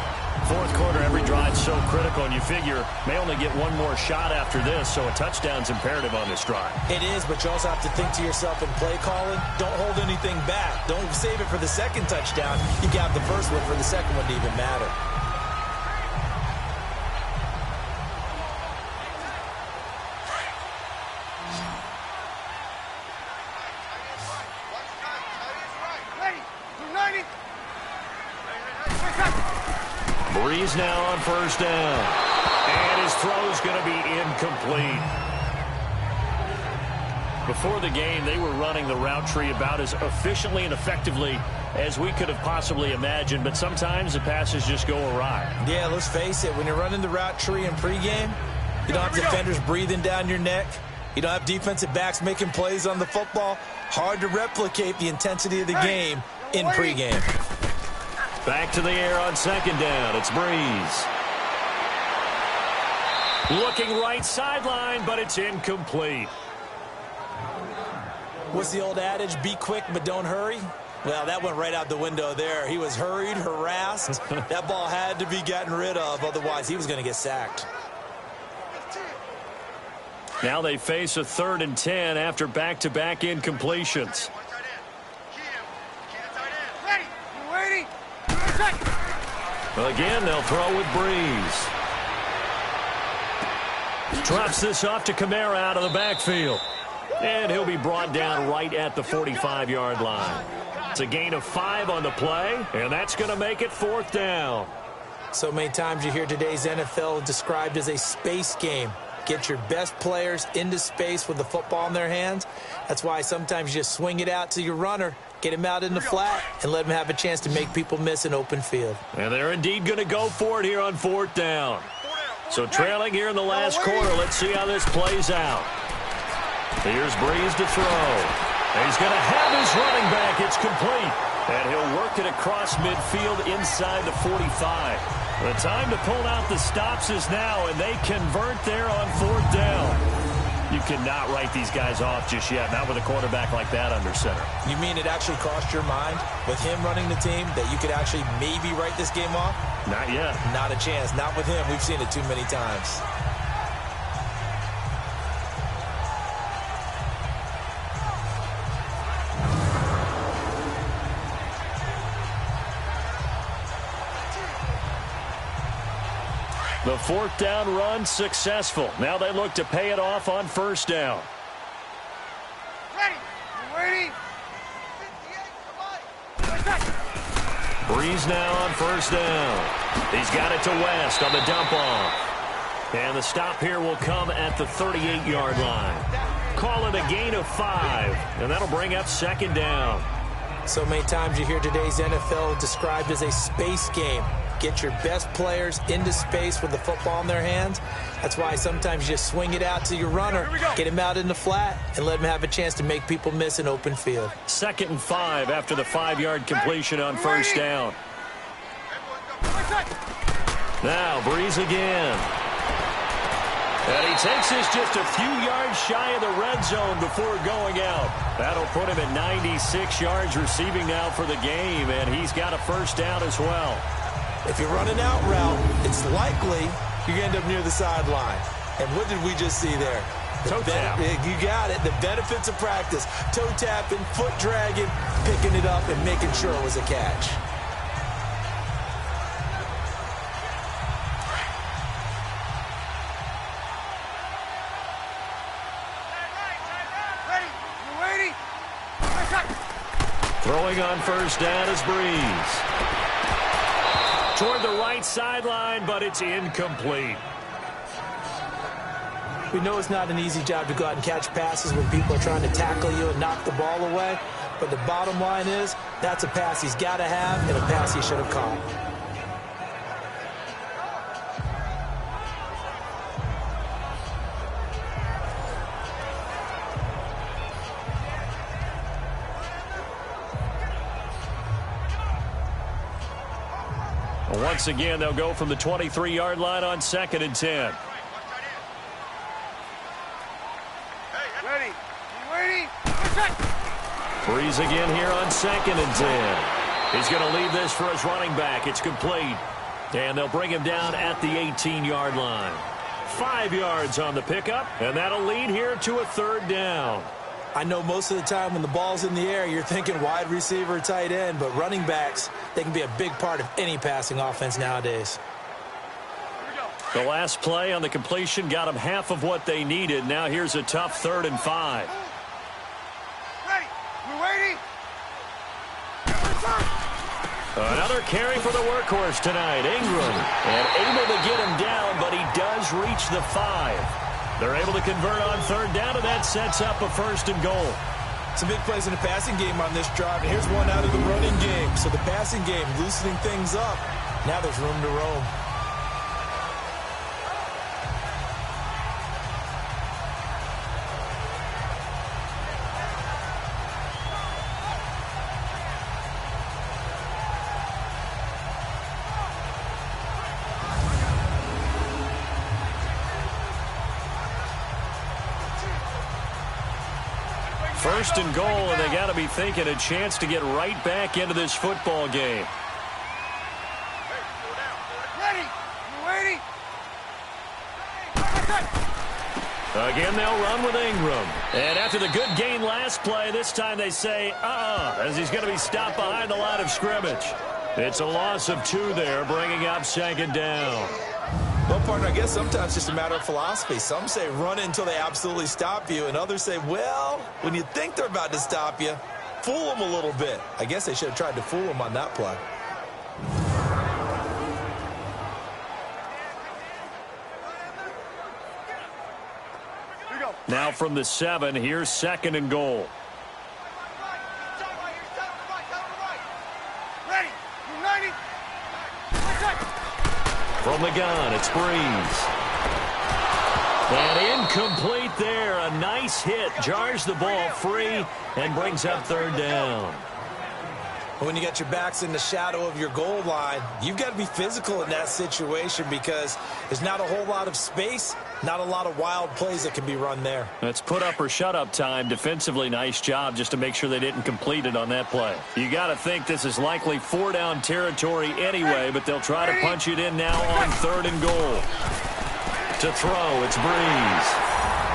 4th quarter, every drive so critical, and you figure may only get one more shot after this, so a touchdown's imperative on this drive. It is, but you also have to think to yourself in play calling, don't hold anything back. Don't save it for the second touchdown. You got the first one for the second one to even matter. Breeze now on 1st down. And his throw's going to be incomplete. Before the game, they were running the route tree about as efficiently and effectively as we could have possibly imagined, but sometimes the passes just go awry. Yeah, let's face it. When you're running the route tree in pregame, you don't have defenders breathing down your neck. You don't have defensive backs making plays on the football. Hard to replicate the intensity of the game in pregame. Back to the air on 2nd down. It's Breeze. Looking right sideline, but it's incomplete. What's the old adage? Be quick, but don't hurry. Well, that went right out the window there. He was hurried, harassed. That ball had to be gotten rid of. Otherwise, he was going to get sacked. Now they face a 3rd and 10 after back-to-back incompletions. Again, they'll throw with Breeze. Drops this off to Kamara out of the backfield. And he'll be brought down right at the 45-yard line. It's a gain of 5 on the play, and that's going to make it 4th down. So many times you hear today's NFL described as a space game. Get your best players into space with the football in their hands. That's why sometimes you just swing it out to your runner, get him out in the flat, and let him have a chance to make people miss an open field. And they're indeed going to go for it here on 4th down. So trailing here in the last quarter, let's see how this plays out. Here's Breeze to throw. And he's going to have his running back. It's complete. And he'll work it across midfield inside the 45. The time to pull out the stops is now, and they convert there on 4th down. You cannot write these guys off just yet, not with a quarterback like that under center. You mean it actually crossed your mind with him running the team that you could actually maybe write this game off? Not yet. Not a chance. Not with him. We've seen it too many times. The 4th down run successful. Now they look to pay it off on 1st down. Ready. Ready. Breeze now on 1st down. He's got it to West on the dump off. And the stop here will come at the 38-yard line. Call it a gain of 5, and that'll bring up 2nd down. So many times you hear today's NFL described as a space game. Get your best players into space with the football in their hands. That's why sometimes you just swing it out to your runner, get him out in the flat, and let him have a chance to make people miss an open field. 2nd and 5 after the 5-yard completion on 1st down. Now Breeze again. And he takes this just a few yards shy of the red zone before going out. That'll put him at 96 yards receiving now for the game, and he's got a first down as well. If you're running out route, it's likely you're going to end up near the sideline. And what did we just see there? Toe tap. You got it. The benefits of practice. Toe tapping, foot dragging, picking it up, and making sure it was a catch. Throwing on first down is Breeze. Toward the right sideline, but it's incomplete. We know it's not an easy job to go out and catch passes when people are trying to tackle you and knock the ball away. But the bottom line is, that's a pass he's got to have and a pass he should have caught. Once again, they'll go from the 23-yard line on 2nd and 10. Ready. Breeze again here on 2nd and 10. He's going to leave this for his running back. It's complete. And they'll bring him down at the 18-yard line. 5 yards on the pickup, and that'll lead here to a 3rd down. I know most of the time when the ball's in the air, you're thinking wide receiver, tight end, but running backs, they can be a big part of any passing offense nowadays. The last play on the completion got them half of what they needed. Now here's a tough 3rd and 5. Ready. We're waiting. Another carry for the workhorse tonight, Ingram. And able to get him down, but he does reach the 5. They're able to convert on 3rd down, and that sets up a 1st and goal. Some big plays in the passing game on this drive, and here's one out of the running game. So the passing game loosening things up. Now there's room to roam. First and goal, and they got to be thinking a chance to get right back into this football game. Ready. We're waiting. Again, they'll run with Ingram. And after the good gain last play, this time they say, as he's going to be stopped behind the line of scrimmage. It's a loss of 2 there, bringing up 2nd down. Well, partner, I guess sometimes it's just a matter of philosophy. Some say run it until they absolutely stop you, and others say, well, when you think they're about to stop you, fool them a little bit. I guess they should have tried to fool them on that play. Now from the 7, here's 2nd and goal. Ready. We're 90. From the gun, it's Breeze. And incomplete there. A nice hit. Jars the ball free and brings up 3rd down. When you got your backs in the shadow of your goal line, you've got to be physical in that situation because there's not a whole lot of space, not a lot of wild plays that can be run there. That's put up or shut up time. Defensively, nice job just to make sure they didn't complete it on that play. You got to think this is likely 4-down territory anyway, but they'll try to punch it in now on 3rd and goal. To throw, it's Breeze.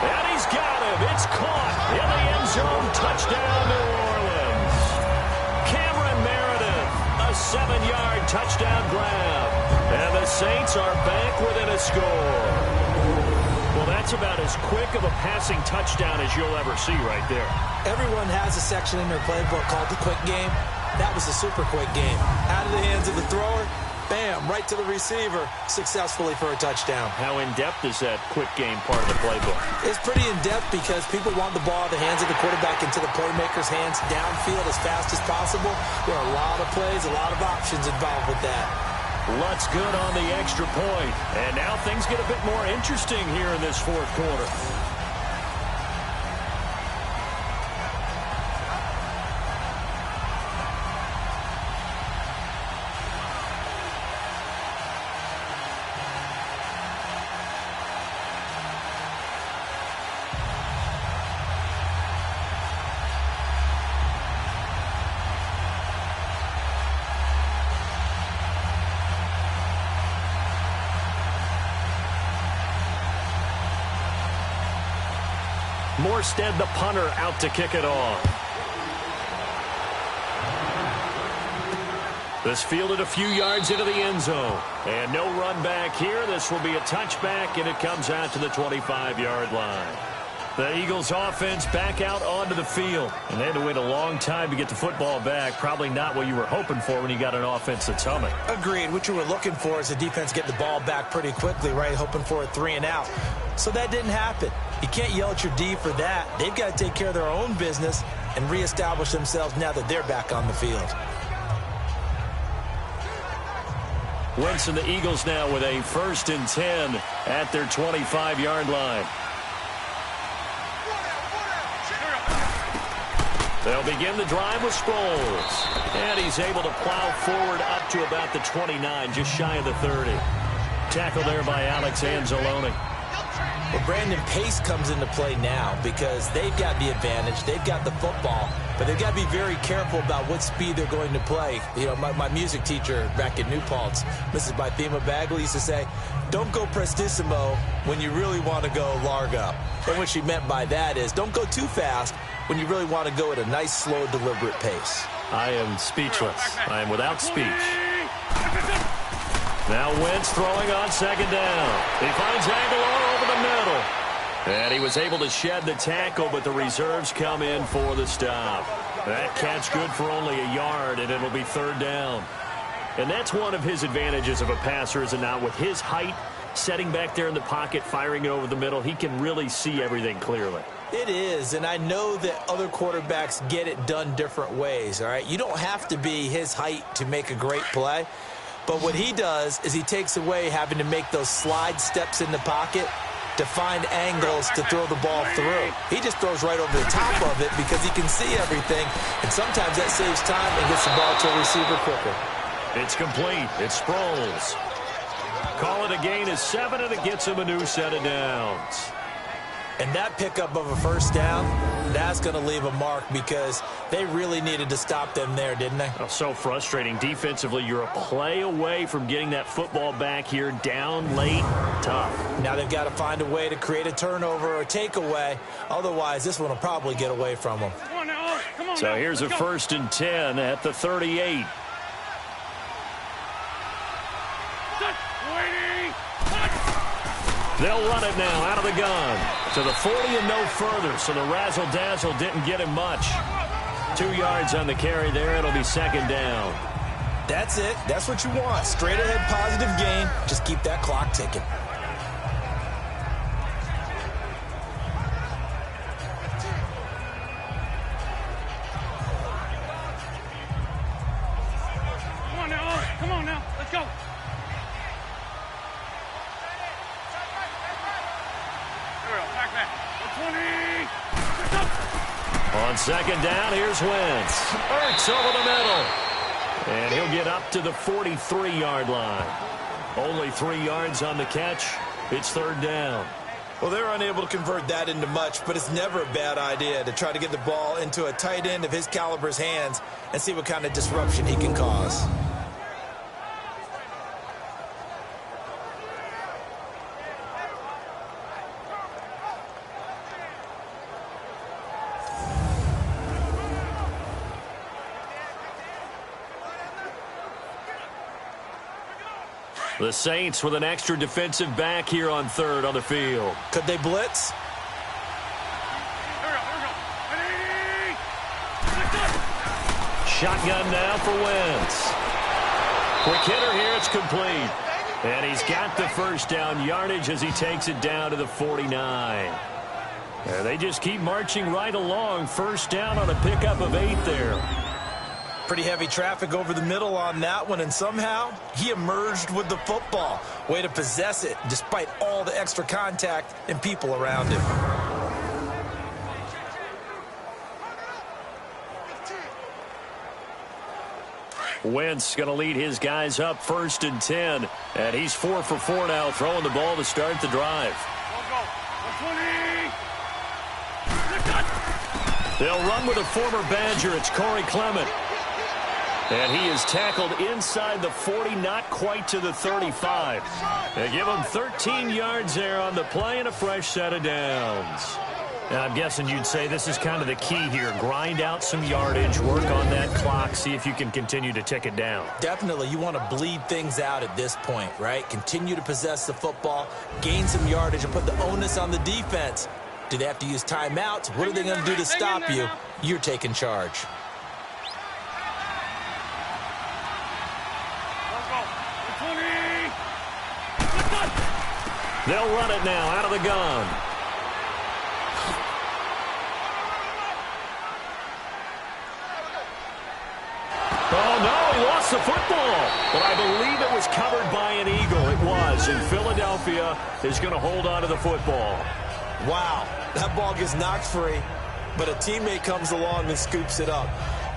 And he's got him. It's caught in the end zone. Touchdown, New Orleans. Cameron Meredith, a 7-yard touchdown grab. And the Saints are back within a score. Well, that's about as quick of a passing touchdown as you'll ever see right there. Everyone has a section in their playbook called the quick game. That was the super quick game. Out of the hands of the thrower, bam, right to the receiver, successfully for a touchdown. How in-depth is that quick game part of the playbook? It's pretty in-depth because people want the ball at the hands of the quarterback into the playmaker's hands downfield as fast as possible. There are a lot of plays, a lot of options involved with that. Lutz good on the extra point. And now things get a bit more interesting here in this 4th quarter. Morstead, the punter, out to kick it off. This fielded a few yards into the end zone. And no run back here. This will be a touchback, and it comes out to the 25-yard line. The Eagles offense back out onto the field. And they had to wait a long time to get the football back. Probably not what you were hoping for when you got an offense that's humming. Agreed. What you were looking for is the defense get the ball back pretty quickly, right? Hoping for a 3-and-out. So that didn't happen. You can't yell at your D for that. They've got to take care of their own business and reestablish themselves now that they're back on the field. Wentz and the Eagles now with a 1st and 10 at their 25-yard line. They'll begin the drive with Sproles. And he's able to plow forward up to about the 29, just shy of the 30. Tackle there by Alex Anzalone. Well, Brandon, pace comes into play now because they've got the advantage. They've got the football, but they've got to be very careful about what speed they're going to play. You know, my music teacher back in New Paltz, Mrs. Bythema Bagley, used to say, don't go prestissimo when you really want to go largo. And what she meant by that is don't go too fast when you really want to go at a nice, slow, deliberate pace. I am speechless. I am without speech. Now Wentz throwing on 2nd down. He finds Aguilar over the middle. And he was able to shed the tackle, but the reserves come in for the stop. That catch good for only a yard, and it'll be 3rd down. And that's one of his advantages of a passer, is it not? With his height, setting back there in the pocket, firing it over the middle, he can really see everything clearly. It is, and I know that other quarterbacks get it done different ways, all right? You don't have to be his height to make a great play. But what he does is he takes away having to make those slide steps in the pocket to find angles to throw the ball through. He just throws right over the top of it because he can see everything, and sometimes that saves time and gets the ball to a receiver quicker. It's complete. It's Sproles. Call it a gain of 7, and it gets him a new set of downs. And that pickup of a 1st down, that's going to leave a mark because they really needed to stop them there, didn't they? Oh, so frustrating. Defensively, you're a play away from getting that football back here, down late. Tough. Now they've got to find a way to create a turnover or takeaway. Otherwise, this one will probably get away from them. Come on now. Come on So now. here's a 1st and 10 at the 38. They'll run it now out of the gun to the 40 and no further, so the razzle-dazzle didn't get him much. 2 yards on the carry there. It'll be 2nd down. That's it. That's what you want. Straight ahead positive gain. Just keep that clock ticking. Come on now. Let's go. On 2nd down, here's Wentz. Ertz over the middle. And he'll get up to the 43-yard line. Only 3 yards on the catch. It's 3rd down. Well, they're unable to convert that into much, but it's never a bad idea to try to get the ball into a tight end of his caliber's hands and see what kind of disruption he can cause. The Saints with an extra defensive back here on 3rd on the field. Could they blitz? Shotgun now for Wentz. Quick hitter here, it's complete. And he's got the 1st down yardage as he takes it down to the 49. And they just keep marching right along. 1st down on a pickup of 8 there. Pretty heavy traffic over the middle on that one, and somehow he emerged with the football. Way to possess it, despite all the extra contact and people around him. Wentz going to lead his guys up 1st and 10. And he's 4 for 4 now, throwing the ball to start the drive. They'll run with a former Badger. It's Corey Clement. And he is tackled inside the 40, not quite to the 35. They give him 13 yards there on the play and a fresh set of downs. And I'm guessing you'd say this is kind of the key here. Grind out some yardage, work on that clock, see if you can continue to tick it down. Definitely. You want to bleed things out at this point, right? Continue to possess the football, gain some yardage, and put the onus on the defense. Do they have to use timeouts? What are they going to do to stop you? You're taking charge. They'll run it now out of the gun. Oh, no, he lost the football. But I believe it was covered by an Eagle. It was, and Philadelphia is going to hold on to the football. Wow, that ball gets knocked free, but a teammate comes along and scoops it up.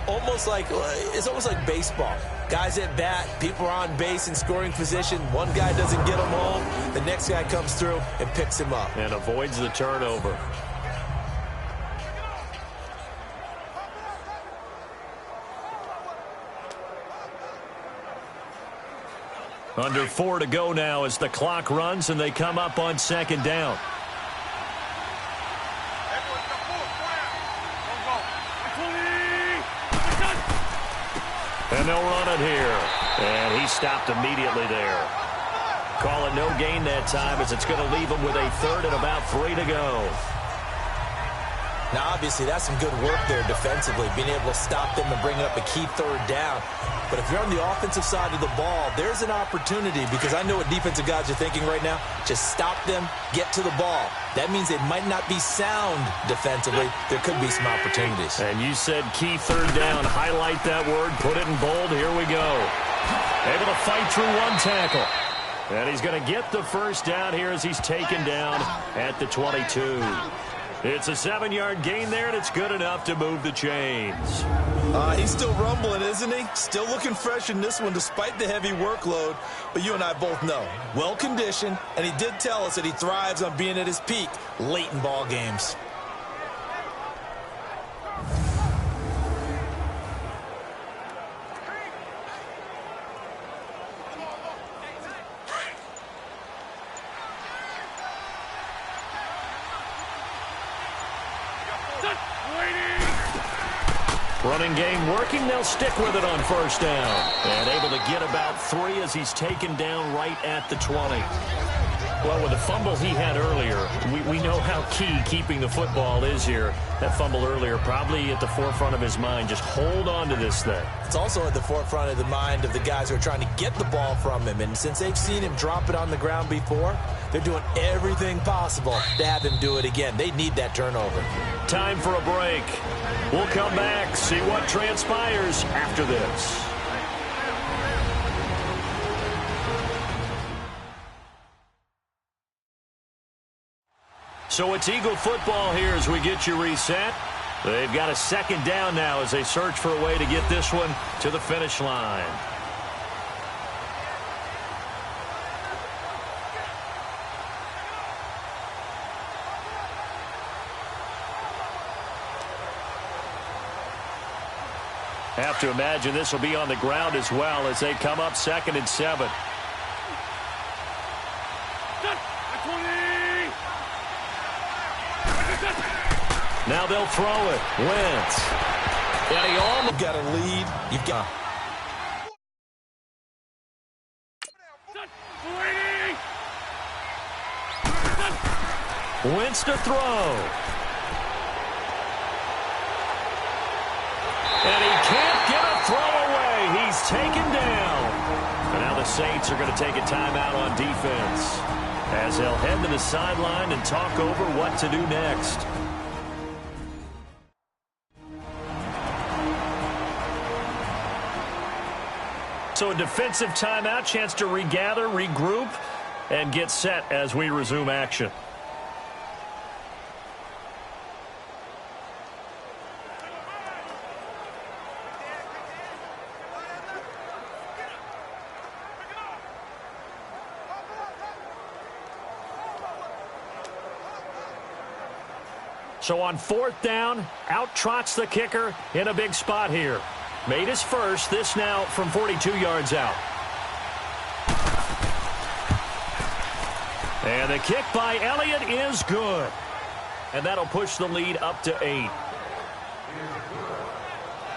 It's almost like baseball. Guys at bat, people are on base in scoring position. One guy doesn't get him home. The next guy comes through and picks him up. And avoids the turnover. Under 4 to go now as the clock runs and they come up on second down. And they'll run it here. And he stopped immediately there. Call it no gain that time as it's going to leave him with a third and about 3 to go. Now, obviously, that's some good work there defensively, being able to stop them and bringing up a key third down. But if you're on the offensive side of the ball, there's an opportunity because I know what defensive guys are thinking right now. Just stop them, get to the ball. That means they might not be sound defensively. There could be some opportunities. And you said key third down. Highlight that word. Put it in bold. Here we go. Able to fight through one tackle. And he's going to get the first down here as he's taken down at the 22. It's a 7-yard gain there, and it's good enough to move the chains. He's still rumbling, isn't he? Still looking fresh in this one despite the heavy workload. But you and I both know, well-conditioned, and he did tell us that he thrives on being at his peak late in ball games. Running game working. They'll stick with it on first down. And able to get about 3 as he's taken down right at the 20. Well, with the fumble he had earlier, we know how key keeping the football is here. That fumble earlier probably at the forefront of his mind. Just hold on to this thing. It's also at the forefront of the mind of the guys who are trying to get the ball from him. And since they've seen him drop it on the ground before, they're doing everything possible to have him do it again. They need that turnover. Time for a break. We'll come back, see what transpires after this. So it's Eagle football here as we get you reset. They've got a second down now as they search for a way to get this one to the finish line. Have to imagine this will be on the ground as well as they come up 2nd and 7. Now they'll throw it. Wentz. And he almost got a lead. You've got. Wentz to throw. And he can't get a throw away. He's taken down. And now the Saints are going to take a timeout on defense as they'll head to the sideline and talk over what to do next. So a defensive timeout, chance to regather, regroup, and get set as we resume action. So on 4th down, out trots the kicker in a big spot here. Made his first, this now from 42 yards out. And the kick by Elliott is good. and that'll push the lead up to 8.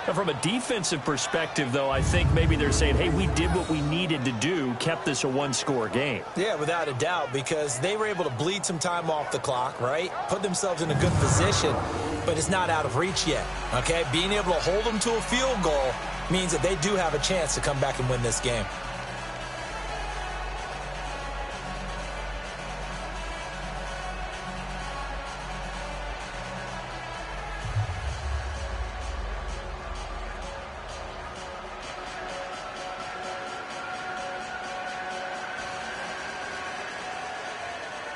Now, from a defensive perspective, though, I think maybe they're saying, hey, we did what we needed to do, kept this a one-score game. Yeah, without a doubt, because they were able to bleed some time off the clock, right? Put themselves in a good position, but it's not out of reach yet, okay? Being able to hold them to a field goal means that they do have a chance to come back and win this game.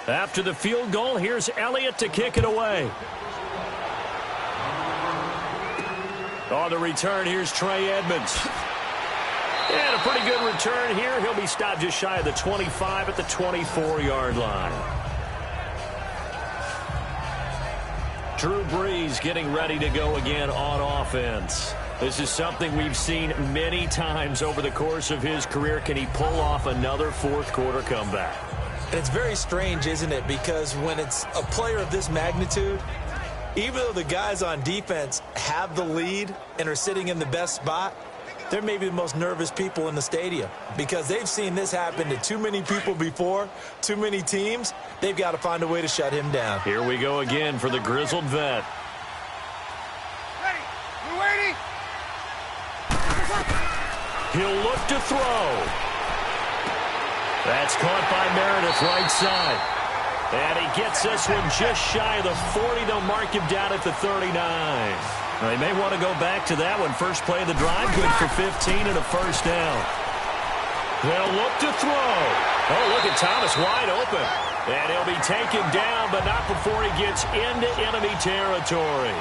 After the field goal, here's Elliott to kick it away. On the return, here's Trey Edmonds. And a pretty good return here. He'll be stopped just shy of the 25 at the 24-yard line. Drew Brees getting ready to go again on offense. This is something we've seen many times over the course of his career. Can he pull off another fourth-quarter comeback? And it's very strange, isn't it? Because when it's a player of this magnitude, even though the guys on defense have the lead and are sitting in the best spot, they're maybe the most nervous people in the stadium because they've seen this happen to too many people before, too many teams. They've got to find a way to shut him down. Here we go again for the grizzled vet. Ready. We're waiting. He'll look to throw. That's caught by Meredith right side. And he gets this one just shy of the 40. They'll mark him down at the 39. Now, they may want to go back to that one. First play of the drive, good for 15 and a first down. They'll look to throw. Oh, look at Thomas wide open. And he'll be taken down, but not before he gets into enemy territory.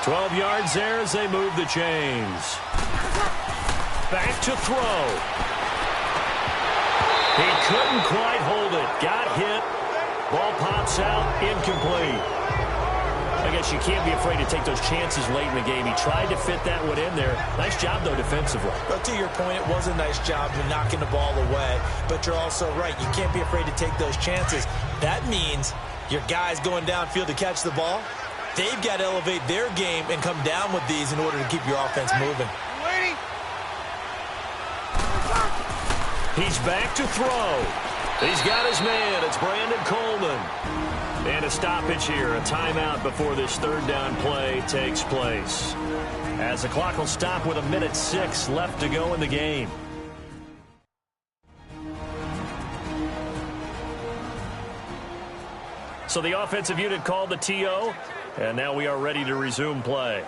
12 yards there as they move the chains. Back to throw. He couldn't quite hold it. Got hit. Ball pops out. Incomplete. I guess you can't be afraid to take those chances late in the game. He tried to fit that one in there. Nice job, though, defensively. But to your point, it was a nice job of knocking the ball away. But you're also right. You can't be afraid to take those chances. That means your guys going downfield to catch the ball, they've got to elevate their game and come down with these in order to keep your offense moving. Waiting. He's back to throw. He's got his man. It's Brandon Coleman. And a stoppage here, a timeout before this third down play takes place. As the clock will stop with 1:06 left to go in the game. So the offensive unit called the TO, and now we are ready to resume play.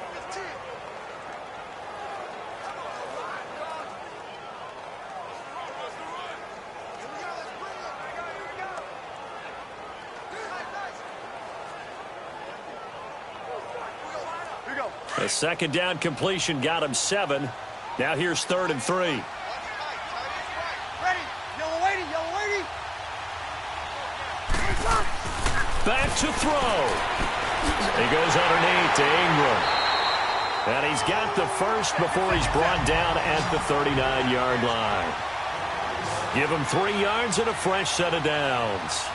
A second down completion got him 7. Now here's 3rd and 3. Ready. Yellow lady. Yellow lady. Back to throw. He goes underneath to Ingram. And he's got the first before he's brought down at the 39-yard line. Give him 3 yards and a fresh set of downs.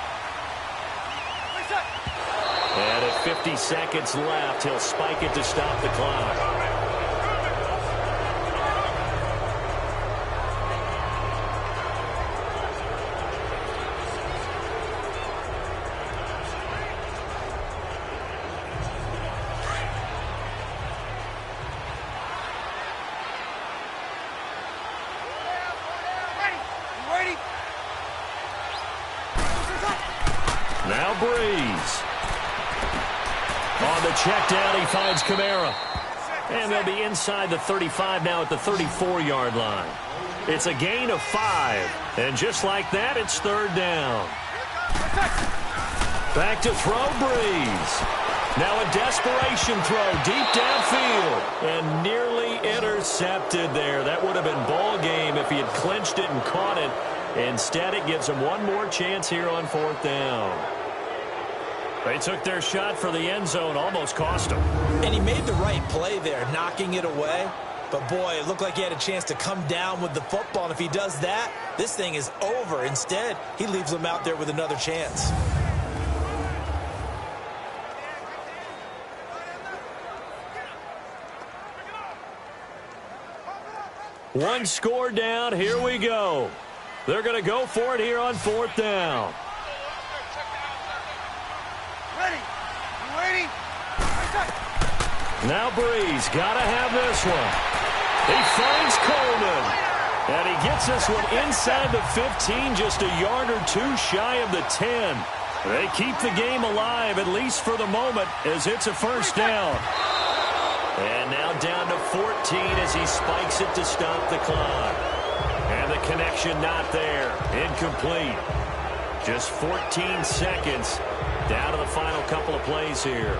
And at 50 seconds left, he'll spike it to stop the clock. Now Breeze. On the check down, he finds Kamara. And they'll be inside the 35 now at the 34-yard line. It's a gain of 5. And just like that, it's 3rd down. Back to throw, Breeze. Now a desperation throw deep downfield. And nearly intercepted there. That would have been ball game if he had clinched it and caught it. Instead, it gives him one more chance here on 4th down. They took their shot for the end zone, almost cost him. And he made the right play there, knocking it away. But, boy, it looked like he had a chance to come down with the football. And if he does that, this thing is over. Instead, he leaves them out there with another chance. One score down. Here we go. They're going to go for it here on 4th down. Ready? You waiting? Now Breeze got to have this one. He finds Coleman. And he gets this one inside the 15, just a yard or two shy of the 10. They keep the game alive, at least for the moment, as it's a first down. And now down to 14 as he spikes it to stop the clock. And the connection not there. Incomplete. Just 14 seconds down to the final couple of plays here.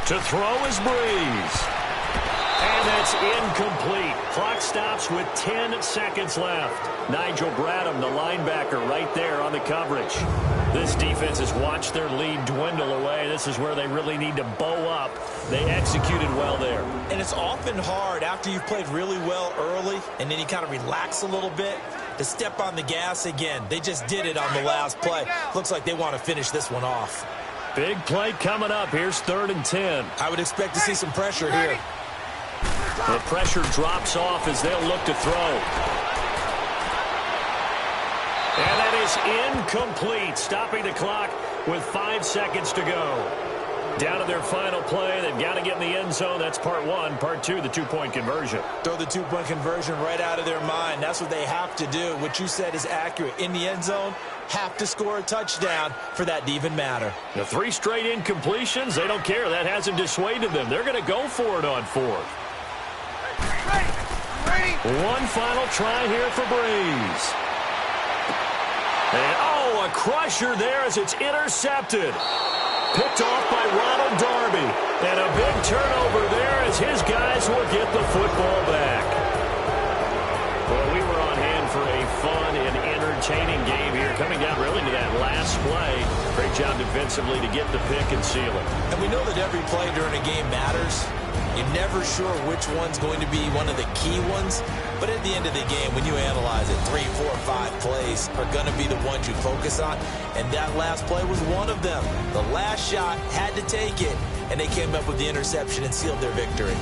To throw is Breeze. And that's incomplete. Clock stops with 10 seconds left. Nigel Bradham, the linebacker, right there on the coverage. This defense has watched their lead dwindle away. This is where they really need to bow up. They executed well there. And it's often hard after you've played really well early and then you kind of relax a little bit to step on the gas again. They just did it on the last play. Looks like they want to finish this one off. Big play coming up. Here's 3rd and 10. I would expect to see some pressure here. The pressure drops off as they'll look to throw. And that is incomplete, stopping the clock with 5 seconds to go. Down to their final play. They've got to get in the end zone. That's part 1. Part 2, the 2-point conversion. Throw the 2-point conversion right out of their mind. That's what they have to do. What you said is accurate. In the end zone, have to score a touchdown for that to even matter. The 3 straight incompletions, they don't care. That hasn't dissuaded them. They're going to go for it on 4th. One final try here for Breeze. And, oh, a crusher there as it's intercepted. Picked off by Ronald Darby. And a big turnover there as his guys will get the football back. Well, we were on hand for a fun and entertaining game here, coming down really to that last play. Great job defensively to get the pick and seal it. And we know that every play during a game matters. You're never sure which one's going to be one of the key ones. But at the end of the game, when you analyze it, 3, 4, 5 plays are going to be the ones you focus on. And that last play was one of them. The last shot had to take it, and they came up with the interception and sealed their victory.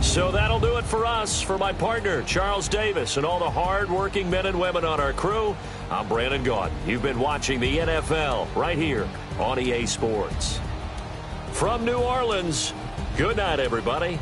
So that'll do it for us. For my partner, Charles Davis, and all the hard-working men and women on our crew, I'm Brandon Gaudin. You've been watching the NFL right here on EA Sports. From New Orleans, good night, everybody.